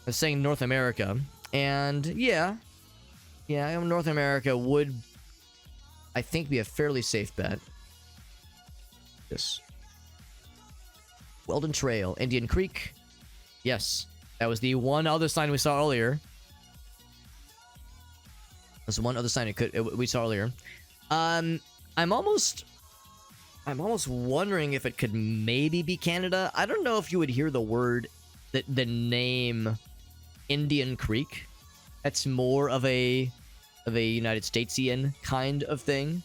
I'm saying North America. And yeah, North America would, I think, be a fairly safe bet. Yes. Weldon Trail, Indian Creek. Yes, that was the one other sign we saw earlier. That's one other sign we saw earlier. I'm almost wondering if it could maybe be Canada. I don't know if you would hear the word, the name Indian Creek. That's more of a United Statesian kind of thing.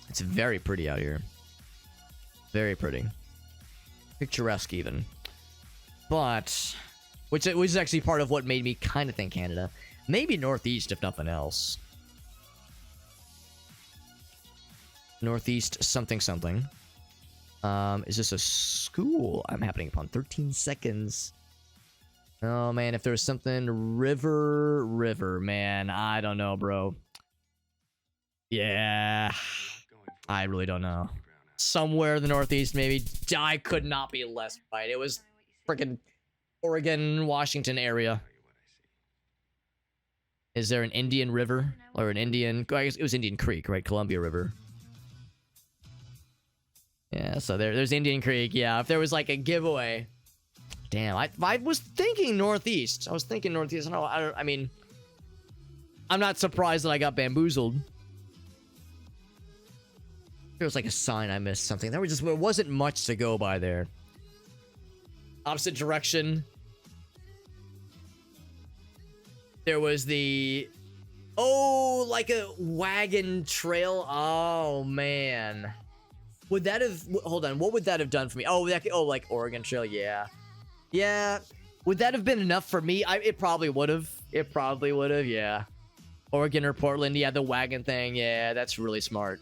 It's very pretty out here. Very pretty. Picturesque even. But which is actually part of what made me kind of think Canada. Maybe Northeast, if nothing else. Northeast something. Is this a school? I'm happening upon 13 seconds. Oh, man, if there's something... River, man. I don't know, bro. Yeah. I really don't know. Somewhere in the Northeast, maybe. I could not be less right. It was freaking Oregon, Washington area. Is there an Indian River? Or an Indian... I guess it was Indian Creek, right? Columbia River. Yeah, so there's Indian Creek. Yeah, if there was like a giveaway... Damn, I was thinking Northeast. I mean... I'm not surprised that I got bamboozled. There was like a sign I missed something. There wasn't much to go by there. Opposite direction. There was the... Oh, like a wagon trail. Oh, man. Would that have... Hold on. What would that have done for me? Oh, like Oregon Trail. Yeah. Yeah. Would that have been enough for me? It probably would have. Yeah. Oregon or Portland. Yeah, the wagon thing. Yeah, that's really smart.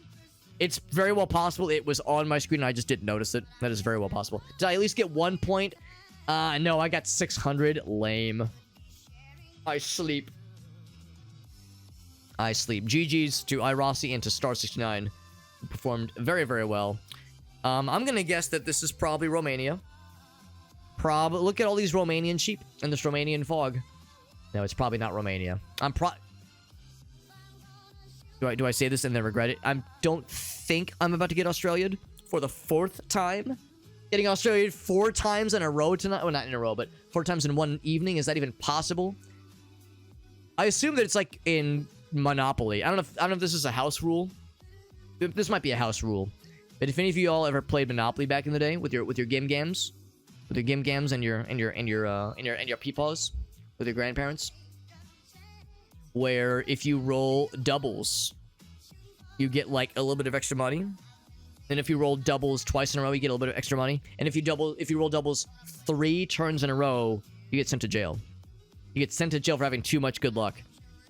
It's very well possible it was on my screen and I just didn't notice it. That is very well possible. Did I at least get 1 point? No, I got 600. Lame. I sleep. GG's to iRossi and to Star69. Performed very, very well. I'm gonna guess that this is probably Romania. Look at all these Romanian sheep and this Romanian fog. No, it's probably not Romania. Do I say this and then regret it? I don't think I'm about to get Australia'd for the 4th time. Getting Australia'd 4 times in a row tonight. Well, not in a row, but 4 times in one evening. Is that even possible? I assume that it's like in Monopoly. I don't know if this is a house rule. This might be a house rule. But if any of you all ever played Monopoly back in the day with your gim-gams, and your peepaws with your grandparents, where if you roll doubles, you get like a little bit of extra money. And if you roll doubles twice in a row, you get a little bit of extra money. And if you roll doubles 3 turns in a row, you get sent to jail. You get sent to jail for having too much good luck.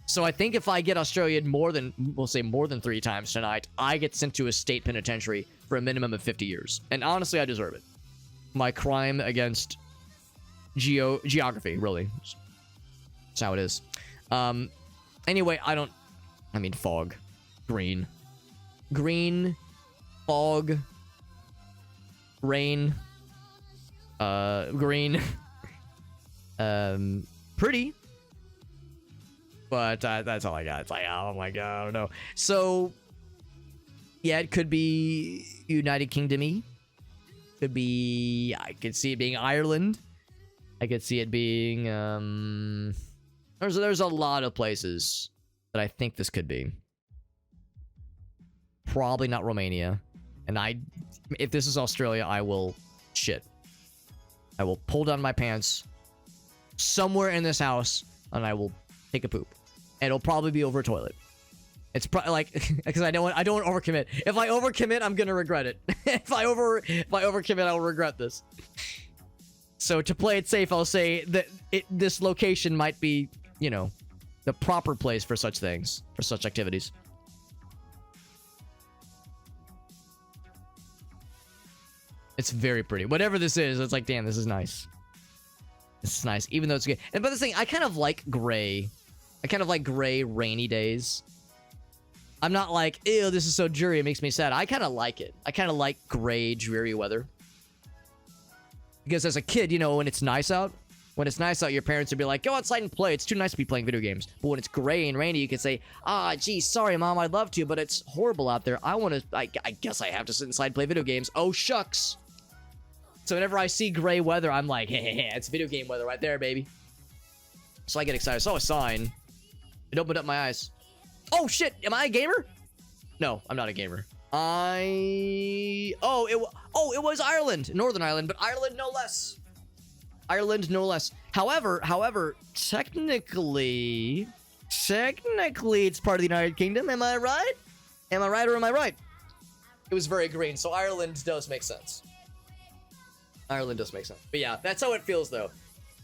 So I think if I get Australia more than 3 times tonight, I get sent to a state penitentiary for a minimum of 50 years. And honestly, I deserve it. My crime against geography, really. That's how it is. Anyway, fog. Green, fog, rain, green, pretty, but that's all I got. It's like, oh my god, I don't know. So Yeah, it could be United Kingdom-y. Could be... I could see it being Ireland. I could see it being... There's a lot of places that I think this could be. Probably not Romania. And if this is Australia, I will shit. I will pull down my pants somewhere in this house, and I will take a poop. And it'll probably be over a toilet. It's probably like, because I don't want to overcommit. If I overcommit, I'm gonna regret it. if I overcommit, I'll regret this. So to play it safe, I'll say that this location might be, you know, the proper place for such things, for such activities. It's very pretty. Whatever this is, it's like, damn, this is nice. This is nice, even though it's good. And but the thing, I kind of like gray. I kind of like gray, rainy days. I'm not like, ew, this is so dreary, it makes me sad. I kind of like it. I kind of like gray, dreary weather. Because as a kid, you know, when it's nice out, your parents would be like, go outside and play. It's too nice to be playing video games. But when it's gray and rainy, you can say, ah, gee, sorry, Mom, I'd love to, but it's horrible out there. I guess I have to sit inside and play video games. Oh, shucks. So whenever I see gray weather, I'm like, hey, it's video game weather right there, baby. So I get excited. I saw a sign. It opened up my eyes. Oh, shit. Am I a gamer? No, I'm not a gamer. It was Ireland. Northern Ireland, but Ireland no less. Ireland no less. However, technically, it's part of the United Kingdom. Am I right? Am I right or am I right? It was very green, so Ireland does make sense. Ireland does make sense. But yeah, that's how it feels, though.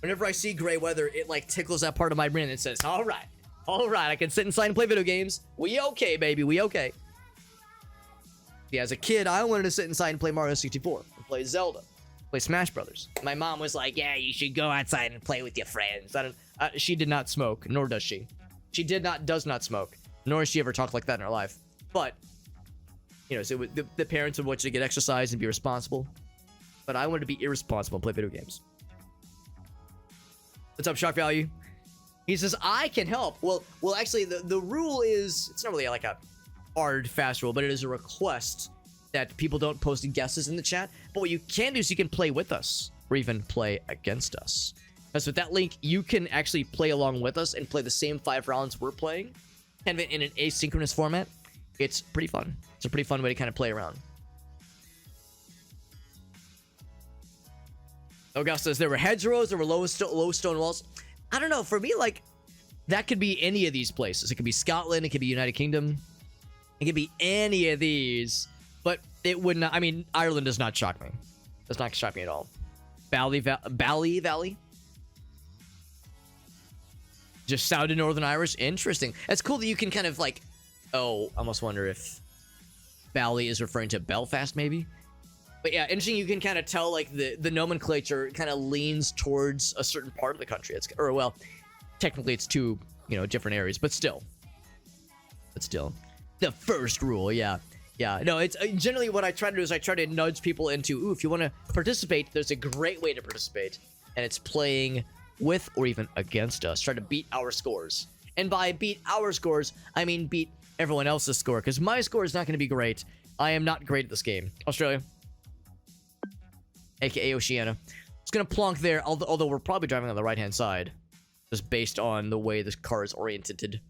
Whenever I see gray weather, it, like, tickles that part of my brain and says, all right, I can sit inside and play video games. We okay, baby, we okay. Yeah, as a kid, I wanted to sit inside and play Mario 64, and play Zelda, play Smash Brothers. My mom was like, yeah, you should go outside and play with your friends. She did not smoke, nor does she. She does not smoke, nor has she ever talked like that in her life. But, you know, so the parents would want you to get exercise and be responsible. But I wanted to be irresponsible and play video games. What's up, Shock Value? He says, I can help. Well, actually, the rule is, it's not really like a hard, fast rule, but it is a request that people don't post guesses in the chat. But what you can do is you can play with us, or even play against us. Because with that link, you can actually play along with us and play the same 5 rounds we're playing, kind of in an asynchronous format. It's pretty fun. It's a pretty fun way to kind of play around. Augustus, there were hedgerows, there were low stone walls. I don't know, for me, like, that could be any of these places. It could be Scotland, it could be United Kingdom. It could be any of these. But it would not, I mean, Ireland does not shock me. Does not shock me at all. Bally Valley? Just sounded Northern Irish? Interesting. It's cool that you can kind of like, oh, I almost wonder if Bally is referring to Belfast, maybe? But yeah, interesting. You can kind of tell, like, the nomenclature kind of leans towards a certain part of the country. Or, well, technically it's two, you know, different areas, but still. The first rule, yeah. Yeah, no, it's generally what I try to do is I try to nudge people into, ooh, if you want to participate, there's a great way to participate. And it's playing with or even against us. Try to beat our scores. And by beat our scores, I mean beat everyone else's score. Because my score is not going to be great. I am not great at this game. Australia. AKA Oceania. It's gonna plonk there, although we're probably driving on the right-hand side. Just based on the way this car is orientated.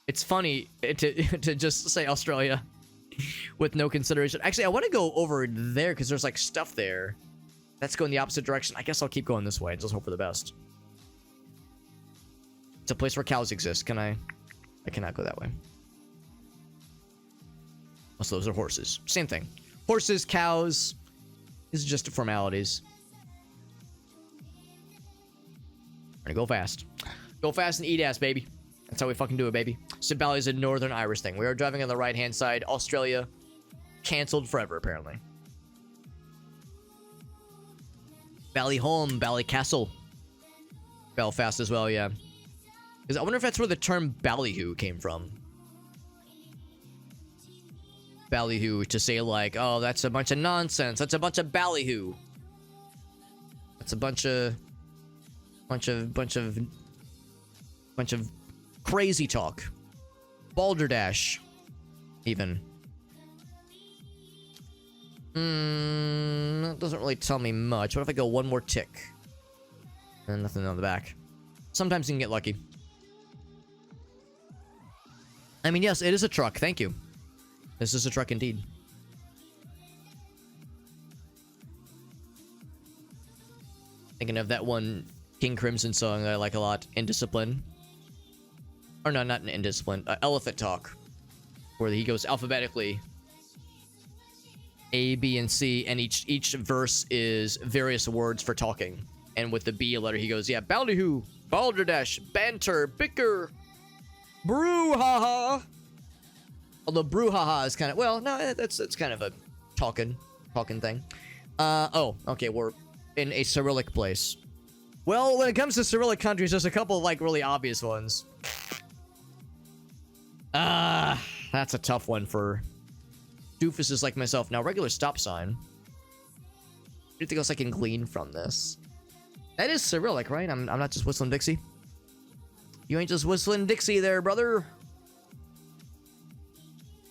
It's funny to just say Australia with no consideration. Actually, I want to go over there because there's like stuff there. That's going the opposite direction. I guess I'll keep going this way and just hope for the best. It's a place where cows exist. I cannot go that way. Also, those are horses. Same thing. Horses, cows. This is just formalities. We're gonna go fast. Go fast and eat ass, baby. That's how we fucking do it, baby. Sibali is a Northern Irish thing. We are driving on the right-hand side. Australia, cancelled forever, apparently. Ballyholme, Ballycastle. Belfast as well, yeah. I wonder if that's where the term ballyhoo came from. Ballyhoo, to say like, oh, that's a bunch of nonsense. That's a bunch of ballyhoo. That's a bunch of Crazy talk. Balderdash. Even. That doesn't really tell me much. What if I go one more tick? And nothing on the back. Sometimes you can get lucky. I mean, yes, it is a truck. Thank you. This is a truck indeed. Thinking of that one King Crimson song that I like a lot. Indiscipline. Or no, not Indiscipline. Elephant Talk. Where he goes alphabetically. A, B, and C. And each verse is various words for talking. And with the B letter, he goes, yeah, ballyhoo, balderdash, banter, bicker, brouhaha. Although brouhaha is kind of, well, no, that's kind of a talking thing. Oh, okay, we're in a Cyrillic place. Well, when it comes to Cyrillic countries, there's a couple of, like, really obvious ones. That's a tough one for doofuses like myself. Now, regular stop sign. Anything else I can glean from this? That is Cyrillic, right? I'm not just whistling Dixie. You ain't just whistling Dixie there, brother.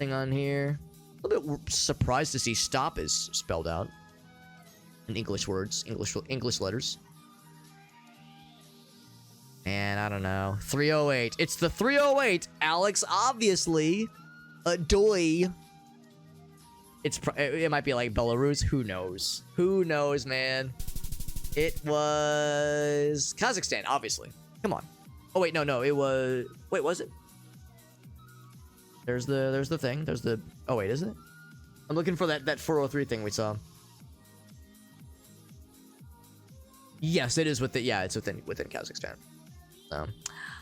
Thing on here. A little bit surprised to see stop is spelled out. In English words. English letters. And I don't know. 308. It's the 308, Alex, obviously. Doy. It might be like Belarus. Who knows? Who knows, man? It was Kazakhstan, obviously. Come on. Oh wait, no, it was. Wait, was it? There's the thing. There's the. Oh wait, is it? I'm looking for that 403 thing we saw. Yes, it is within. Yeah, it's within Kazakhstan.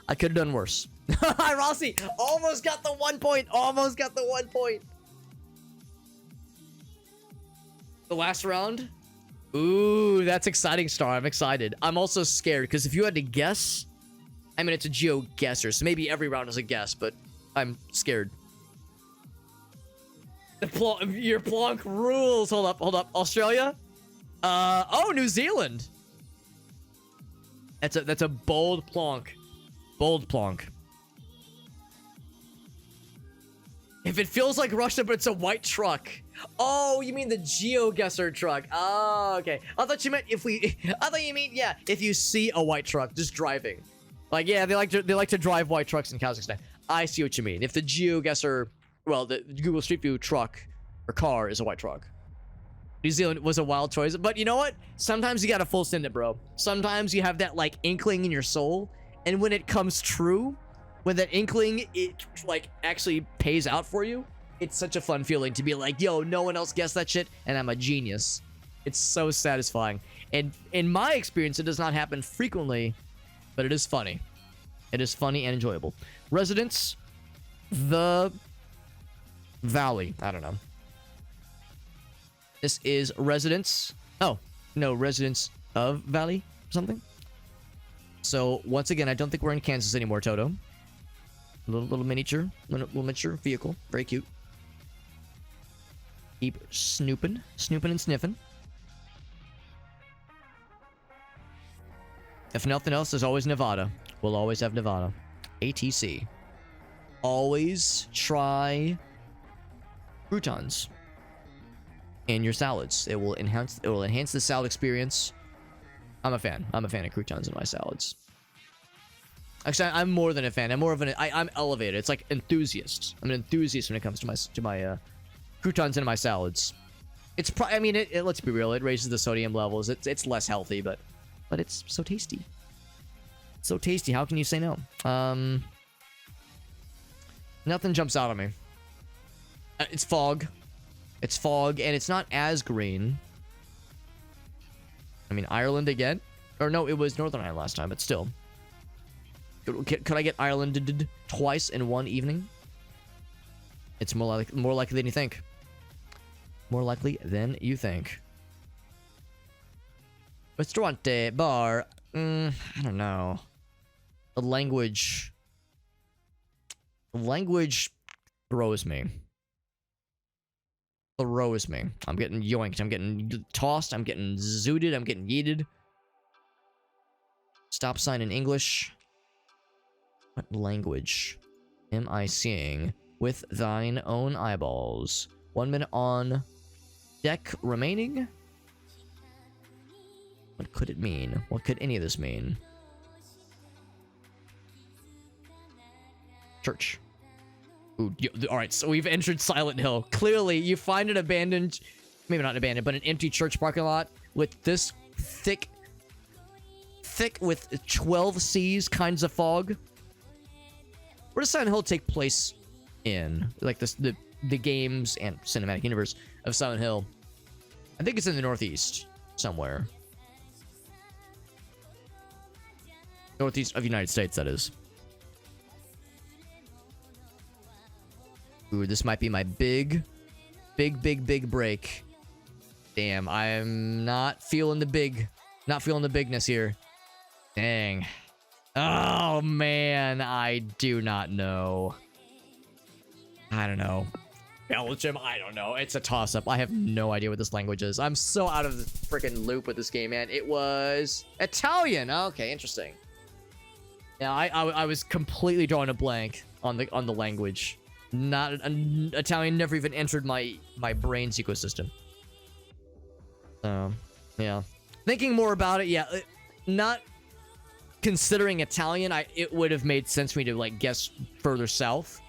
I could have done worse. Hi, Rossi. Almost got the 1 point. Almost got the 1 point. The last round. Ooh, that's exciting, Star. I'm excited. I'm also scared, because if you had to guess... I mean, it's a GeoGuessr, so maybe every round is a guess, but I'm scared. Your plonk rules. Hold up. Australia? Oh, New Zealand. That's a bold plonk. Bold plonk. If it feels like Russia, but it's a white truck. Oh, you mean the GeoGuessr truck? Oh, okay. I thought you meant if you mean yeah, if you see a white truck just driving, like yeah, they like to drive white trucks in Kazakhstan. I see what you mean. If the GeoGuessr, well, the Google Street View truck or car is a white truck. New Zealand was a wild choice, but you know what? Sometimes you gotta full send it, bro. Sometimes you have that like inkling in your soul, and when it comes true, when that inkling it like actually pays out for you. It's such a fun feeling to be like, yo, no one else guessed that shit, and I'm a genius. It's so satisfying. And in my experience, it does not happen frequently, but it is funny. It is funny and enjoyable. Residents, the Valley. I don't know. This is residents. Oh, no, residents of Valley or something. So, once again, I don't think we're in Kansas anymore, Toto. Little miniature vehicle. Very cute. Keep snooping and sniffing. If nothing else, there's always Nevada. We'll always have Nevada. ATC. Always try croutons in your salads. It will enhance the salad experience. I'm a fan. I'm a fan of croutons in my salads. Actually, I'm more than a fan. I'm more of I'm elevated. It's like enthusiast. I'm an enthusiast when it comes to my croutons in my salads. It's I mean, let's be real. It raises the sodium levels. It's less healthy, but it's so tasty. So tasty. How can you say no? Nothing jumps out at me. It's fog. It's fog, and it's not as green. I mean, Ireland again? Or no, it was Northern Ireland last time, but still. Could I get Ireland twice in one evening? It's more likely than you think. More likely than you think. Restaurante, bar. I don't know. The language throws me. Throws me. I'm getting yoinked. I'm getting tossed. I'm getting zooted. I'm getting yeeted. Stop sign in English. What language am I seeing with thine own eyeballs? 1 minute on deck remaining. What could it mean? What could any of this mean? Church. Ooh, alright, so we've entered Silent Hill. Clearly, you find an abandoned, maybe not abandoned, but an empty church parking lot with this thick with 12 C's kinds of fog. Where does Silent Hill take place in? Like the games and cinematic universe of Silent Hill. I think it's in the Northeast somewhere. Northeast of the United States, that is. Ooh, this might be my big break. Damn, I'm not feeling the bigness here. Dang. Oh, man, I do not know. I don't know. Belgium, I don't know. It's a toss-up. I have no idea what this language is. I'm so out of the freaking loop with this game, man. It was Italian. Okay, interesting. Yeah, I was completely drawing a blank on the language. Not Italian never even entered my brain's ecosystem. So, yeah. Thinking more about it, yeah, not considering Italian, it would have made sense for me to like guess further south.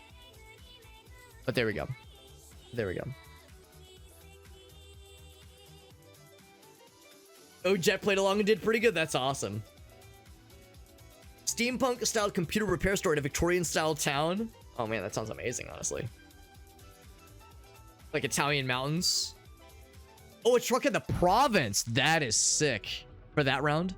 But there we go. There we go. Oh, Jet played along and did pretty good. That's awesome. Steampunk-styled computer repair store in a Victorian-style town. Oh man, that sounds amazing, honestly. Like Italian mountains. Oh, a truck in the province. That is sick. For that round.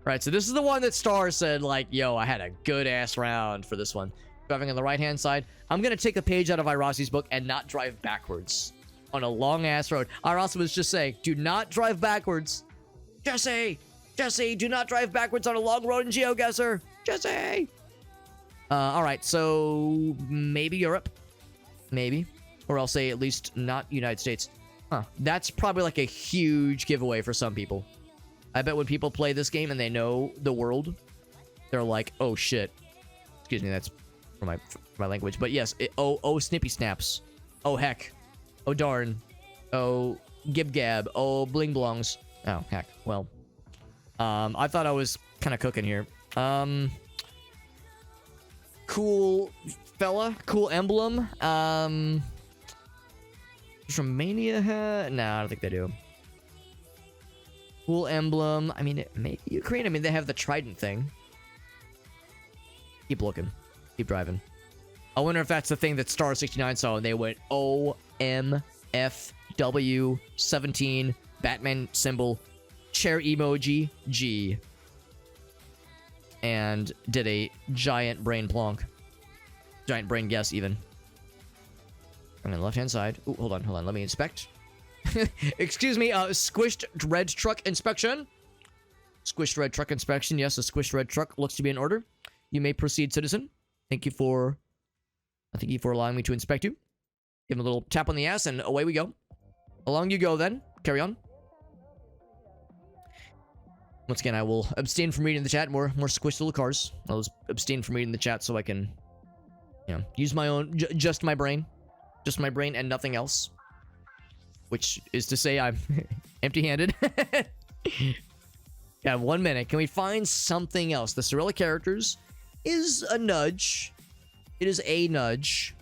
Right, so this is the one that Star said, like, yo, I had a good-ass round for this one. Driving on the right-hand side. I'm going to take a page out of Irasi's book and not drive backwards on a long-ass road. Irasi was just saying, do not drive backwards. Jesse, do not drive backwards on a long road in GeoGuessr. Jesse! All right, so maybe Europe. Maybe. Or I'll say at least not United States. Huh. That's probably like a huge giveaway for some people. I bet when people play this game and they know the world, they're like, oh shit. Excuse me, that's for my language. But yes, oh snippy snaps. Oh heck. Oh darn. Oh gib gab. Oh bling blongs. Oh heck. Well. I thought I was kind of cooking here. Cool fella. Cool emblem. Does Romania have? No, I don't think they do. Cool emblem. I mean, maybe Ukraine. I mean, they have the trident thing. Keep looking. Keep driving. I wonder if that's the thing that Star 69 saw and they went OMFW17 Batman symbol chair emoji G and did a giant brain plonk. Giant brain guess even. I'm on the left hand side. Ooh, hold on. Let me inspect. Excuse me, squished red truck inspection. Squished red truck inspection. Yes, a squished red truck looks to be in order. You may proceed, citizen. Thank you for allowing me to inspect you. Give him a little tap on the ass and away we go. Along you go then. Carry on. Once again, I will abstain from reading the chat. More squished little cars. I'll abstain from reading the chat so I can, you know, use my own, just my brain. Just my brain and nothing else. Which is to say I'm empty-handed. Yeah, 1 minute. Can we find something else? The Cyrillic characters is a nudge. It is a nudge.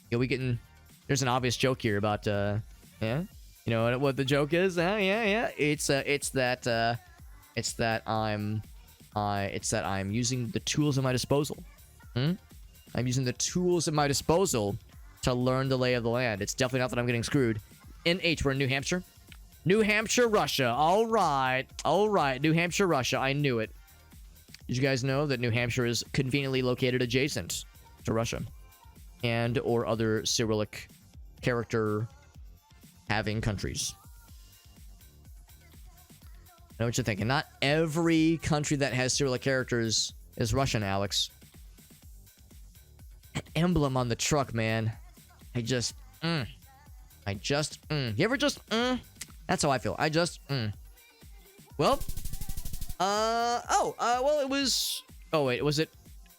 Yeah, there's an obvious joke here about, yeah? You know what the joke is? Yeah. It's that I'm using the tools at my disposal. I'm using the tools at my disposal to learn the lay of the land. It's definitely not that I'm getting screwed. NH, we're in New Hampshire. New Hampshire, Russia. All right. New Hampshire, Russia. I knew it. Did you guys know that New Hampshire is conveniently located adjacent to Russia and or other Cyrillic character having countries? I know what you're thinking. Not every country that has Cyrillic characters is Russian, Alex. An emblem on the truck, man. You ever just, That's how I feel. Well, well, it was, oh wait, was it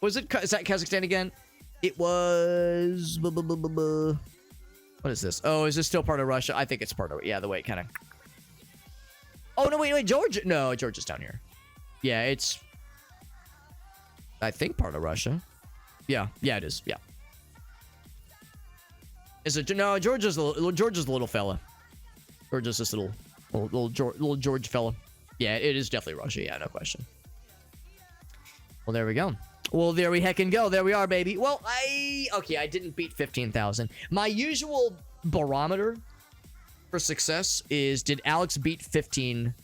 Was it? Is that Kazakhstan again? It was. What is this? Oh, is this still part of Russia? I think it's part of it. Yeah, the way it kind of. Oh no! Wait, Georgia. No, Georgia's down here. Yeah, it's. I think part of Russia. Yeah, it is. Yeah. Is it? No, Georgia's the little fella. Georgia's this little George fella. Yeah, it is definitely Russia. Yeah, no question. Well, there we go. Well, there we heckin' go. There we are, baby. Well, I didn't beat 15,000. My usual barometer for success is, did Alex beat 15?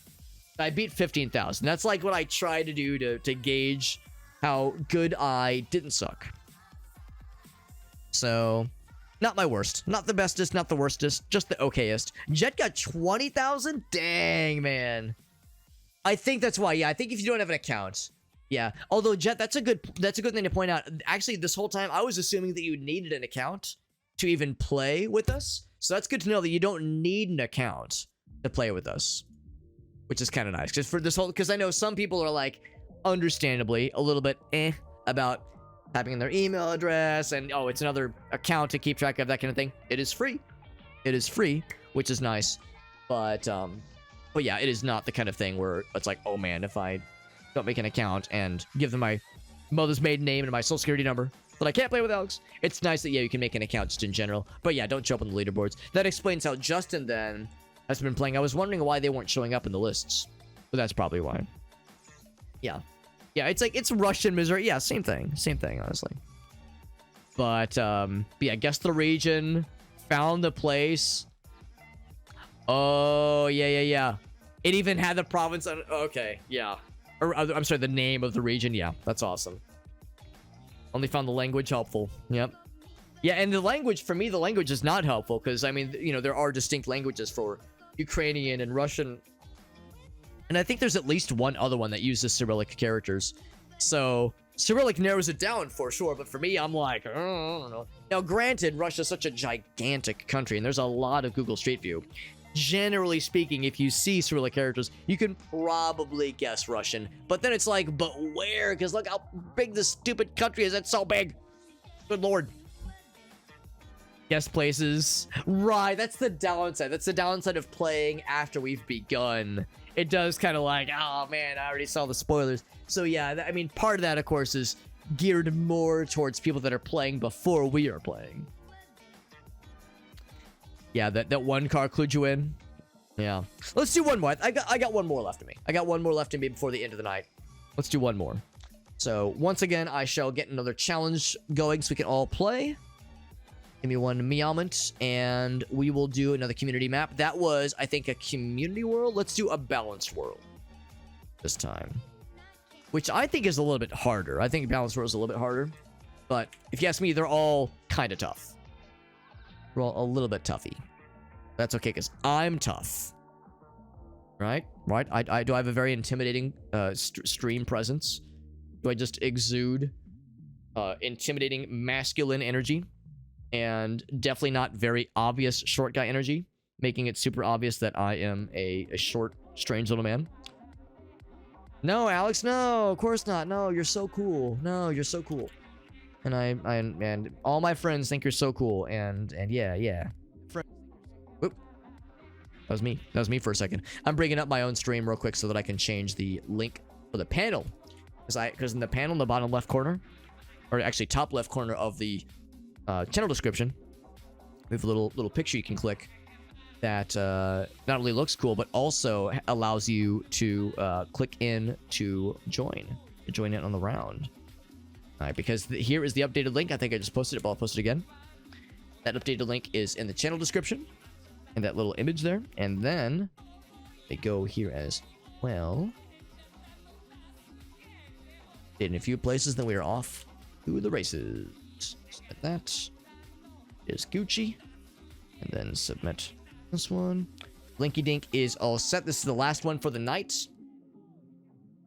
I beat 15,000. That's like what I try to do to gauge how good I didn't suck. So, not my worst. Not the bestest, not the worstest. Just the okayest. Jet got 20,000? Dang, man. I think that's why. Yeah, I think if you don't have an account. Yeah. Although, Jet, that's a good thing to point out. Actually, this whole time, I was assuming that you needed an account to even play with us. So that's good to know that you don't need an account to play with us. Which is kind of nice. Because I know some people are like, understandably, a little bit about typing in their email address and, oh, it's another account to keep track of, that kind of thing. It is free. It is free, which is nice. But yeah, it is not the kind of thing where it's like, oh man, if I don't make an account and give them my mother's maiden name and my social security number, but I can't play with Alex. It's nice that, yeah, you can make an account just in general. But yeah, don't show up on the leaderboards. That explains how Justin then has been playing. I was wondering why they weren't showing up in the lists. But that's probably why. Yeah. Yeah, it's like, it's Russian Missouri. Yeah, same thing. Same thing, honestly. But yeah, guess the region. Found the place. Oh, yeah. It even had the province on. Okay, yeah. Or, I'm sorry, the name of the region. Yeah, that's awesome. Only found the language helpful. Yep. Yeah, and the language, for me, the language is not helpful. Because, I mean, you know, there are distinct languages for Ukrainian and Russian. And I think there's at least one other one that uses Cyrillic characters. So, Cyrillic narrows it down for sure. But for me, I'm like, oh, I don't know. Now, granted, Russia's such a gigantic country. And there's a lot of Google Street View. Generally speaking, if you see Cyrillic characters, you can probably guess Russian. But then it's like, but where? Because look how big this stupid country is. It's so big. Good lord. Guess places. Right, that's the downside. That's the downside of playing after we've begun. It does kind of like, oh man, I already saw the spoilers. So yeah, I mean, part of that, of course, is geared more towards people that are playing before we are playing. Yeah, that one car clued you in. Yeah. Let's do one more. I got one more left in me. I got one more left in me before the end of the night. Let's do one more. So, once again, I shall get another challenge going so we can all play. Give me one moment, and we will do another community map. That was, I think, a community world. Let's do a balanced world this time. Which I think is a little bit harder. I think balanced world is a little bit harder. But if you ask me, they're all kind of tough. We're all a little bit toughy. That's okay, because I'm tough. Right? I do I have a very intimidating stream presence? Do I just exude intimidating masculine energy? And definitely not very obvious short guy energy, making it super obvious that I am a short, strange little man. No, Alex, no, of course not. No, you're so cool. No, you're so cool. And and all my friends think you're so cool. And yeah. Oop. That was me. That was me for a second. I'm bringing up my own stream real quick so that I can change the link for the panel. Because in the panel in the bottom left corner, or actually top left corner of the channel description, we have a little picture you can click that not only looks cool, but also allows you to click in to join in on the round. All right, because here is the updated link. I think I just posted it, but I'll post it again. That updated link is in the channel description, and that little image there. And then they go here as well. In a few places, then we are off to the races. Submit that. Is Gucci. And then submit this one. Blinky Dink is all set. This is the last one for the night,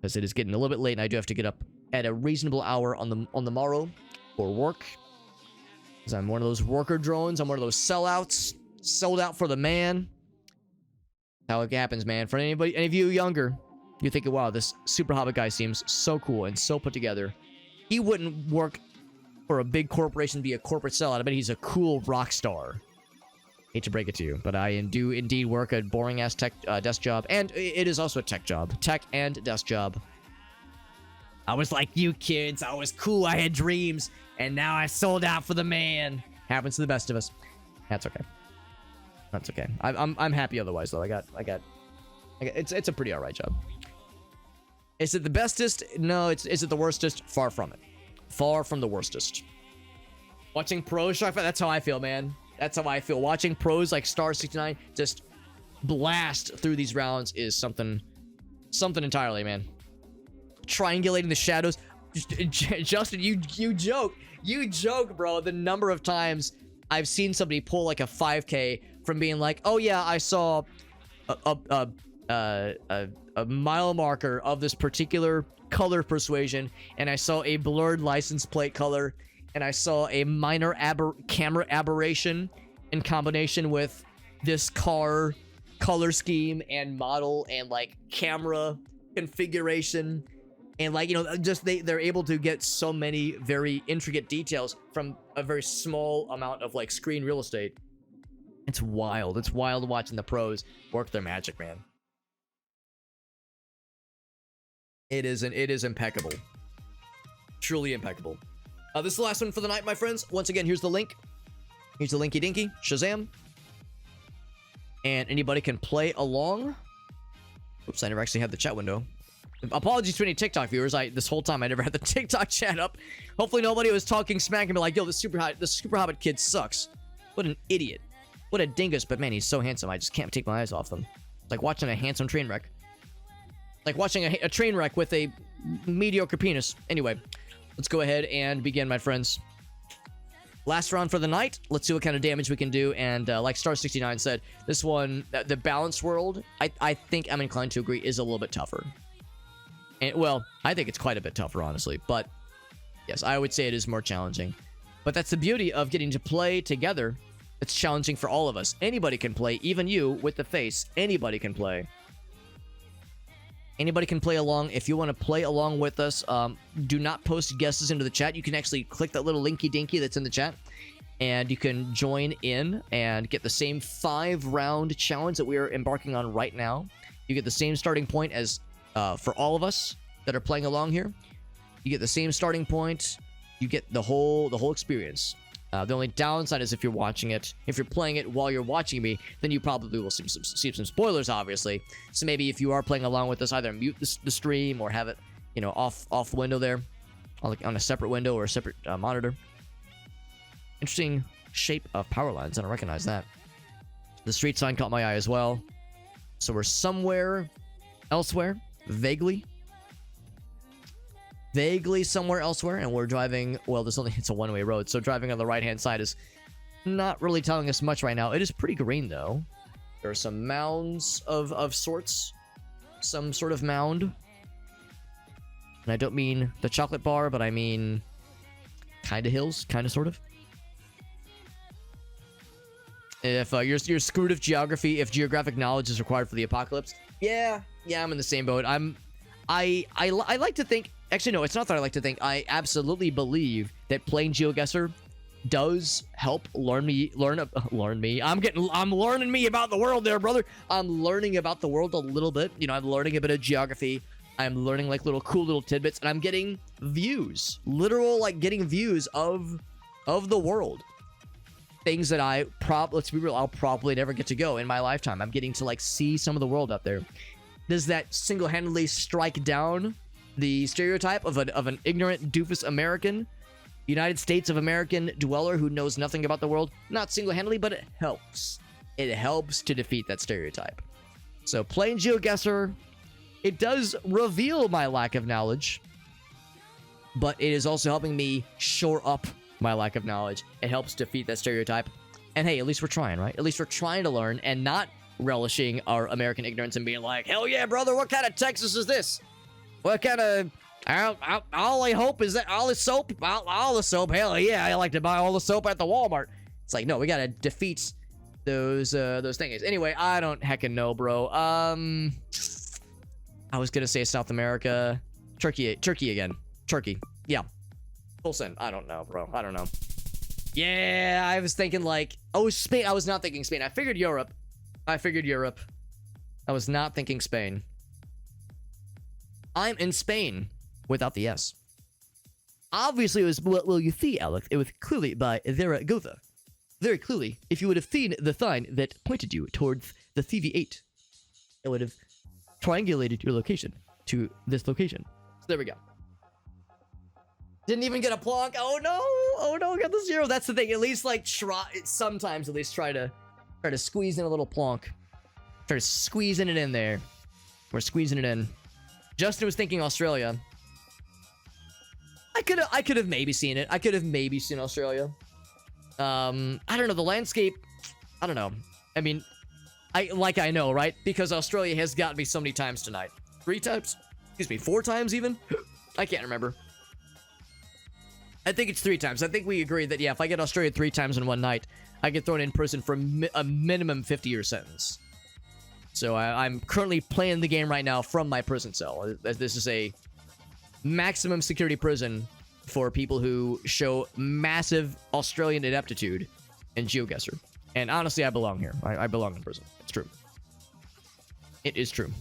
because it is getting a little bit late, and I do have to get up at a reasonable hour on the morrow for work. Because I'm one of those worker drones. I'm one of those sellouts. Sold out for the man. How it happens, man. For any of you younger, you're thinking, wow, this Super Hobbit guy seems so cool and so put together. he wouldn't work for a big corporation, be a corporate sellout. I bet he's a cool rock star. Hate to break it to you, but I do indeed work a boring-ass tech desk job, and it is also a tech job. Tech and desk job. I was like you kids. I was cool. I had dreams, and now I sold out for the man. Happens to the best of us. That's okay. That's okay. I'm happy otherwise, though. I got it's a pretty alright job. Is it the bestest? No. Is it the worstest? Far from it. Far from the worstest. Watching pros Shark Fight, that's how I feel, man. That's how I feel. Watching pros like Star69 just blast through these rounds is something entirely, man. Triangulating the shadows. Justin, you joke, bro. The number of times I've seen somebody pull like a 5K from being like, oh yeah, I saw a mile marker of this particular color persuasion, and I saw a blurred license plate color, and I saw a minor camera aberration in combination with this car color scheme and model and like camera configuration, and like, you know, just they're able to get so many very intricate details from a very small amount of like screen real estate. It's wild. It's wild watching the pros work their magic, man. It is impeccable. Truly impeccable. This is the last one for the night, my friends. Once again, here's the link. Here's the linky dinky. Shazam. And anybody can play along. Oops, I never actually had the chat window. Apologies to any TikTok viewers. This whole time I never had the TikTok chat up. Hopefully nobody was talking smack and be like, yo, this Super Hobbit kid sucks. What an idiot. What a dingus, but man, he's so handsome. I just can't take my eyes off him. It's like watching a handsome train wreck. Like watching a train wreck with a mediocre penis. Anyway, let's go ahead and begin, my friends. Last round for the night. Let's see what kind of damage we can do. And like Star69 said, this one, the balanced world, I think I'm inclined to agree, is a little bit tougher. And, well, I think it's quite a bit tougher, honestly. But yes, I would say it is more challenging. But that's the beauty of getting to play together. It's challenging for all of us. Anybody can play, even you with the face. Anybody can play. Anybody can play along. If you want to play along with us, do not post guesses into the chat. You can actually click that little linky dinky that's in the chat, and you can join in and get the same 5-round challenge that we are embarking on right now. You get the same starting point as for all of us that are playing along here. You get the same starting point. You get the whole experience. The only downside is if you're watching it, if you're playing it while you're watching me, then you probably will see some spoilers, obviously. So maybe if you are playing along with us, either mute the stream or have it, you know, off the window there, on a separate window or a separate monitor. Interesting shape of power lines. I don't recognize that. The street sign caught my eye as well. So we're somewhere elsewhere, vaguely somewhere elsewhere, and we're driving, well, it's a one-way road, so driving on the right-hand side is not really telling us much right now. It is pretty green, though. There are some mounds of sorts. Some sort of mound. And I don't mean the chocolate bar, but I mean kind of hills, kind of, sort of. If you're screwed of geography, if geographic knowledge is required for the apocalypse, yeah, I'm in the same boat. I like to think. Actually, no, it's not that I like to think. I absolutely believe that playing GeoGuessr does help learn me. I'm learning me about the world there, brother. I'm learning about the world a little bit. You know, I'm learning a bit of geography. I'm learning like cool little tidbits, and I'm getting views, literal like getting views of the world. Things that let's be real, I'll probably never get to go in my lifetime. I'm getting to like see some of the world out there. Does that single-handedly strike down the stereotype of an ignorant doofus American, United States of American dweller who knows nothing about the world? Not single-handedly, but it helps. It helps to defeat that stereotype. So playing GeoGuessr, it does reveal my lack of knowledge, but it is also helping me shore up my lack of knowledge. It helps defeat that stereotype. And hey, at least we're trying, right? At least we're trying to learn and not relishing our American ignorance and being like, hell yeah, brother, what kind of Texas is this? What kind of... all I hope is that all the soap, hell yeah, I like to buy all the soap at the Walmart. It's like, no, we gotta defeat those things. Anyway, I don't heckin' know, bro. I was gonna say South America. Turkey again. Turkey. Yeah. Full send. I don't know, bro. I don't know. Yeah, I was thinking like, oh, Spain. I was not thinking Spain. I figured Europe. I was not thinking Spain. I'm in Spain without the S. Obviously, it was, well, you see, Alex, it was clearly by Zaragoza. Very clearly, if you would have seen the sign that pointed you towards the CV8, it would have triangulated your location to this location. So there we go. Didn't even get a plonk. Oh no! Oh no! Got the 0. That's the thing. At least like sometimes at least try to squeeze in a little plonk. Try squeezing it in there. We're squeezing it in. Justin was thinking Australia. I could have maybe seen it. I could have maybe seen Australia. I don't know, the landscape. I don't know. I mean, I know, right? Because Australia has got me so many times tonight. 3 times? Excuse me, 4 times even? I can't remember. I think it's 3 times. I think we agreed that, yeah, if I get Australia 3 times in one night, I get thrown in prison for a minimum 50-year sentence. So I'm currently playing the game right now from my prison cell. This is a maximum security prison for people who show massive Australian ineptitude in GeoGuessr. And honestly, I belong here. I belong in prison. It's true. It is true.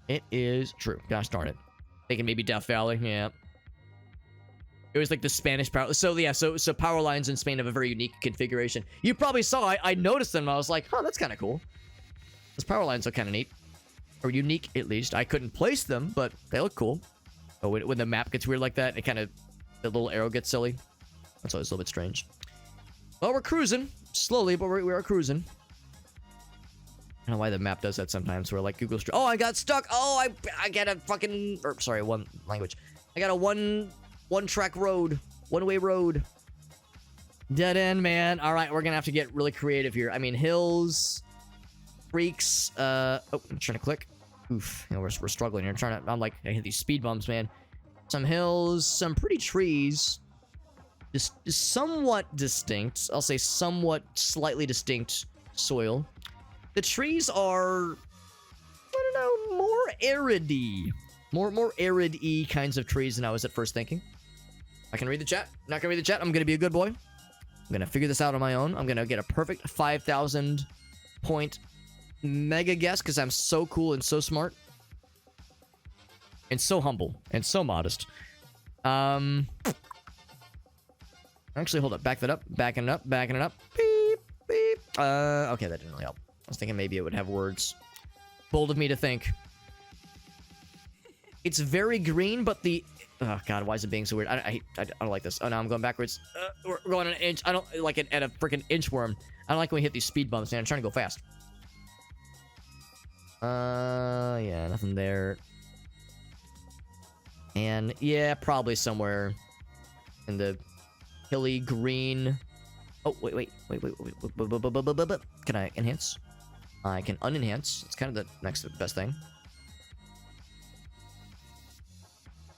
It is true. Gosh darn it. Thinking maybe Death Valley. Yeah. It was like the Spanish power. So yeah, so power lines in Spain have a very unique configuration. You probably saw, I noticed them and I was like, oh, that's kind of cool. Those power lines look kind of neat. Or unique, at least. I couldn't place them, but they look cool. Oh, when the map gets weird like that, it kind of, the little arrow gets silly. That's always a little bit strange. Well, we're cruising. Slowly, but we are cruising. I don't know why the map does that sometimes, where like Google Street. Oh, I got stuck. Oh, I got a fucking, or sorry, one language. I got a one-track road. One-way road. Dead end, man. All right, we're gonna have to get really creative here. I mean, hills, freaks. Oh, I'm trying to click. Oof, you know, we're struggling here. I'm like, I hit these speed bumps, man. Some hills, some pretty trees. Just somewhat distinct. I'll say somewhat slightly distinct soil. The trees are, I don't know, more arid-y. More arid-y kinds of trees than I was at first thinking. I can read the chat. Not gonna read the chat. I'm gonna be a good boy. I'm gonna figure this out on my own. I'm gonna get a perfect 5,000 point mega guess because I'm so cool and so smart. And so humble. And so modest. Actually, hold up. Back that up. Backing it up. Backing it up. Beep. Beep. Okay, that didn't really help. I was thinking maybe it would have words. Bold of me to think. It's very green, but the... Oh, God, why is it being so weird? I don't like this. Oh, no, I'm going backwards. We're going an inch. I don't like it at a freaking inchworm. I don't like when we hit these speed bumps, man. I'm trying to go fast. Yeah, nothing there. And, yeah, probably somewhere in the hilly green... Oh, wait. Can I enhance? I can unenhance. It's kind of the next best thing.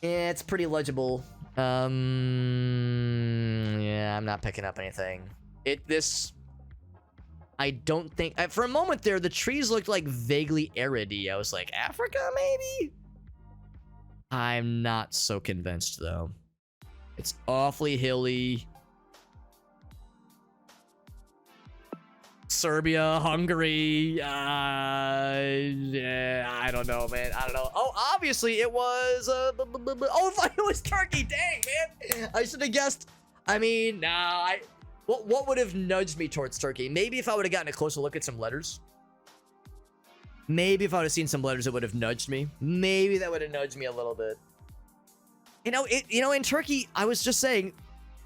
Yeah, it's pretty legible. Yeah, I'm not picking up anything. I don't think... for a moment there, the trees looked like vaguely arid-y. I was like, Africa, maybe? I'm not so convinced, though. It's awfully hilly. Serbia, Hungary, yeah, I don't know, man. I don't know. Oh, obviously it was, oh, it was Turkey. Dang, man. I should have guessed. I mean, nah, what would have nudged me towards Turkey? Maybe if I would have gotten a closer look at some letters. Maybe if I would have seen some letters, it would have nudged me. Maybe that would have nudged me a little bit. You know, in Turkey, I was just saying,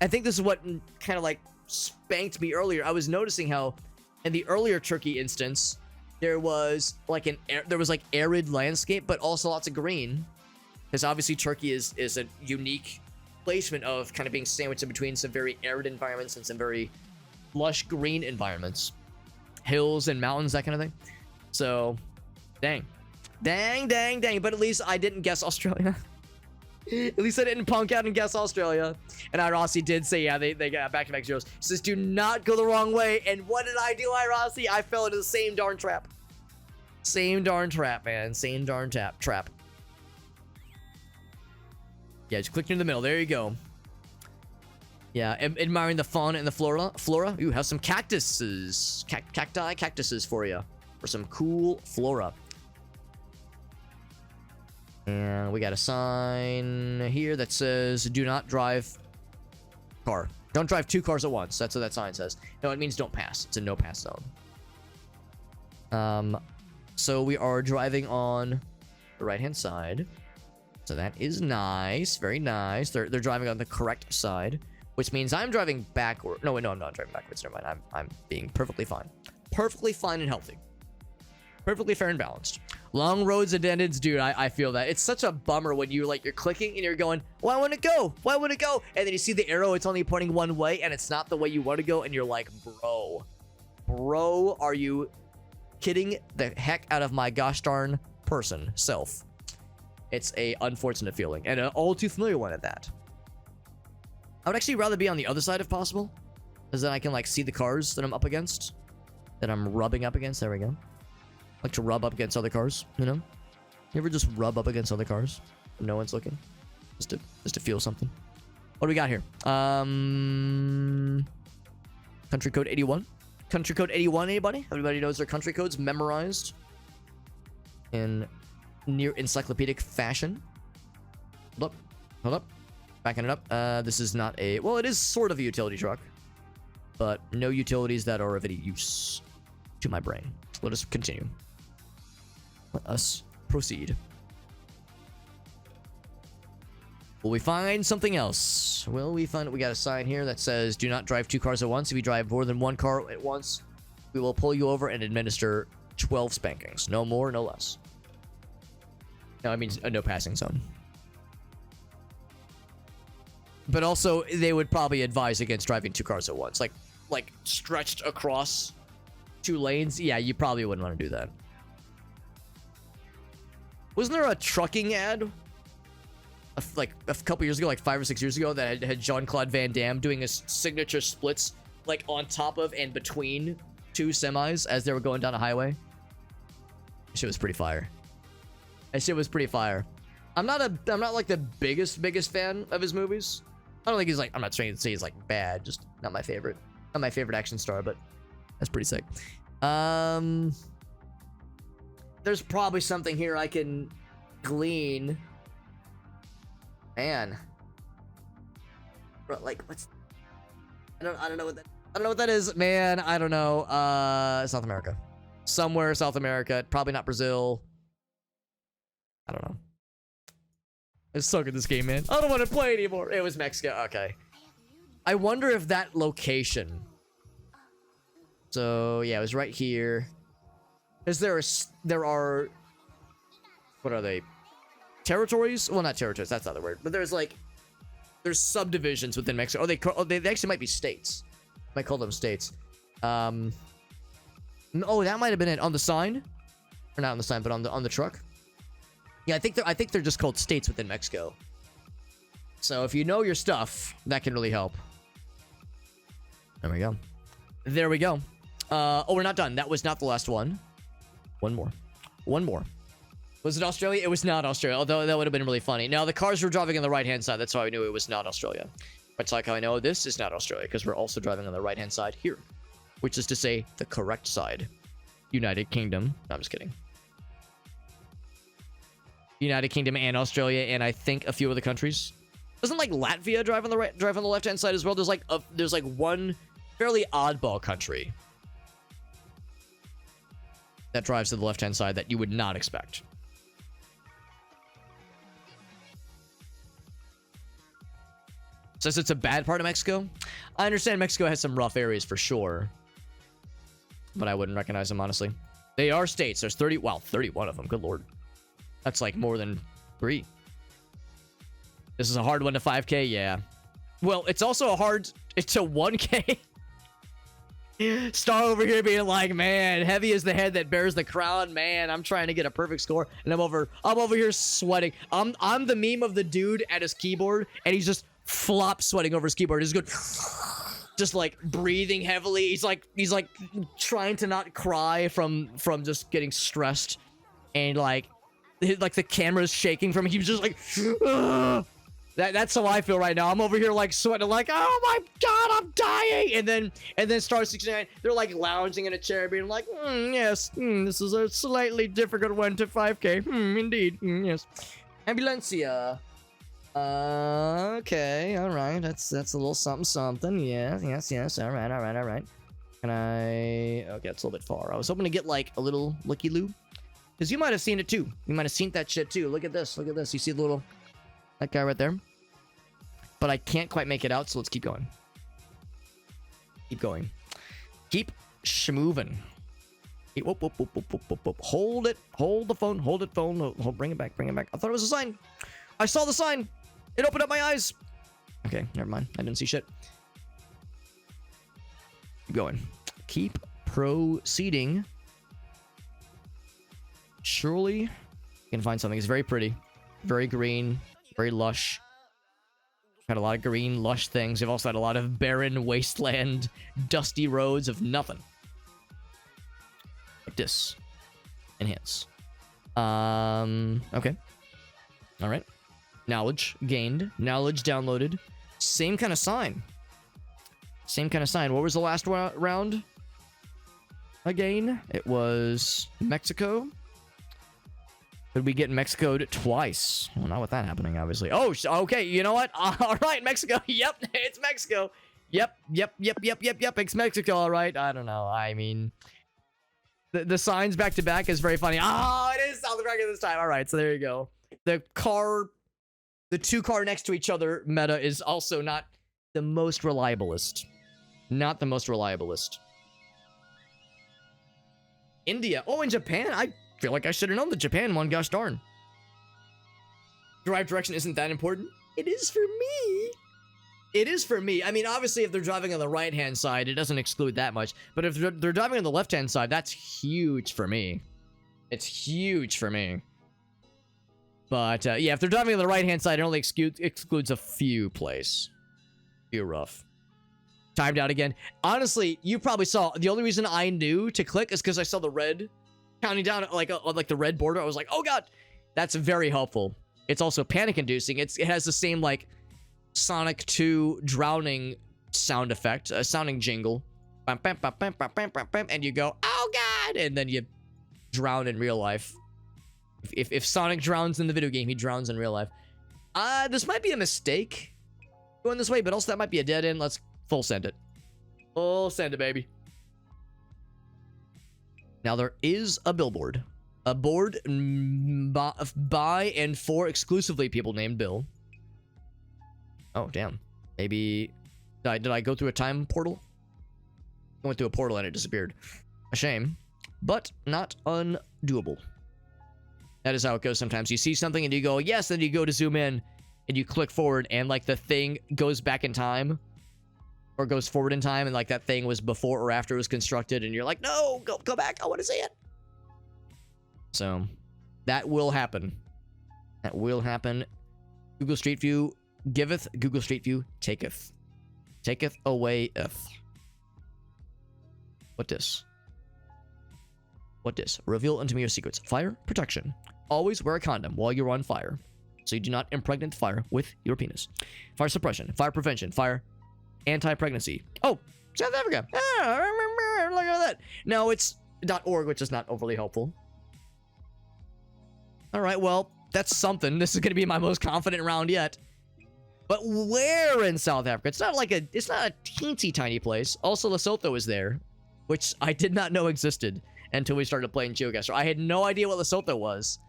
I think this is what kind of like spanked me earlier. I was noticing how in the earlier Turkey instance, there was like arid landscape, but also lots of green. Because obviously Turkey is a unique placement of kind of being sandwiched in between some very arid environments and some very lush green environments. Hills and mountains, that kind of thing. So, dang. But at least I didn't guess Australia. At least I didn't punk out and guess Australia. And Irossi did say, yeah, they got back-to-back zeros. He says, do not go the wrong way. And what did I do, Irossi? I fell into the same darn trap. Same darn trap, man. Same darn trap. Yeah, just click near the middle. There you go. Yeah, admiring the fauna and the flora. Ooh, have some cactuses. Cactuses for you. For some cool flora. And we got a sign here that says, do not drive car. Don't drive 2 cars at once. That's what that sign says. No, it means don't pass. It's a no pass zone. So we are driving on the right-hand side. So that is nice. Very nice. They're driving on the correct side, which means I'm driving backward. No, wait, no, I'm not driving backwards. Never mind. I'm being perfectly fine. Perfectly fine and healthy. Perfectly fair and balanced. Long roads and dead ends, dude. I feel that. It's such a bummer when you're clicking and you're going, well, I want to go. Why want to go? And then you see the arrow, it's only pointing one way and it's not the way you want to go. And you're like, bro, are you kidding the heck out of my gosh darn person self? It's a unfortunate feeling and an all too familiar one at that. I would actually rather be on the other side if possible, because then I can like see the cars that I'm up against, that I'm rubbing up against. There we go. Like to rub up against other cars, you know? You ever just rub up against other cars when no one's looking? Just to feel something. What do we got here? Country code 81. Country code 81, anybody? Everybody knows their country codes memorized in near encyclopedic fashion. Hold up. Backing it up. This is not a... Well, it is sort of a utility truck, but no utilities that are of any use to my brain. Let us continue. Let us proceed. Will we find something else? Will we find... We got a sign here that says, do not drive 2 cars at once. If you drive more than 1 car at once, we will pull you over and administer 12 spankings. No more, no less. No, I mean a no passing zone. But also, they would probably advise against driving 2 cars at once. Like stretched across 2 lanes. Yeah, you probably wouldn't want to do that. Wasn't there a trucking ad like a couple years ago, like 5 or 6 years ago, that had Jean-Claude Van Damme doing his signature splits like on top of and between 2 semis as they were going down a highway? That shit was pretty fire. That shit was pretty fire. I'm not like the biggest fan of his movies. I don't think he's like, I'm not trying to say he's like bad, just not my favorite. Not my favorite action star, but that's pretty sick. There's probably something here I can glean. Man. Bro, like what's... I don't know what that... I don't know what that is, man. I don't know. South America. Somewhere South America. Probably not Brazil. I don't know. I suck at this game, man. I don't want to play anymore. It was Mexico. Okay. I wonder if that location... So, yeah, it was right here. There are... What are they? Territories? Well, not territories. That's not the word. But there's subdivisions within Mexico. They actually might be states. Might call them states. Oh, that might have been it on the sign, or not on the sign, but on the truck. Yeah, I think they're just called states within Mexico. So if you know your stuff, that can really help. There we go. There we go. Oh, we're not done. That was not the last one. One more. Was it Australia? It was not Australia, although that would have been really funny. Now, the cars were driving on the right-hand side. That's how I knew it was not Australia. That's like how I know this is not Australia, because we're also driving on the right-hand side here, which is to say the correct side. United Kingdom. No, I'm just kidding. United Kingdom and Australia, and I think a few other countries. Doesn't like Latvia drive on the left-hand side as well? There's like one fairly oddball country that drives to the left-hand side that you would not expect. Says it's a bad part of Mexico. I understand Mexico has some rough areas for sure, but I wouldn't recognize them, honestly. They are states. There's 30. Wow, 31 of them. Good lord. That's like more than 3. This is a hard one to 5K. Yeah. Well, it's also it's a 1K. Star over here being like, man, heavy is the head that bears the crown. Man, I'm trying to get a perfect score, and I'm over here sweating. I'm the meme of the dude at his keyboard, and he's just flop sweating over his keyboard. He's good, just like breathing heavily. He's like trying to not cry from just getting stressed, and like the camera's shaking from him. He's just like, ugh. That's how I feel right now. I'm over here like sweating, like, oh my god, I'm dying. And then Star 69, they're like lounging in a chair, being like, yes, this is a slightly difficult one to 5K. Indeed, yes. Ambulancia. Okay, all right. That's a little something. Yeah, yes. All right. Can I? Okay, it's a little bit far. I was hoping to get like a little looky-loo, because you might have seen it too. You might have seen that shit too. Look at this. You see the little that guy right there? But I can't quite make it out, so let's keep going. Keep schmoving. Whoop. Hold it. Hold the phone. Bring it back. I thought it was a sign. I saw the sign. It opened up my eyes. Okay, never mind. I didn't see shit. Keep going. Keep proceeding. Surely you can find something. It's very pretty. Very green. Very lush. Had a lot of green, lush things. We've also had a lot of barren wasteland, dusty roads of nothing. Like this. Enhance. Okay. All right. Knowledge gained. Knowledge downloaded. Same kind of sign. What was the last round? Again, it was Mexico. Did we get Mexico'd twice? Well, not with that happening, obviously. Oh, okay. You know what? All right, Mexico. Yep, it's Mexico. Yep. It's Mexico. All right. I don't know. I mean, the signs back to back is very funny. Oh, it is South America this time. All right, so there you go. The two car next to each other meta is also not the most reliablest. Not the most reliablest. India. Oh, in Japan? I feel like I should have known the Japan one. Gosh darn. Drive direction isn't that important. It is for me. It is for me. I mean, obviously, if they're driving on the right-hand side, it doesn't exclude that much. But if they're driving on the left-hand side, that's huge for me. It's huge for me. But, yeah, if they're driving on the right-hand side, it only excludes a few plays. Few rough. Timed out again. Honestly, you probably saw, the only reason I knew to click is because I saw the red counting down, like the red border. I was like, oh god, that's very helpful. It's also panic-inducing. It has the same, like, Sonic 2 drowning sound effect, a sounding jingle. Bam, bam, bam, bam, bam, bam, bam, bam, and you go, oh god, and then you drown in real life. If Sonic drowns in the video game, he drowns in real life. This might be a mistake going this way, but also that might be a dead end. Let's full send it. Full send it, baby. Now there is a billboard. A board by and for exclusively people named Bill. Oh, damn. Maybe... Did I go through a time portal? I went through a portal and it disappeared. A shame. But not undoable. That is how it goes sometimes. You see something and you go, yes, then you go to zoom in and you click forward and like the thing goes back in time. Or goes forward in time and like that thing was before or after it was constructed and you're like, no, go back. I want to see it. So that will happen. That will happen. Google Street View giveth, Google Street View taketh. Taketh awayeth. What this? What this? Reveal unto me your secrets. Fire protection. Always wear a condom while you're on fire, so you do not impregnate the fire with your penis. Fire suppression. Fire prevention. Fire anti-pregnancy. Oh, South Africa. Ah, look at that. No, it's .org, which is not overly helpful. All right, well, that's something. This is going to be my most confident round yet. But where in South Africa? It's not a teensy tiny place. Also, Lesotho is there, which I did not know existed until we started playing GeoGuessr. I had no idea what Lesotho was.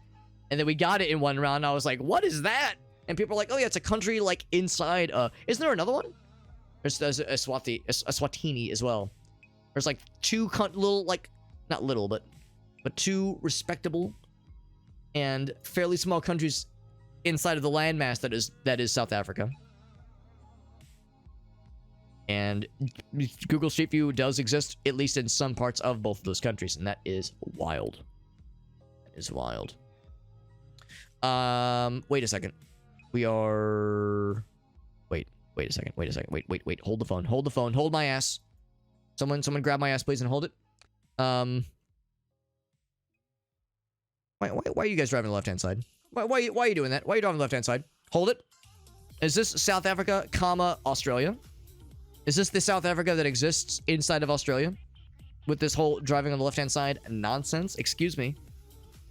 And then we got it in one round. And I was like, what is that? And people are like, oh yeah, it's a country like inside. Isn't there another one? There's Eswatini as well. There's like two little, like, not little, but two respectable and fairly small countries inside of the landmass that is South Africa. And Google Street View does exist, at least in some parts of both of those countries, and that is wild. That is wild. Wait a second. We are... Wait a second. Wait. Hold the phone. Hold my ass. Someone grab my ass, please, and hold it. Why are you guys driving the left-hand side? Why are you doing that? Why are you driving the left-hand side? Hold it. Is this South Africa, comma, Australia? Is this the South Africa that exists inside of Australia? With this whole driving on the left-hand side nonsense? Excuse me.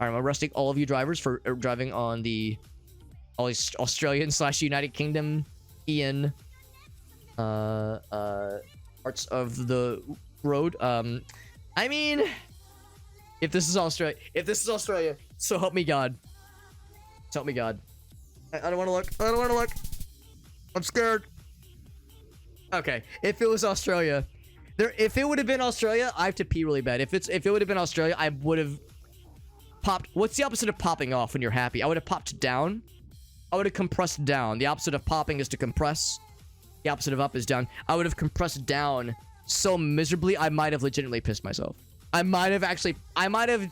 All right, I'm arresting all of you drivers for driving on all these Australian / United Kingdom parts of the road. I mean, if this is Australia, so help me God. So help me God. I don't want to look. I don't want to look. I'm scared. Okay, if it was Australia, if it would have been Australia, I have to pee really bad. If it would have been Australia, I would have popped. What's the opposite of popping off when you're happy? I would have popped down. I would have compressed down. The opposite of popping is to compress. The opposite of up is down. I would have compressed down so miserably, I might have legitimately pissed myself. I might have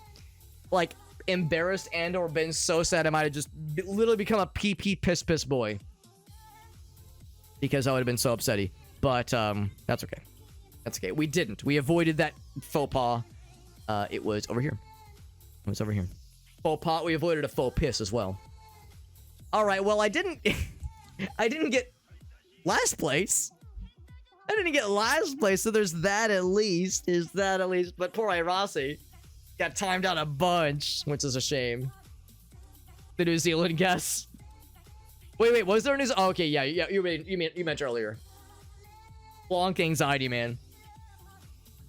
like embarrassed and or been so sad I might have just literally become a pee piss boy. Because I would have been so upsetty. But that's okay. That's okay. We didn't. We avoided that faux pas. It was over here. It was over here. Faux pas. We avoided a faux piss as well. All right. Well, I didn't get last place. I didn't get last place, so there's that at least. There's that at least. But poor Irasi got timed out a bunch, which is a shame. The New Zealand guess. Wait, was there a news? Oh, okay, yeah, you meant earlier. Blanc anxiety, man.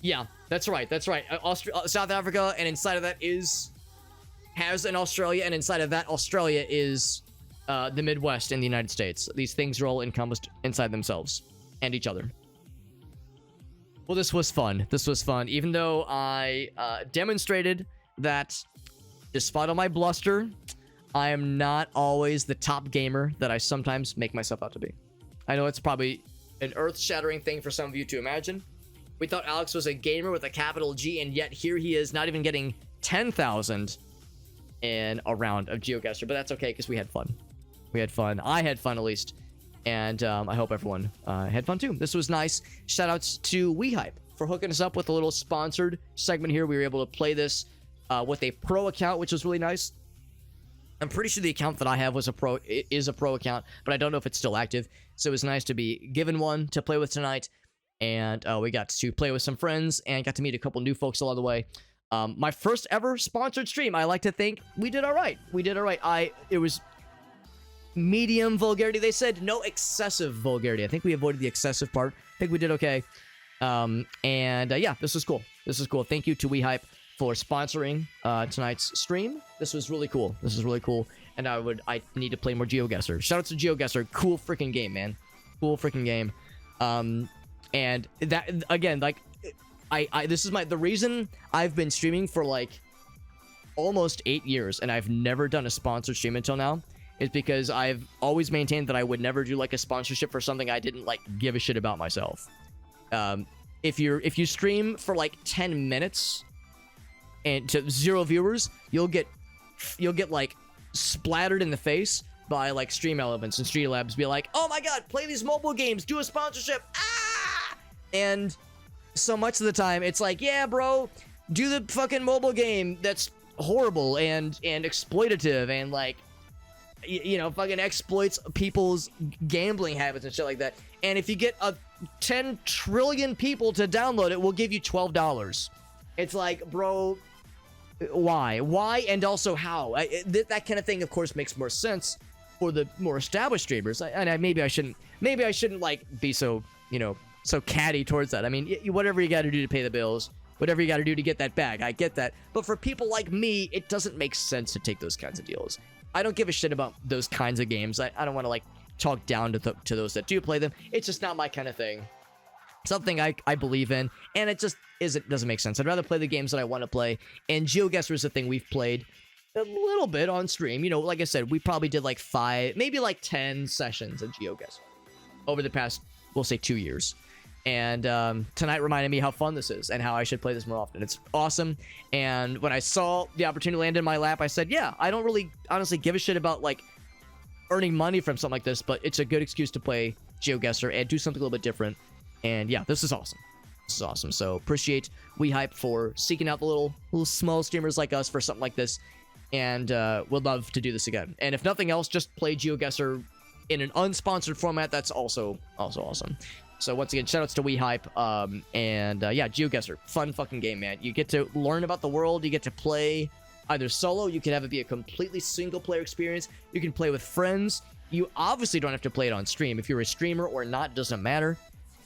Yeah, that's right. South Africa, and inside of that has an Australia, and inside of that Australia is the Midwest and the United States. These things are all encompassed inside themselves and each other. Well, this was fun. Even though I demonstrated that, despite all my bluster, I am not always the top gamer that I sometimes make myself out to be. I know it's probably an earth-shattering thing for some of you to imagine. We thought Alex was a gamer with a capital G, and yet here he is not even getting 10,000 in a round of GeoGuessr. But that's okay, because we had fun. I had fun, at least. And I hope everyone had fun, too. This was nice. Shoutouts to WeHype for hooking us up with a little sponsored segment here. We were able to play this with a pro account, which was really nice. I'm pretty sure the account that I have is a pro account, but I don't know if it's still active. So it was nice to be given one to play with tonight. And we got to play with some friends and got to meet a couple new folks along the way. My first ever sponsored stream. I like to think we did all right. It was medium vulgarity. They said no excessive vulgarity. I think we avoided the excessive part. I think we did okay. Yeah, this was cool. Thank you to WeHype for sponsoring tonight's stream. This was really cool. And I need to play more GeoGuessr. Shout out to GeoGuessr. Cool freaking game, man. And that, again, like, this is the reason I've been streaming for like almost 8 years and I've never done a sponsored stream until now is because I've always maintained that I would never do like a sponsorship for something I didn't like give a shit about myself. If you stream for like 10 minutes and to 0 viewers, you'll get like splattered in the face by like Stream Elements and Streamlabs be like, oh my god, play these mobile games, do a sponsorship, and so much of the time it's like, yeah bro, do the fucking mobile game that's horrible and exploitative and like you know, fucking exploits people's gambling habits and shit like that. And if you get 10 trillion people to download it, we'll give you $12. It's like, bro, why and also how? That kind of thing, of course, makes more sense for the more established streamers. Maybe I shouldn't like be so, you know, so catty towards that. I mean, whatever you got to do to pay the bills, whatever you got to do to get that bag, I get that. But for people like me, it doesn't make sense to take those kinds of deals. I don't give a shit about those kinds of games. I don't want to like talk down to those that do play them. It's just not my kind of thing. Something I believe in, and it just doesn't make sense. I'd rather play the games that I want to play. And GeoGuessr is a thing we've played a little bit on stream. You know, like I said, we probably did like 5, maybe like 10 sessions of GeoGuessr over the past, we'll say, 2 years. And tonight reminded me how fun this is and how I should play this more often. It's awesome. And when I saw the opportunity land in my lap, I said, yeah, I don't really honestly give a shit about like earning money from something like this, but it's a good excuse to play GeoGuessr and do something a little bit different. And yeah, this is awesome. So appreciate WeHype for seeking out the little small streamers like us for something like this. And would love to do this again. And if nothing else, just play GeoGuessr in an unsponsored format, that's also awesome. So once again, shoutouts to WeHype, yeah, GeoGuessr, fun fucking game, man. You get to learn about the world, you get to play either solo, you can have it be a completely single-player experience, you can play with friends, you obviously don't have to play it on stream. If you're a streamer or not, doesn't matter.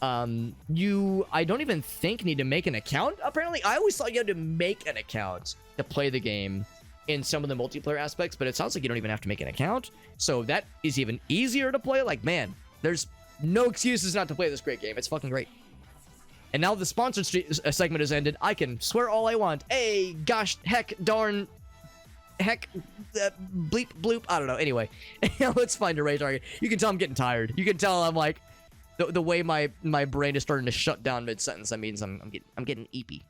I don't even think need to make an account, apparently. I always thought you had to make an account to play the game in some of the multiplayer aspects, but it sounds like you don't even have to make an account, so that is even easier to play. Like, man, there's no excuses not to play this great game. It's fucking great. And now the sponsored segment has ended. I can swear all I want. Hey, gosh, heck, darn, heck, bleep, bloop. I don't know. Anyway, let's find a rage target. You can tell I'm getting tired. You can tell I'm like, the way my brain is starting to shut down mid-sentence, that means I'm getting eepy.